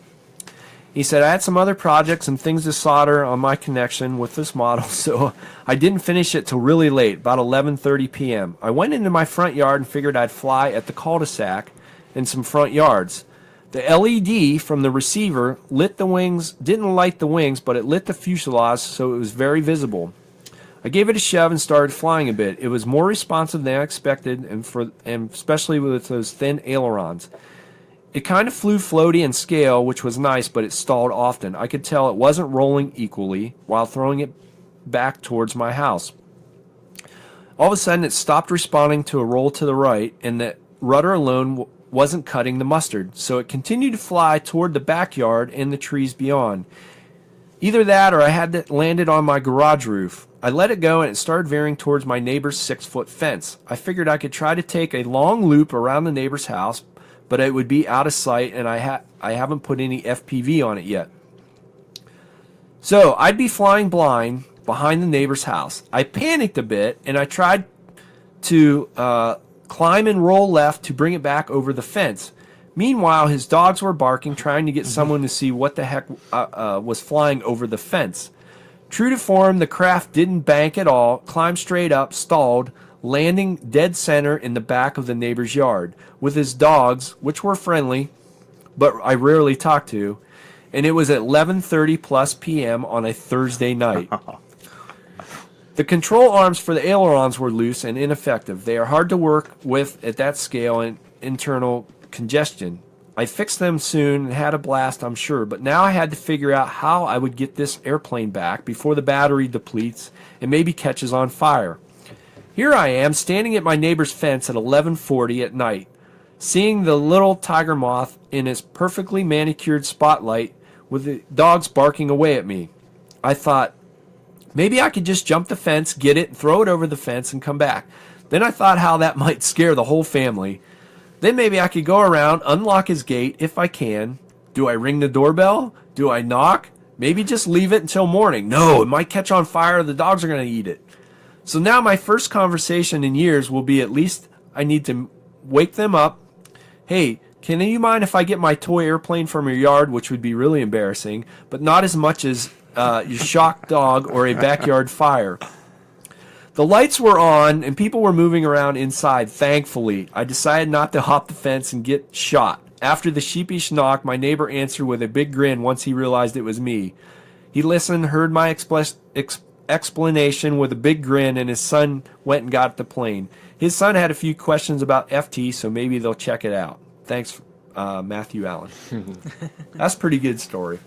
He said, I had some other projects and things to solder on my connection with this model, so I didn't finish it till really late, about 11:30 p.m. I went into my front yard and figured I'd fly at the cul-de-sac and some front yards. The LED from the receiver lit the wings, didn't light the wings, but it lit the fuselage, so it was very visible. I gave it a shove and started flying a bit. It was more responsive than I expected, and especially with those thin ailerons. It kind of flew floaty and scale, which was nice, but it stalled often. I could tell it wasn't rolling equally while throwing it back towards my house. All of a sudden, it stopped responding to a roll to the right, and the rudder alone wasn't cutting the mustard, so it continued to fly toward the backyard and the trees beyond. Either that or I had it landed on my garage roof. I let it go and it started veering towards my neighbor's 6-foot fence. I figured I could try to take a long loop around the neighbor's house, but it would be out of sight, and I haven't put any FPV on it yet. So I'd be flying blind behind the neighbor's house. I panicked a bit, and I tried to climb and roll left to bring it back over the fence. Meanwhile, his dogs were barking, trying to get someone to see what the heck was flying over the fence. True to form, the craft didn't bank at all, climbed straight up, stalled, landing dead center in the back of the neighbor's yard, with his dogs, which were friendly, but I rarely talked to, and it was at 11:30 plus p.m. on a Thursday night. The control arms for the ailerons were loose and ineffective. They are hard to work with at that scale and internal congestion. I fixed them soon and had a blast, I'm sure, but now I had to figure out how I would get this airplane back before the battery depletes and maybe catches on fire. Here I am, standing at my neighbor's fence at 11:40 at night, seeing the little tiger moth in its perfectly manicured spotlight with the dogs barking away at me. I thought, maybe I could just jump the fence, get it, and throw it over the fence and come back. Then I thought how that might scare the whole family. Then maybe I could go around, unlock his gate if I can. Do I ring the doorbell? Do I knock? Maybe just leave it until morning. No, it might catch on fire. The dogs are going to eat it. So now my first conversation in years will be at least I need to wake them up. Hey, can you mind if I get my toy airplane from your yard, which would be really embarrassing, but not as much as your shock dog or a backyard fire. The lights were on and people were moving around inside. Thankfully, I decided not to hop the fence and get shot. After the sheepish knock, my neighbor answered with a big grin once he realized it was me. He listened, heard my explanation with a big grin, and his son went and got the plane. His son had a few questions about FT, so maybe they'll check it out. Thanks, Matthew Allen. That's a pretty good story.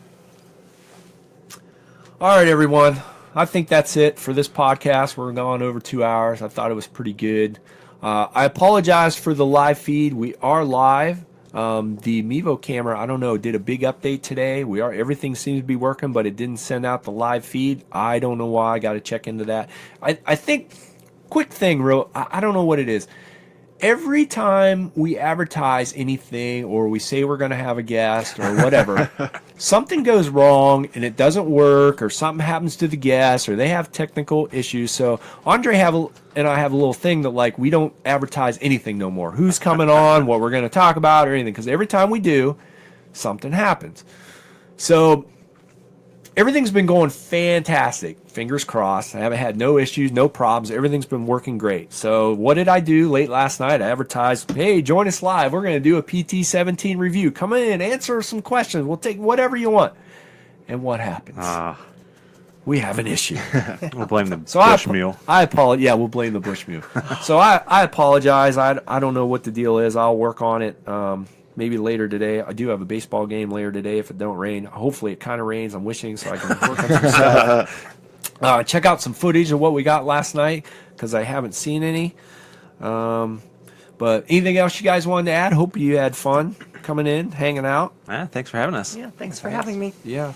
All right, everyone. I think that's it for this podcast. We're going over 2 hours. I thought it was pretty good. I apologize for the live feed. We are live. The Mevo camera, I don't know, did a big update today. Everything seems to be working, but it didn't send out the live feed. I don't know why. I got to check into that. I think, quick thing, I don't know what it is. Every time we advertise anything or we say we're going to have a guest or whatever, something goes wrong and it doesn't work, or something happens to the guest, or they have technical issues. So Andre and I have a little thing that, like, we don't advertise anything no more. Who's coming on, what we're going to talk about, or anything, because every time we do, something happens. So everything's been going fantastic. Fingers crossed. I haven't had no issues, no problems. Everything's been working great. So what did I do late last night? I advertised, hey, join us live. We're going to do a PT-17 review. Come in, answer some questions. We'll take whatever you want. And what happens? We have an issue. We'll blame the Bushmule. I apologize. Yeah, we'll blame the Bushmule. So I apologize. I don't know what the deal is. I'll work on it. Maybe later today. I do have a baseball game later today if it don't rain. Hopefully it kind of rains. I'm wishing, so I can work on some stuff. Check out some footage of what we got last night, because I haven't seen any. But anything else you guys wanted to add? Hope you had fun coming in, hanging out. Thanks for having us. Yeah, thanks for having me. Yeah.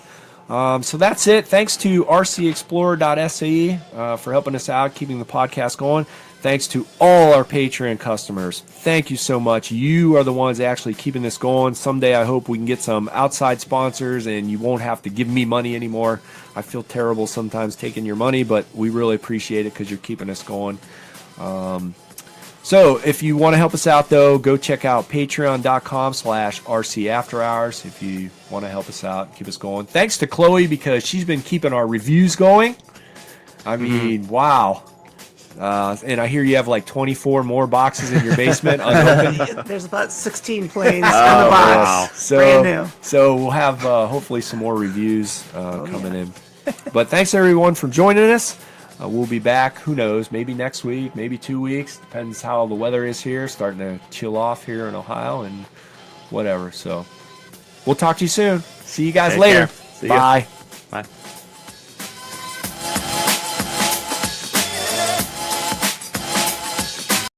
So that's it. Thanks to rcexplorer.se for helping us out, keeping the podcast going. Thanks to all our Patreon customers. Thank you so much. You are the ones actually keeping this going. Someday I hope we can get some outside sponsors and you won't have to give me money anymore. I feel terrible sometimes taking your money, but we really appreciate it because you're keeping us going. So if you want to help us out, though, go check out patreon.com/RCAfterHours if you want to help us out, keep us going. Thanks to Chloe, because she's been keeping our reviews going. I mean, wow. And I hear you have like 24 more boxes in your basement unopened. There's about 16 planes in the box. Wow. Brand new. So we'll have hopefully some more reviews coming in. But thanks everyone for joining us. We'll be back, who knows, maybe next week, maybe 2 weeks. Depends how the weather is here. Starting to chill off here in Ohio and whatever. So we'll talk to you soon. See you guys later. Care. See ya. Bye.